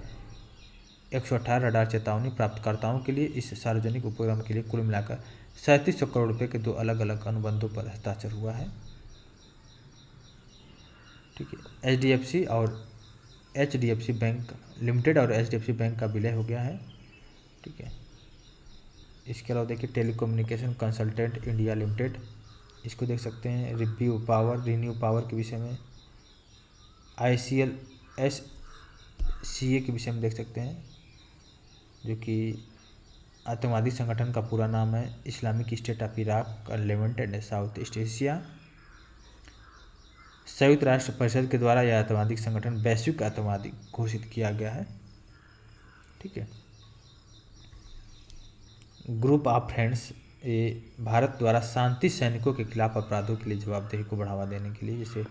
Speaker 1: 118 रडार चेतावनी प्राप्तकर्ताओं के लिए इस सार्वजनिक उपक्रम के लिए कुल मिलाकर 3700 करोड़ रुपए के 2 अलग अलग अनुबंधों पर हस्ताक्षर हुआ है। ठीक है, HDFC और HDFC बैंक लिमिटेड और HDFC बैंक का विलय हो गया है। ठीक है, इसके अलावा देखिए टेलीकम्युनिकेशन कंसल्टेंट इंडिया लिमिटेड, इसको देख सकते हैं। रिन्यू पावर के विषय में, ICL SCA के विषय में देख सकते हैं, जो कि आतंकवादी संगठन का पूरा नाम है Islamic state of Iraq, Levant and south east Asia. संयुक्त राष्ट्र परिषद के द्वारा यह आतंकवादी संगठन वैश्विक आतंकवादी घोषित किया गया है। ठीक है, ग्रुप ऑफ फ्रेंड्स, ये भारत द्वारा शांति सैनिकों के खिलाफ अपराधों के लिए जवाबदेही को बढ़ावा देने के लिए, जैसे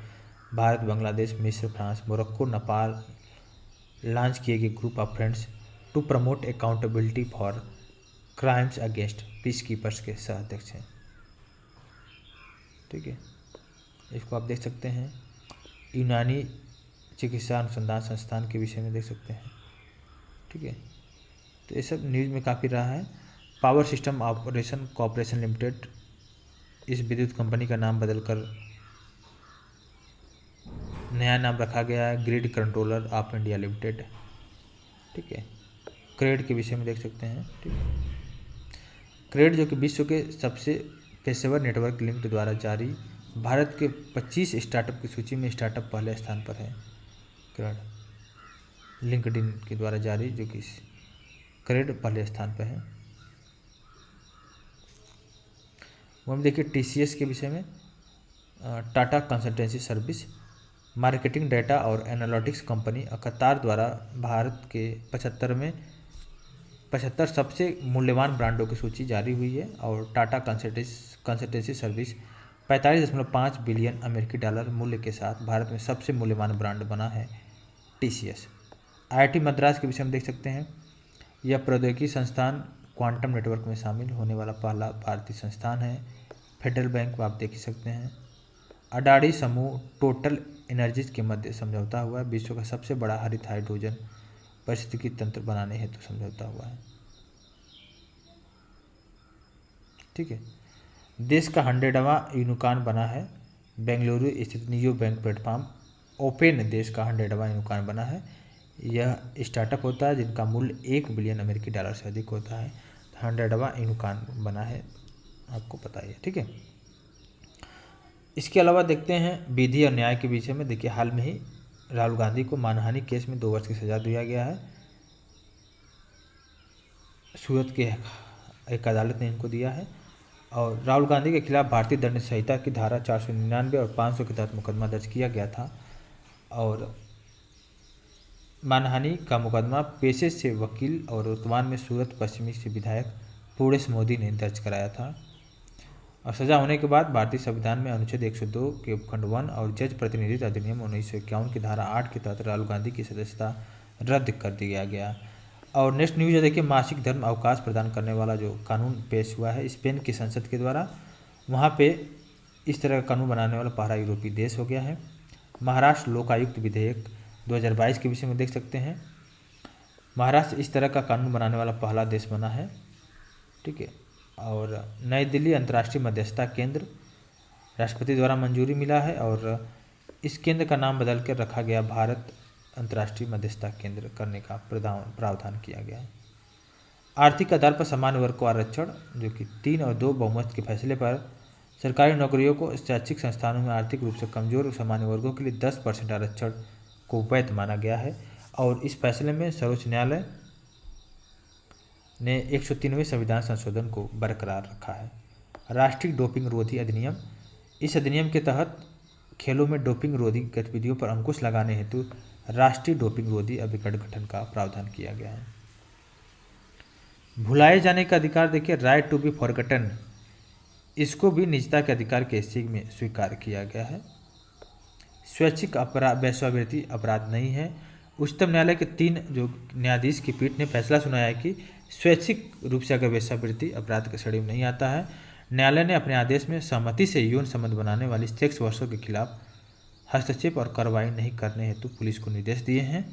Speaker 1: भारत, बांग्लादेश, मिस्र, फ्रांस, मोरक्को, नेपाल लॉन्च किए गए group of friends to promote accountability for crimes against peace keepers के सह अध्यक्ष हैं। ठीक है, इसको आप देख सकते हैं। यूनानी चिकित्सा अनुसंधान संस्थान के विषय में देख सकते हैं। ठीक है, तो ये सब न्यूज़ में काफ़ी रहा है। Power system operation corporation limited, इस विद्युत कंपनी का नाम बदलकर नया नाम रखा गया है grid controller of India limited. ठीक है, क्रेड के विषय में देख सकते हैं। ठीक है, क्रेड जो कि विश्व के सबसे पेशेवर नेटवर्क लिंक द्वारा जारी भारत के 25 स्टार्टअप की सूची में स्टार्टअप पहले स्थान पर है। क्रेड लिंक्डइन के द्वारा जारी, जो कि क्रेड पहले स्थान पर है। वो हम देखिए TCS के विषय में, Tata consultancy service, marketing data और एनालिटिक्स कंपनी कतार द्वारा भारत के 75 सबसे मूल्यवान ब्रांडों की सूची जारी हुई है। और टाटा कंसल्टेंसी सर्विस 45.5 बिलियन अमेरिकी डॉलर मूल्य के साथ भारत में सबसे मूल्यवान ब्रांड बना है TCS। IIT मद्रास के विषय में देख सकते हैं, यह प्रौद्योगिकी संस्थान क्वांटम नेटवर्क में शामिल होने वाला पहला भारतीय संस्थान है। फेडरल बैंक आप देख ही सकते हैं। अडानी समूह टोटल एनर्जीज के मध्य समझौता हुआ है, विश्व का सबसे बड़ा हरित हाइड्रोजन पारिस्थितिकी तंत्र बनाने हेतु समझौता हुआ है। ठीक है, देश का 100वां यूनिकॉर्न बना है बेंगलुरु स्थित नियो बैंक प्लेटफॉर्म ओपन, देश का 100वां यूनिकॉर्न बना है। यह स्टार्टअप होता है जिनका मूल्य $1 बिलियन अमेरिकी डॉलर से अधिक होता है। 100वां यूनिकॉर्न बना है, आपको पता ही है। ठीक है, इसके अलावा देखते हैं विधि और न्याय के विषय में। देखिए हाल में ही राहुल गांधी को मानहानि केस में 2 वर्ष की सजा दिया गया है। सूरत के एक अदालत ने इनको दिया है। और राहुल गांधी के खिलाफ भारतीय दंड संहिता की धारा 499 और 500 के तहत मुकदमा दर्ज किया गया था। और मानहानि का मुकदमा पेशे से वकील और वर्तमान में सूरत पश्चिमी से विधायक पूर्णेश मोदी ने दर्ज कराया था। और सजा होने के बाद भारतीय संविधान में अनुच्छेद 102 के उपखंड 1 और जज प्रतिनिधित्व अधिनियम 1951 की धारा 8 के तहत राहुल गांधी की सदस्यता रद्द कर दिया गया। और नेक्स्ट न्यूज़ है, देखिए मासिक धर्म अवकाश प्रदान करने वाला जो कानून पेश हुआ है स्पेन की संसद के द्वारा। वहाँ पे इस तरह का कानून बनाने वाला पहला यूरोपीय देश हो गया है। महाराष्ट्र लोकायुक्त विधेयक 2022 के विषय में देख सकते हैं। महाराष्ट्र इस तरह का कानून बनाने वाला पहला देश बना है, ठीक है। और नई दिल्ली अंतर्राष्ट्रीय मध्यस्थता केंद्र राष्ट्रपति द्वारा मंजूरी मिला है और इस केंद्र का नाम बदल कर रखा गया भारत अंतर्राष्ट्रीय मध्यस्थता केंद्र करने का प्रावधान किया गया है। आर्थिक आधार पर सामान्य वर्ग को आरक्षण, जो कि 3 और 2 बहुमत के फैसले पर सरकारी नौकरियों को शैक्षिक संस्थानों में आर्थिक रूप से कमजोर और सामान्य वर्गों के लिए 10% आरक्षण को वैध माना गया है। और इस फैसले में सर्वोच्च न्यायालय ने 103वें संविधान संशोधन को बरकरार रखा है। राष्ट्रीय डोपिंग रोधी अधिनियम, इस अधिनियम के तहत खेलों में डोपिंग रोधी गतिविधियों पर अंकुश लगाने हेतु राष्ट्रीय डोपिंग रोधी अभिकरण गठन का प्रावधान किया गया है। भुलाए जाने का अधिकार, देखिए राइट टू बी फॉरगटन, इसको भी निजता के अधिकार के हिस्से में स्वीकार किया गया है। स्वैच्छिक अपराध वेश्यावृत्ति अपराध नहीं है। उच्चतम न्यायालय के 3 जो न्यायाधीश की पीठ ने फैसला सुनाया है कि स्वैच्छिक रूप से अगर वेश्यावृत्ति अपराध के श्रेणी में नहीं आता है। न्यायालय ने अपने आदेश में सहमति से यौन संबंध बनाने वाली सेक्स वर्कर्सों के खिलाफ हस्तक्षेप और कार्रवाई नहीं करने हेतु पुलिस को निर्देश दिए हैं।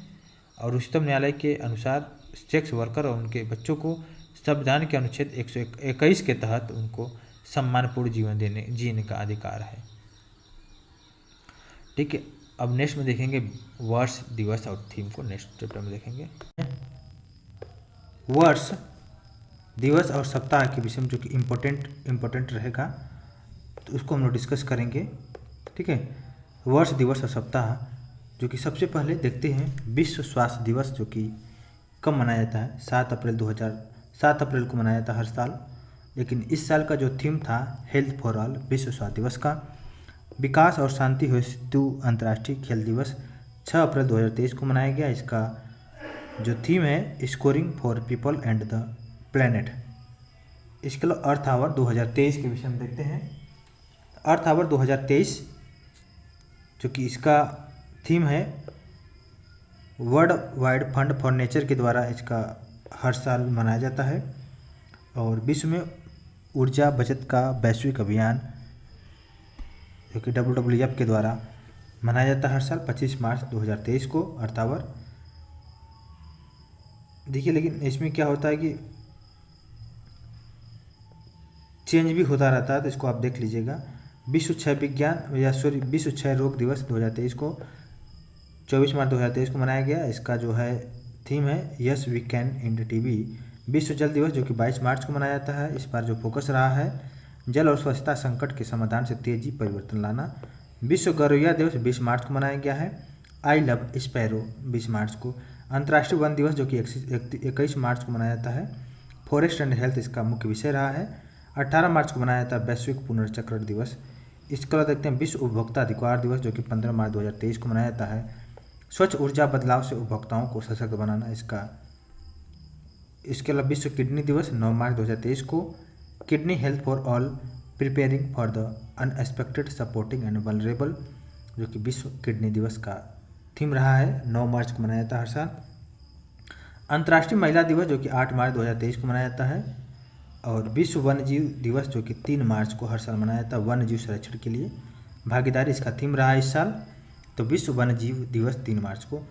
Speaker 1: और उच्चतम न्यायालय के अनुसार सेक्स वर्कर और उनके बच्चों को संविधान के अनुच्छेद 121 के तहत उनको सम्मानपूर्ण जीवन जीने का अधिकार है, ठीक है। अब नेक्स्ट में देखेंगे वर्ष, दिवस और थीम को नेक्स्ट चैप्टर में देखेंगे। वर्ष, दिवस और सप्ताह के विषय में जो कि इम्पोर्टेंट रहेगा, तो उसको हम लोग डिस्कस करेंगे, ठीक है। वर्ष, दिवस और सप्ताह, जो कि सबसे पहले देखते हैं विश्व स्वास्थ्य दिवस, जो कि कब मनाया जाता है। 7 अप्रैल को मनाया जाता है हर साल। लेकिन इस साल का जो थीम था हेल्थ फॉर ऑल, विश्व स्वास्थ्य दिवस का। विकास और शांति हेतु अंतर्राष्ट्रीय खेल दिवस 6 अप्रैल 2023 को मनाया गया। इसका जो थीम है scoring for people and the planet. इसके अलावा अर्थ आवर 2023 के विषय में देखते हैं। अर्थ आवर 2023, जो कि इसका थीम है world wide fund for nature के द्वारा इसका हर साल मनाया जाता है। और विश्व में ऊर्जा बचत का वैश्विक अभियान, जो कि WWF के द्वारा मनाया जाता है हर साल 25 मार्च 2023 को अर्थ आवर। देखिए लेकिन इसमें क्या होता है कि चेंज भी होता रहता है, तो इसको आप देख लीजिएगा। विश्व क्षय रोग दिवस 2023 को 24 मार्च 2023 को मनाया गया। इसका जो है थीम है yes we can end TB. विश्व जल दिवस, जो कि 22 मार्च को मनाया जाता है। इस बार जो फोकस रहा है जल और स्वच्छता संकट के समाधान से तेजी परिवर्तन लाना। विश्व गौरैया दिवस 20 मार्च को मनाया गया है। आई लव स्पैरो 20 मार्च को। अंतर्राष्ट्रीय वन दिवस, जो कि 21 मार्च को मनाया जाता है। फॉरेस्ट एंड हेल्थ इसका मुख्य विषय रहा है। 18 मार्च को मनाया जाता है वैश्विक पुनर्चक्रण दिवस। इसके बाद देखते हैं विश्व उपभोक्ता अधिकार दिवस, जो कि 15 मार्च 2023 को मनाया जाता है। स्वच्छ ऊर्जा बदलाव से उपभोक्ताओं को सशक्त बनाना इसका। इसके अलावा विश्व किडनी दिवस 9 मार्च 2023 को। Kidney health for all preparing for the unexpected supporting and vulnerable, जो कि विश्व किडनी दिवस का थीम रहा है। 9 मार्च को मनाया जाता है हर साल। अंतर्राष्ट्रीय महिला दिवस, जो कि 8 मार्च 2023 को मनाया जाता है। और विश्व वन्यजीव दिवस, जो कि 3 मार्च को हर साल मनाया जाता है वन्यजीव संरक्षण के लिए भागीदारी, इसका थीम रहा है इस साल। तो विश्व वन्यजीव दिवस 3 मार्च को।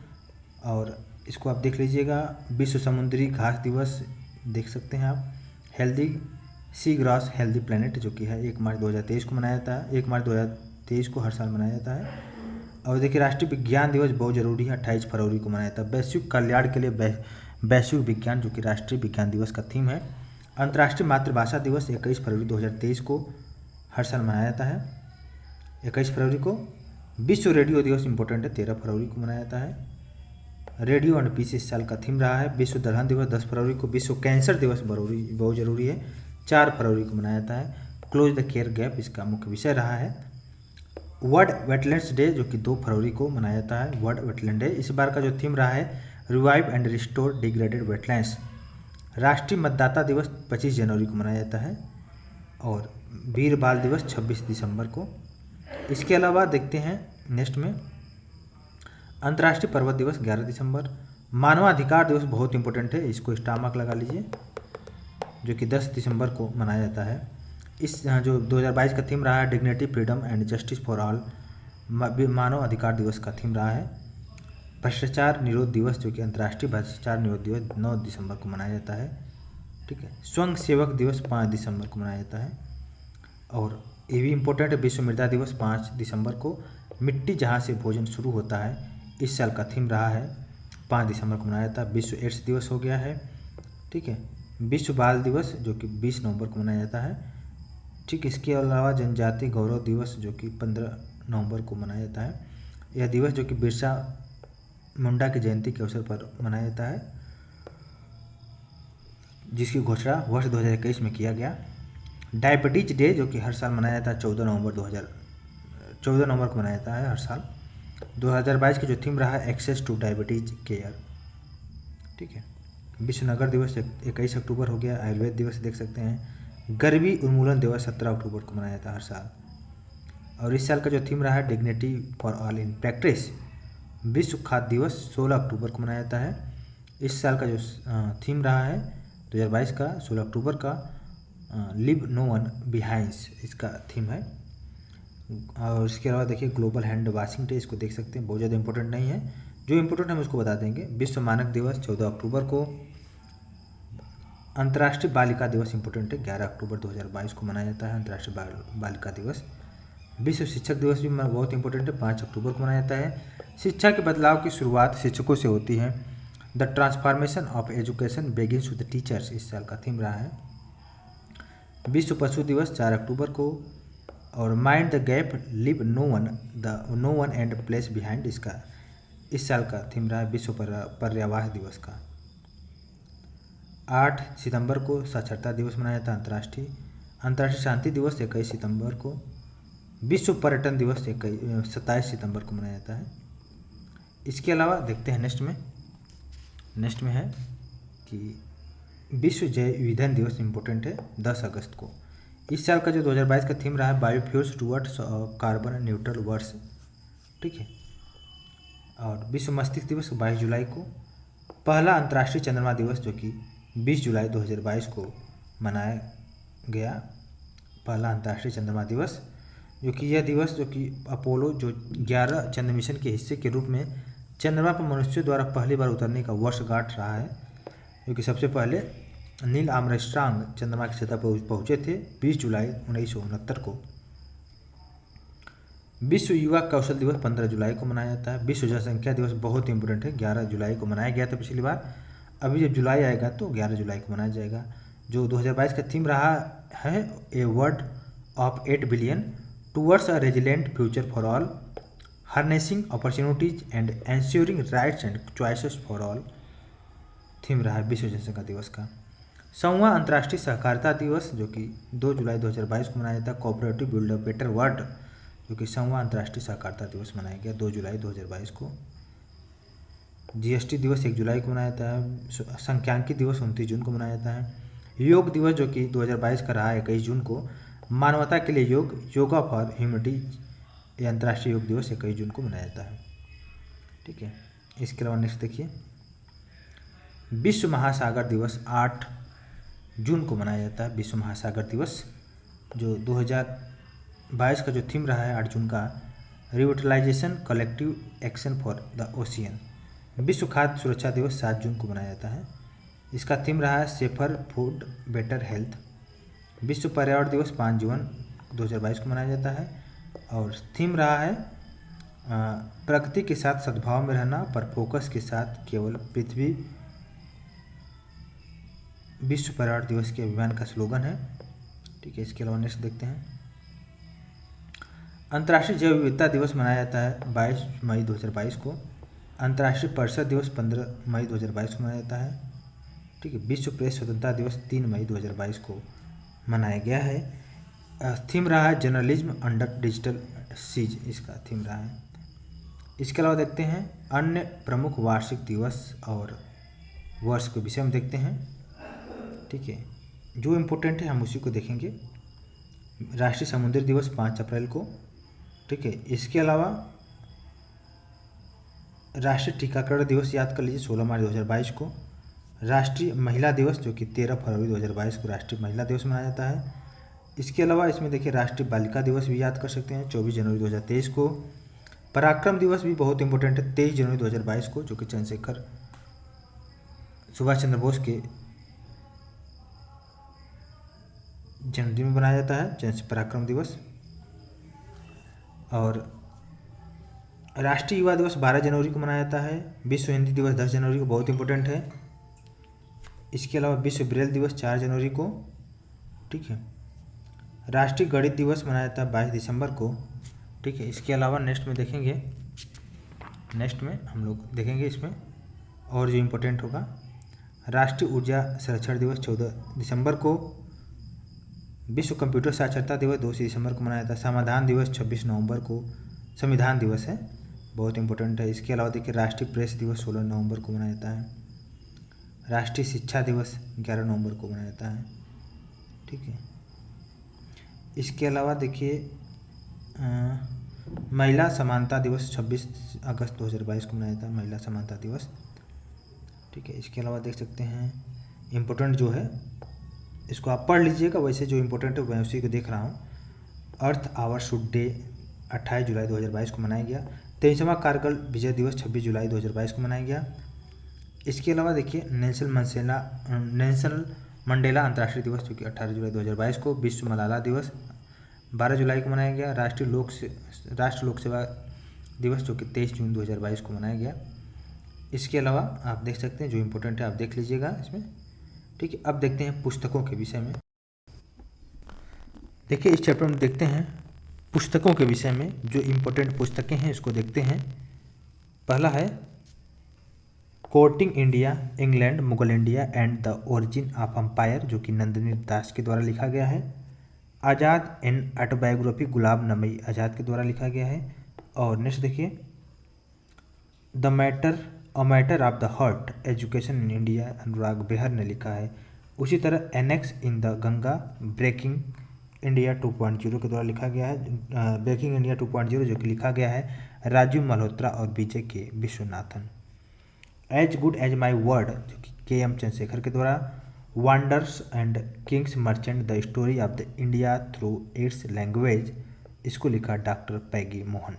Speaker 1: और इसको आप देख लीजिएगा। विश्व समुद्री घास दिवस देख सकते हैं आप। Healthy sea grass healthy planet, जो कि है 1 मार्च 2023 को मनाया जाता है। 1 मार्च 2023 को हर साल मनाया जाता है। और देखिए राष्ट्रीय विज्ञान दिवस बहुत जरूरी है, 28 फरवरी को मनाया जाता है। वैश्विक कल्याण के लिए वैश्विक विज्ञान, जो कि राष्ट्रीय विज्ञान दिवस का थीम है। अंतर्राष्ट्रीय मातृभाषा दिवस 21 फरवरी 2023 को हर साल मनाया जाता है 21 फरवरी को। विश्व रेडियो दिवस इंपॉर्टेंट है, 13 फरवरी को मनाया जाता है। रेडियो एंड पीस इस साल का थीम रहा है। विश्व दलहन दिवस 10 फरवरी को। विश्व कैंसर दिवस बहुत जरूरी है, 4 फरवरी को मनाया जाता है। क्लोज द केयर गैप इसका मुख्य विषय रहा है। वर्ल्ड वेटलैंड्स डे जो कि 2 फरवरी को मनाया जाता है, वर्ल्ड वेटलैंड डे। इस बार का जो थीम रहा है revive and restore degraded wetlands. राष्ट्रीय मतदाता दिवस 25 जनवरी को मनाया जाता है और वीर बाल दिवस 26 दिसंबर को। इसके अलावा देखते हैं नेक्स्ट में अंतर्राष्ट्रीय पर्वत दिवस 11 दिसंबर। मानवाधिकार दिवस बहुत इंपॉर्टेंट है, इसको स्टार मार्क लगा लीजिए, जो कि 10 दिसंबर को मनाया जाता है। इस जो 2022 का थीम रहा है dignity freedom and justice for all. मानव अधिकार दिवस का थीम रहा है। भ्रष्टाचार निरोध दिवस जो कि अंतर्राष्ट्रीय भ्रष्टाचार निरोध दिवस 9 दिसंबर को मनाया जाता है। ठीक है। स्वयं सेवक दिवस 5 दिसंबर को मनाया जाता है। और ये भी इम्पोर्टेंट है, विश्व मृदा दिवस 5 दिसंबर को। मिट्टी जहाँ से भोजन शुरू होता है इस साल का थीम रहा है, 5 दिसंबर को मनाया जाता है। विश्व एड्स दिवस हो गया है। ठीक है। विश्व बाल दिवस जो कि 20 नवंबर को मनाया जाता है। ठीक। इसके अलावा जनजाति गौरव दिवस जो कि 15 नवंबर को मनाया जाता है। यह दिवस जो कि बिरसा मुंडा की जयंती के अवसर पर मनाया जाता है, जिसकी घोषणा वर्ष 2021 में किया गया। डायबिटीज डे जो कि हर साल मनाया जाता है 14 नवंबर को मनाया जाता है हर साल। 2022 की जो थीम रहा है एक्सेस टू डायबिटीज केयर। ठीक है। विश्व नगर दिवस 21 अक्टूबर हो गया। आयुर्वेद दिवस देख सकते हैं। गरीबी उन्मूलन दिवस 17 अक्टूबर को मनाया जाता है हर साल। और इस साल का जो थीम रहा है dignity for all in practice. विश्व खाद्य दिवस 16 अक्टूबर को मनाया जाता है। इस साल का जो थीम रहा है 2022 का 16 अक्टूबर का लिव नो वन बिहाइंड्स इसका थीम है। और इसके अलावा देखिए ग्लोबल हैंड वॉशिंग डे, इसको देख सकते हैं, बहुत ज़्यादा इंपॉर्टेंट नहीं है, जो इंपॉर्टेंट हम उसको बता देंगे। विश्व मानक दिवस 14 अक्टूबर को। अंतर्राष्ट्रीय बालिका दिवस इंपॉर्टेंट है, 11 अक्टूबर 2022 को मनाया जाता है अंतर्राष्ट्रीय बालिका दिवस। विश्व शिक्षक दिवस भी बहुत इंपॉर्टेंट है, 5 अक्टूबर को मनाया जाता है। शिक्षा के बदलाव की शुरुआत शिक्षकों से होती है। The transformation of education begins with teachers इस साल का थीम रहा है। विश्व पशु दिवस 4 अक्टूबर को। और mind the gap leave no one and place behind इसका इस साल का थीम रहा है विश्व पर्यावरण दिवस का। 8 सितंबर को साक्षरता दिवस मनाया जाता है अंतर्राष्ट्रीय शांति दिवस 21 सितंबर को। विश्व पर्यटन दिवस 27 सितंबर को मनाया जाता है। इसके अलावा देखते हैं नेक्स्ट में है कि विश्व जैव ईंधन दिवस इम्पोर्टेंट है 10 अगस्त को। इस साल का जो 2022 का थीम रहा है बायोफ्यूल्स टुवर्ड्स कार्बन न्यूट्रल वर्ष। ठीक है। और विश्व मस्तिष्क दिवस 22 जुलाई को। पहला अंतर्राष्ट्रीय चंद्रमा दिवस जो कि 20 जुलाई 2022 को मनाया गया, पहला अंतर्राष्ट्रीय चंद्रमा दिवस, जो कि यह दिवस जो कि अपोलो जो 11 चंद्र मिशन के हिस्से के रूप में चंद्रमा पर मनुष्यों द्वारा पहली बार उतरने का वर्षगांठ रहा है, जो कि सबसे पहले नील आर्मस्ट्रांग चंद्रमा की सतह पर पहुंचे थे 20 जुलाई 1969 को। विश्व युवा कौशल दिवस 15 जुलाई को मनाया जाता है। विश्व जनसंख्या दिवस बहुत इंपॉर्टेंट है, 11 जुलाई को मनाया गया था पिछली बार, अभी जब जुलाई आएगा तो 11 जुलाई को मनाया जाएगा। जो 2022 का थीम रहा है a world of 8 billion towards a resilient future for all, harnessing opportunities and ensuring rights and choices for all theme रहा है विश्व जनसंख्या दिवस का। 100वां अंतर्राष्ट्रीय सहकारिता दिवस जो कि 2 जुलाई 2022 को मनाया जाता है। Cooperative build a better world जो कि 100वां अंतर्राष्ट्रीय सहकारिता दिवस मनाया गया 2 जुलाई 2022 को। जीएसटी दिवस 1 जुलाई को मनाया जाता है। सांख्यिकी दिवस 29 जून को मनाया जाता है। योग दिवस जो कि 2022 का रहा है 21 जून को। मानवता के लिए योग योगा फॉर ह्यूमनिटी ये अंतर्राष्ट्रीय योग दिवस 21 जून को मनाया जाता है। ठीक है। इसके अलावा नेक्स्ट देखिए विश्व महासागर दिवस 8 जून को मनाया जाता है। विश्व महासागर दिवस जो 2022 का जो थीम रहा है 8 जून का revitalization collective action for the ocean. विश्व खाद्य सुरक्षा दिवस 7 जून को मनाया जाता है। इसका थीम रहा है सेफर फूड बेटर हेल्थ। विश्व पर्यावरण दिवस 5 जून 2022 को मनाया जाता है और थीम रहा है प्रकृति के साथ सद्भाव में रहना पर फोकस के साथ केवल पृथ्वी। विश्व पर्यावरण दिवस के अभियान का स्लोगन है। ठीक है। इसके अलावा नेक्स्ट देखते हैं अंतर्राष्ट्रीय जैव विविधता दिवस मनाया जाता है 22 मई 2022 को। अंतर्राष्ट्रीय परिषद दिवस 15 मई 2022 को मनाया जाता है। ठीक है, विश्व प्रेस स्वतंत्रता दिवस 3 मई 2022 को मनाया गया है। थीम रहा है जर्नलिज्म अंडर डिजिटल सीज, इसका थीम रहा है। इसके अलावा देखते हैं अन्य प्रमुख वार्षिक दिवस और वर्ष के विषय में देखते हैं। ठीक है, जो इम्पोर्टेंट है हम उसी को देखेंगे। राष्ट्रीय समुद्री दिवस 5 अप्रैल को। ठीक है, इसके अलावा राष्ट्रीय टीकाकरण दिवस याद कर लीजिए 16 मार्च 2022 को। राष्ट्रीय महिला दिवस जो कि 13 फरवरी 2022 को राष्ट्रीय महिला दिवस मनाया जाता है। इसके अलावा इसमें देखिए राष्ट्रीय बालिका दिवस भी याद कर सकते हैं 24 जनवरी 2023 को। पराक्रम दिवस भी बहुत इंपॉर्टेंट है 23 जनवरी 2022 को, जो कि चंद्रशेखर सुभाष चंद्र बोस के जन्मदिन में मनाया जाता है पराक्रम दिवस। और राष्ट्रीय युवा दिवस 12 जनवरी को मनाया जाता है। विश्व हिंदी दिवस 10 जनवरी को, बहुत इंपॉर्टेंट है। इसके अलावा विश्व ब्रेल दिवस 4 जनवरी को। ठीक है, राष्ट्रीय गणित दिवस मनाया जाता है 22 दिसंबर को। ठीक है, इसके अलावा नेक्स्ट में देखेंगे, नेक्स्ट में हम लोग देखेंगे इसमें और जो इम्पोर्टेंट होगा, राष्ट्रीय ऊर्जा संरक्षण दिवस 14 दिसंबर को। विश्व कंप्यूटर साक्षरता दिवस 2 दिसंबर को मनाया जाता है। समाधान दिवस 26 नवंबर को संविधान दिवस है, बहुत इंपॉर्टेंट है। इसके अलावा देखिए राष्ट्रीय प्रेस दिवस 16 नवंबर को मनाया जाता है। राष्ट्रीय शिक्षा दिवस 11 नवंबर को मनाया जाता है। ठीक है, इसके अलावा देखिए महिला समानता दिवस 26 अगस्त 2022 को मनाया जाता है, महिला समानता दिवस। ठीक है, इसके अलावा देख सकते हैं इम्पोर्टेंट जो है इसको आप पढ़ लीजिएगा, वैसे जो इम्पोर्टेंट है मैं उसी को देख रहा हूँ। अर्थ आवर शुड डे 28 जुलाई 2022 को मनाया गया। 23वां कारगिल विजय दिवस 26 जुलाई 2022 को मनाया गया। इसके अलावा देखिए नेल्सन मंडेला अंतर्राष्ट्रीय दिवस जो कि 18 जुलाई 2022 को। विश्व मलाला दिवस 12 जुलाई को मनाया गया। राष्ट्रीय लोक सेवा दिवस जो कि 23 जून 2022 को मनाया गया। इसके अलावा आप देख सकते हैं जो इम्पोर्टेंट है आप देख लीजिएगा इसमें। ठीक है, अब देखते हैं पुस्तकों के विषय में। देखिए इस चैप्टर में देखते हैं पुस्तकों के विषय में जो इम्पोर्टेंट पुस्तकें हैं इसको देखते हैं। पहला है courting India, England, Mughal India and the origin of empire, जो कि नंदिनी दास के द्वारा लिखा गया है। आज़ाद एन ऑटोबायोग्राफी, गुलाम नबी आज़ाद के द्वारा लिखा गया है। और नेक्स्ट देखिए a matter of the heart, education in India, Anurag Behar ने लिखा है। उसी तरह annex in the Ganga, breaking India 2.0 के द्वारा लिखा गया है। ब्रेकिंग इंडिया 2.0 जो कि लिखा गया है राजीव मल्होत्रा और Vijay K Vishwanathan. As good as my word जो कि KM चंद्रशेखर के द्वारा। Wonders and kings merchant, the story of the India through its language, इसको लिखा डॉक्टर पैगी मोहन।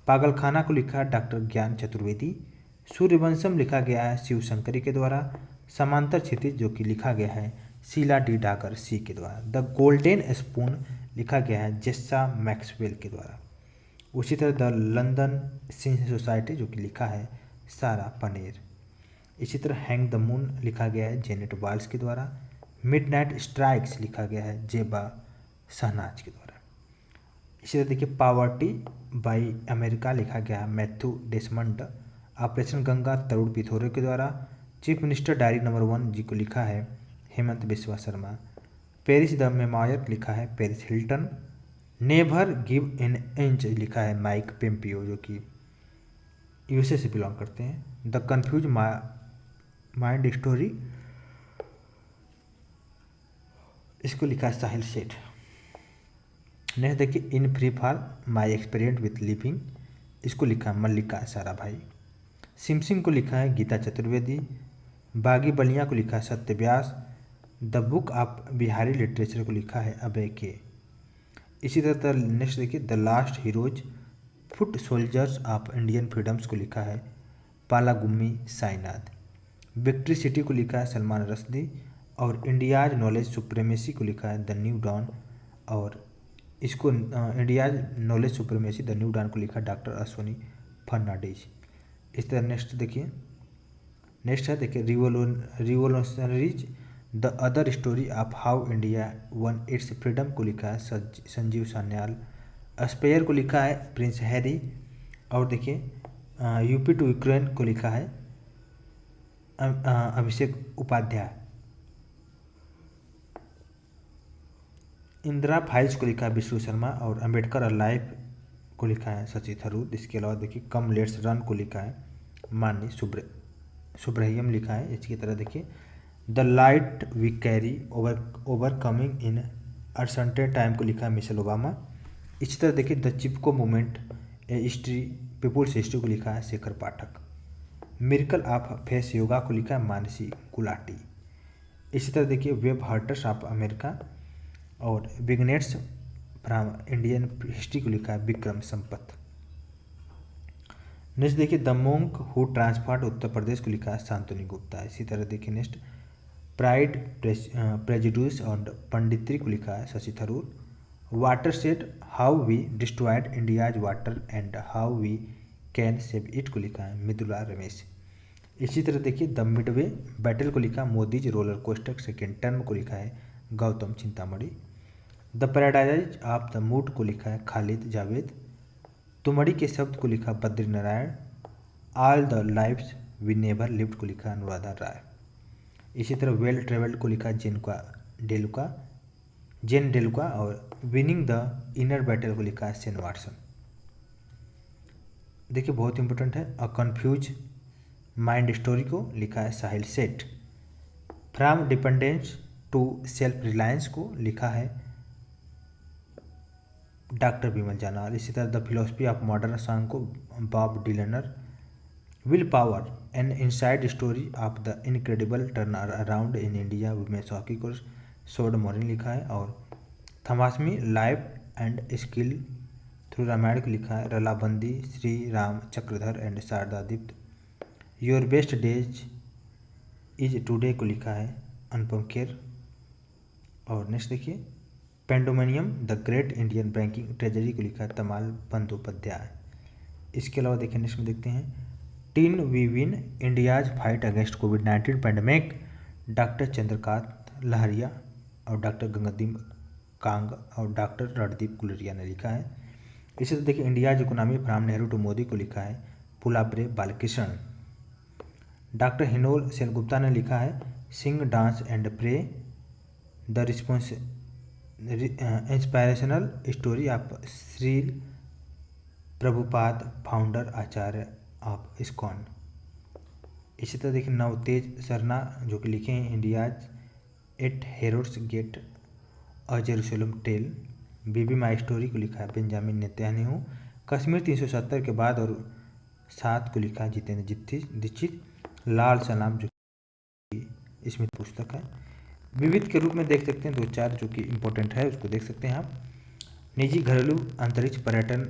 Speaker 1: पागलखाना को लिखा डॉक्टर ज्ञान चतुर्वेदी। सूर्यवंशम लिखा गया है शिवशंकरी के द्वारा। समांतर क्षितिज जो कि लिखा गया है शीला डी डागर सी के द्वारा। द गोल्डन स्पून लिखा गया है जेस्सा मैक्सवेल के द्वारा। उसी तरह द लंदन सिंह सोसाइटी जो कि लिखा है सारा पनीर। इसी तरह हैंग द मून लिखा गया है जेनेट वाल्स के द्वारा। मिडनाइट स्ट्राइक्स लिखा गया है जेबा शहनाज के द्वारा। इसी तरह देखिए पावर्टी बाई अमेरिका लिखा गया है मैथ्यू डेसमंड। ऑपरेशन गंगा तरुण पिथोरे के द्वारा। चीफ मिनिस्टर डायरी नंबर 1 जी को लिखा है Hemant Biswa Sharma. Paris the memoir लिखा है Paris Hilton. Never give an inch लिखा है माइक पेम्पियो जो कि USA से बिलोंग करते हैं। द कन्फ्यूज माइंड स्टोरी, इसको लिखा है साहिल सेठ। नेक्स्ट देखिए in free fall my experience with living, इसको लिखा है मल्लिका साराभाई। सिमसिंग को लिखा है गीता चतुर्वेदी। बागी बलिया को लिखा है Satya Vyas. The book of Bihari literature को लिखा है अभय के। इसी तरह नेक्स्ट देखिए the last heroes, foot soldiers of Indian freedoms को लिखा है पालागुम्मी साईनाथ। विक्ट्री सिटी को लिखा है सलमान रश्दी। और इंडियाज नॉलेज सुप्रीमेसी को लिखा है द न्यू डॉन। और इसको India's knowledge supremacy the new dawn को लिखा डॉक्टर अश्विनी फर्नांडीज। इस तरह नेक्स्ट देखिए, नेक्स्ट है देखिए revolutionaries the other story of how India one it's freedom को लिखा है संजीव सान्याल। स्पेयर को लिखा है प्रिंस हैरी। और देखिए यूपी टू यूक्रेन को लिखा है अभिषेक उपाध्याय। इंदिरा फाइल्स को लिखा है विष्णु शर्मा और अंबेडकर अलाइव को लिखा है शशि थरूर। इसके अलावा देखिए कम लेट्स रन को लिखा है माननीय सुब्रह्यम लिखा है। इसकी तरह देखिए the light we carry overcoming in uncertain time को लिखा है मिशेल ओबामा। इसी तरह देखिए the Chipko movement a history people's history को लिखा है Shekhar Pathak. Miracle of face yoga को लिखा है मानसी गुलाटी। इसी तरह देखिए वेब हर्टर्स ऑफ अमेरिका और बिगनेट्स फ्रॉम इंडियन हिस्ट्री को लिखा है विक्रम संपत। नेक्स्ट देखिए the monk who transferred Uttar Pradesh को लिखा है शांतनु गुप्ता। इसी तरह देखिए नेक्स्ट प्राइड प्रेजुडिस और पंडित्री को लिखा है Shashi Tharoor. Watershed how we destroyed India's water and how we can save it को लिखा है मृदुला रमेश। इसी तरह देखिए द मिडवे बैटल को लिखा Modi's roller coaster second term को लिखा है Gautam Chintamani. The paradise of the mood को लिखा है खालिद जावेद। तुमड़ी के शब्द को लिखा Badri Narayan. All the lives we never lived को लिखा अनुराधा राय। इसी तरह वेल ट्रेवल्ड को लिखा जेन डेलुका और विनिंग द इनर बैटल को लिखा है सेन वाटसन। देखिए बहुत इंपॉर्टेंट है अ कन्फ्यूज माइंड स्टोरी को लिखा है Sahil Seth. From dependence to self reliance को लिखा है डॉक्टर विमल जानाल। इसी तरह the philosophy of modern song को Bob Dylan. Will power an inside story of the incredible turnaround in India women's hockey को सोड मोरिन लिखा है। और थमासमी life and skill through Ramayana को लिखा है Ralabandi Shri Ram Chakradhar and Sharadaditya. Your best days is today को लिखा है अनुपम खेर। और नेक्स्ट देखिए pandemonium the great Indian banking treasury को लिखा है तमाल बंदोपाध्याय। इसके अलावा देखिए नेक्स्ट में देखते हैं till we win India's fight against कोविड-19 पैंडमिक डॉक्टर चंद्रकांत लहरिया और डॉक्टर गंगादीप कांग और डॉक्टर रणदीप गुलेरिया ने लिखा है। इसी तरह देखिए India's economy from Nehru to Modi को लिखा है पुलाब्रे बालकृष्ण। डॉक्टर हिनोल सेनगुप्ता ने लिखा है sing dance and pray the response inspirational story of Shri Prabhupada founder Acharya of ISKCON. इसी तरह देखिए नवतेज सरना जो कि लिखे हैं India's at Herod's gate a Jerusalem tale. Bibi my story को लिखा है बेंजामिन नेतन्याहू। कश्मीर 370 के बाद और 7 को लिखा है जितेंद्र दीक्षित। लाल सलाम जो कि स्मिथ पुस्तक है। विविध के रूप में देख सकते हैं 2-4 जो कि इम्पोर्टेंट है उसको देख सकते हैं आप। निजी घरेलू अंतरिक्ष पर्यटन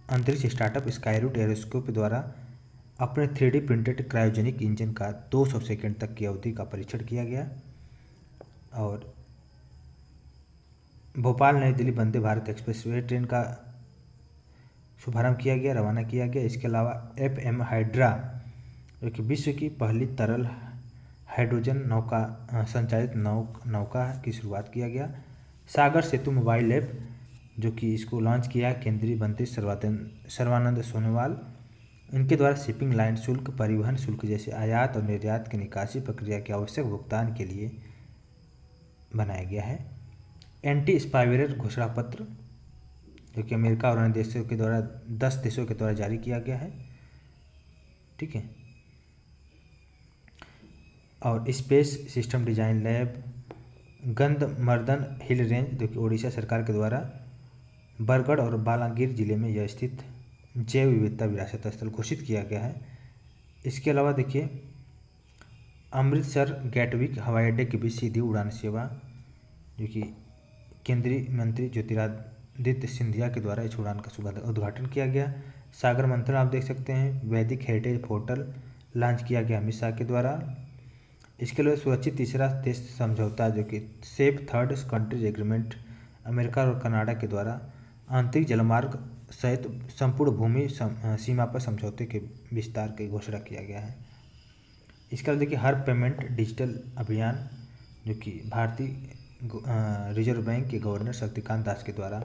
Speaker 1: अंतरिक्ष स्टार्टअप स्काईरूट एरोस्कोप द्वारा अपने 3D प्रिंटेड क्रायोजेनिक इंजन का 200 सेकंड तक की अवधि का परीक्षण किया गया। और भोपाल नई दिल्ली वंदे भारत एक्सप्रेसवे ट्रेन का शुभारंभ किया गया, रवाना किया गया। इसके अलावा FM हाइड्रा जो कि विश्व की पहली तरल हाइड्रोजन नौका संचालित नौका की शुरुआत किया गया। सागर सेतु मोबाइल ऐप जो कि इसको लॉन्च किया केंद्रीय मंत्री सर्बानंद सोनोवाल। इनके द्वारा शिपिंग लाइन शुल्क परिवहन शुल्क जैसे आयात और निर्यात की निकासी प्रक्रिया के आवश्यक भुगतान के लिए बनाया गया है। एंटी स्पाइवेयर घोषणा पत्र जो कि अमेरिका और अन्य देशों के द्वारा 10 देशों के द्वारा जारी किया गया है। ठीक है। और space system design lab Gandhamardan hill range जो कि उड़ीसा सरकार के द्वारा बरगढ़ और बालांगीर जिले में यह स्थित जैव विविधता विरासत स्थल घोषित किया गया है। इसके अलावा देखिए अमृतसर गेटविक हवाई अड्डे के बीच सीधी उड़ान सेवा जो कि केंद्रीय मंत्री ज्योतिरादित्य सिंधिया के द्वारा इस उड़ान का उद्घाटन किया गया। सागर मंथन आप देख सकते हैं। वैदिक हेरिटेज पोर्टल लॉन्च किया गया अमित शाह के द्वारा। इसके अलावा सुरक्षित तीसरा देश समझौता जो कि safe third countries agreement America और कनाडा के द्वारा आंतरिक जलमार्ग सहित संपूर्ण भूमि सीमा पर समझौते के विस्तार की घोषणा किया गया है। इसके अलावा देखिए हर पेमेंट डिजिटल अभियान जो कि भारतीय रिजर्व बैंक के गवर्नर शक्तिकांत दास के द्वारा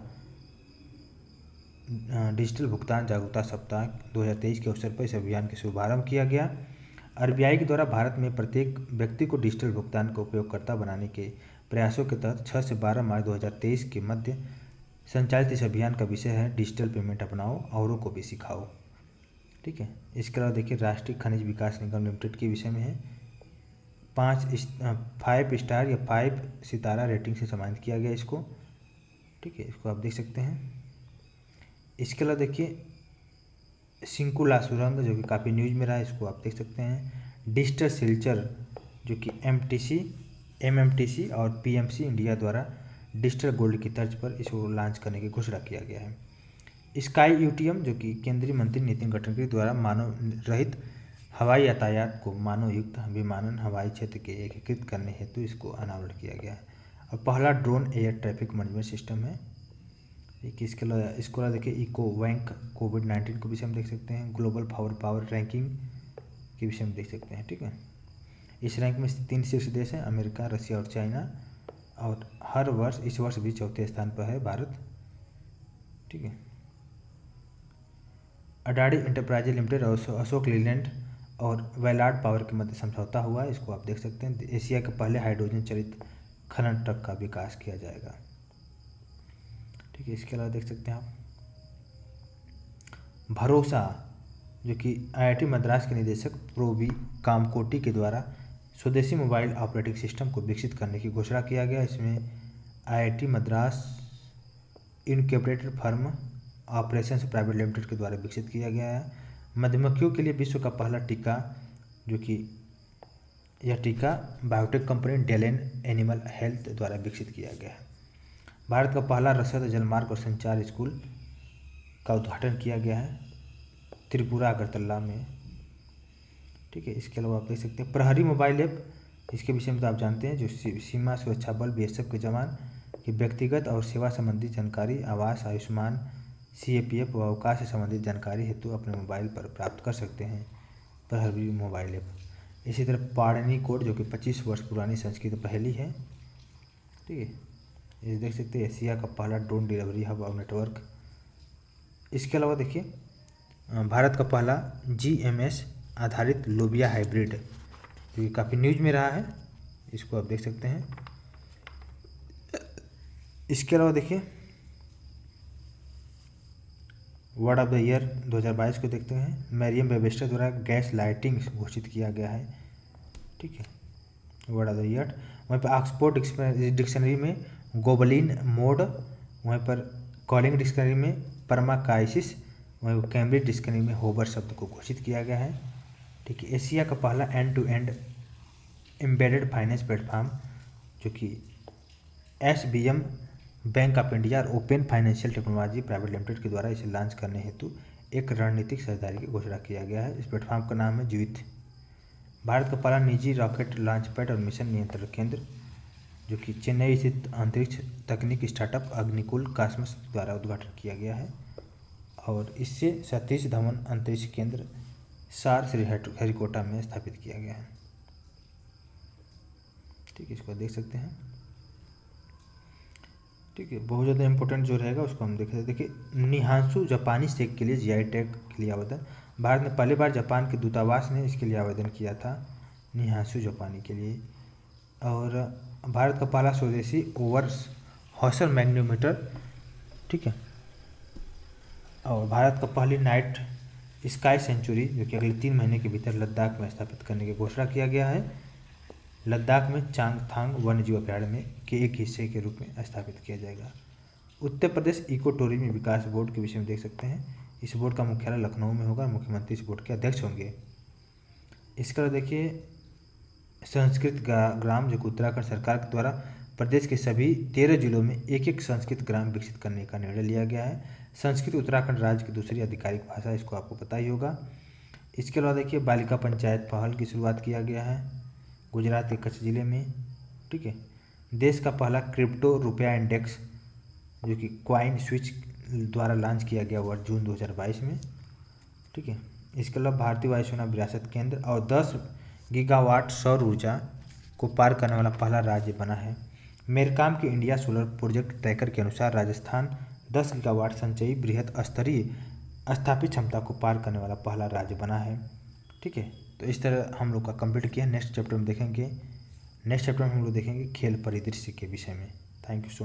Speaker 1: डिजिटल भुगतान जागरूकता सप्ताह 2023 के अवसर पर इस अभियान का शुभारंभ किया गया। आरबीआई के द्वारा भारत में प्रत्येक व्यक्ति को डिजिटल भुगतान का उपयोगकर्ता बनाने के प्रयासों के तहत 6 से 12 मार्च 2023 के मध्य संचालित इस अभियान का विषय है डिजिटल पेमेंट अपनाओ, औरों को भी सिखाओ। ठीक है। इसके अलावा देखिए राष्ट्रीय खनिज विकास निगम लिमिटेड के विषय में है। 5 स्टार या 5 सितारा रेटिंग से सम्मानित किया गया इसको। ठीक है, इसको आप देख सकते हैं। इसके अलावा देखिए सिंकुला सुरंग जो कि काफ़ी न्यूज में रहा है, इसको आप देख सकते हैं। डिजिटल सिल्चर जो कि एमएमटीसी और पीएमसी इंडिया द्वारा डिजिटल गोल्ड की तर्ज पर इसको लॉन्च करने की घोषणा किया गया है। स्काई यूटीएम जो कि केंद्रीय मंत्री नितिन गडकरी द्वारा मानव रहित हवाई यातायात को मानव युक्त विमानन हवाई क्षेत्र के एकीकृत करने हेतु इसको अनावरण किया गया है। और पहला drone air traffic management system है। इसके अलावा देखिए इको बैंक कोविड-19 के विषय में देख सकते हैं। ग्लोबल पावर रैंकिंग के विषय में देख सकते हैं। ठीक है, इस रैंक में 3 शीर्ष देश हैं, अमेरिका, रशिया और चाइना। और हर वर्ष इस वर्ष भी चौथे स्थान पर है भारत। ठीक है। अडानी एंटरप्राइजेज लिमिटेड और अशोक लीलैंड और वैलाड पावर के मध्य समझौता हुआ है, इसको आप देख सकते हैं। एशिया के पहले हाइड्रोजन चालित खनन ट्रक का विकास किया जाएगा। ठीक है। इसके अलावा देख सकते हैं आप भरोसा जो कि आईआईटी मद्रास के निदेशक प्रोवी कामकोटी के द्वारा स्वदेशी मोबाइल ऑपरेटिंग सिस्टम को विकसित करने की घोषणा किया गया। इसमें IIT Madras incorporated firm operations private limited के द्वारा विकसित किया गया है। मधुमक्खियों के लिए विश्व का पहला टीका जो कि यह टीका बायोटेक कंपनी डेलेन एनिमल हेल्थ द्वारा विकसित किया गया है। भारत का पहला रसद जलमार्ग और संचार स्कूल का उद्घाटन किया गया है त्रिपुरा अगरतला में। ठीक है। इसके अलावा आप देख सकते हैं प्रहरी मोबाइल ऐप, इसके विषय में तो आप जानते हैं, जो सीमा सुरक्षा बल बीएसएफ के जवान की व्यक्तिगत और सेवा संबंधी जानकारी, आवास, आयुष्मान, सीएपीएफ व अवकाश से संबंधित जानकारी हेतु अपने मोबाइल पर प्राप्त कर सकते हैं। प्रहरी मोबाइल ऐप। इसी तरह पाणिनी कोड जो कि 25 वर्ष पुरानी संस्कृत पहेली है। ठीक है, ये देख सकते हैं एशिया का पहला ड्रोन डिलीवरी हब और नेटवर्क। इसके अलावा देखिए भारत का पहला जीएमएस आधारित लोबिया हाइब्रिड जो कि काफ़ी न्यूज में रहा है, इसको आप देख सकते हैं। इसके अलावा देखिए वर्ड ऑफ द ईयर 2022 को देखते हैं। मैरियम वेबस्टर द्वारा गैस लाइटिंग घोषित किया गया है। ठीक है, वर्ड ऑफ द ईयर। वहीं पर ऑक्सफोर्ड डिक्शनरी में गोबलिन मोड, वहीं पर कॉलिंग डिक्शनरी में परमाकाइसिस, वहीं कैम्ब्रिज डिक्शनरी में होबर शब्द को घोषित किया गया है। ठीक है। एशिया का पहला end to end embedded finance platform जो कि एसबीएम बैंक ऑफ इंडिया और open financial technology private limited के द्वारा इसे लॉन्च करने हेतु एक रणनीतिक साझेदारी की घोषणा किया गया है। इस प्लेटफॉर्म का नाम है जीवित। भारत का पहला निजी रॉकेट लॉन्च पैड और मिशन नियंत्रण केंद्र जो कि चेन्नई स्थित अंतरिक्ष तकनीक स्टार्टअप अग्निकुल कॉस्मस द्वारा उद्घाटन किया गया है। और इससे सतीश धवन अंतरिक्ष केंद्र सार श्रीहरिकोटा में स्थापित किया गया है। ठीक है, इसको देख सकते हैं। ठीक है, बहुत ज़्यादा इंपॉर्टेंट जो रहेगा उसको हम देखें। देखिए निहांशु जापानी सेक के लिए जीआई टैग के लिए आवेदन। भारत में पहली बार जापान के दूतावास ने इसके लिए आवेदन किया था, निहांशु जापानी के लिए। और भारत का पहला स्वदेशी ओवर हॉसल मैग्नीमीटर। ठीक है। और भारत का पहली नाइट स्काई सेंचुरी जो कि अगले 3 महीने के भीतर लद्दाख में स्थापित करने की घोषणा किया गया है। लद्दाख में चांगथांग वन्यजीव अभयारण्य के एक हिस्से के रूप में स्थापित किया जाएगा। उत्तर प्रदेश इको टूरिज्म विकास बोर्ड के विषय में देख सकते हैं। इस बोर्ड का मुख्यालय लखनऊ में होगा, मुख्यमंत्री इस बोर्ड के अध्यक्ष होंगे। इसके अलावा देखिए संस्कृत ग्राम जो कि उत्तराखंड सरकार के द्वारा प्रदेश के सभी 13 जिलों में एक एक संस्कृत ग्राम विकसित करने का निर्णय लिया गया है। संस्कृत उत्तराखंड राज्य की दूसरी आधिकारिक भाषा, इसको आपको पता ही होगा। इसके अलावा देखिए बालिका पंचायत पहल की शुरुआत किया गया है गुजरात के कच्छ जिले में। ठीक है। देश का पहला क्रिप्टो रुपया इंडेक्स जो कि क्वाइन स्विच द्वारा लॉन्च किया गया हुआ जून 2022 में। ठीक है। इसके अलावा भारतीय वायुसेना विरासत केंद्र और 10 गीगावाट सौर ऊर्जा को पार करने वाला पहला राज्य बना है। मेरकाम के इंडिया सोलर प्रोजेक्ट ट्रैकर के अनुसार राजस्थान 10 गीगावाट संचयी बृहत स्तरीय स्थापित क्षमता को पार करने वाला पहला राज्य बना है। ठीक है, तो इस तरह हम लोग का कंप्लीट किया। नेक्स्ट चैप्टर में देखेंगे खेल परिदृश्य के विषय में। Thank you so much.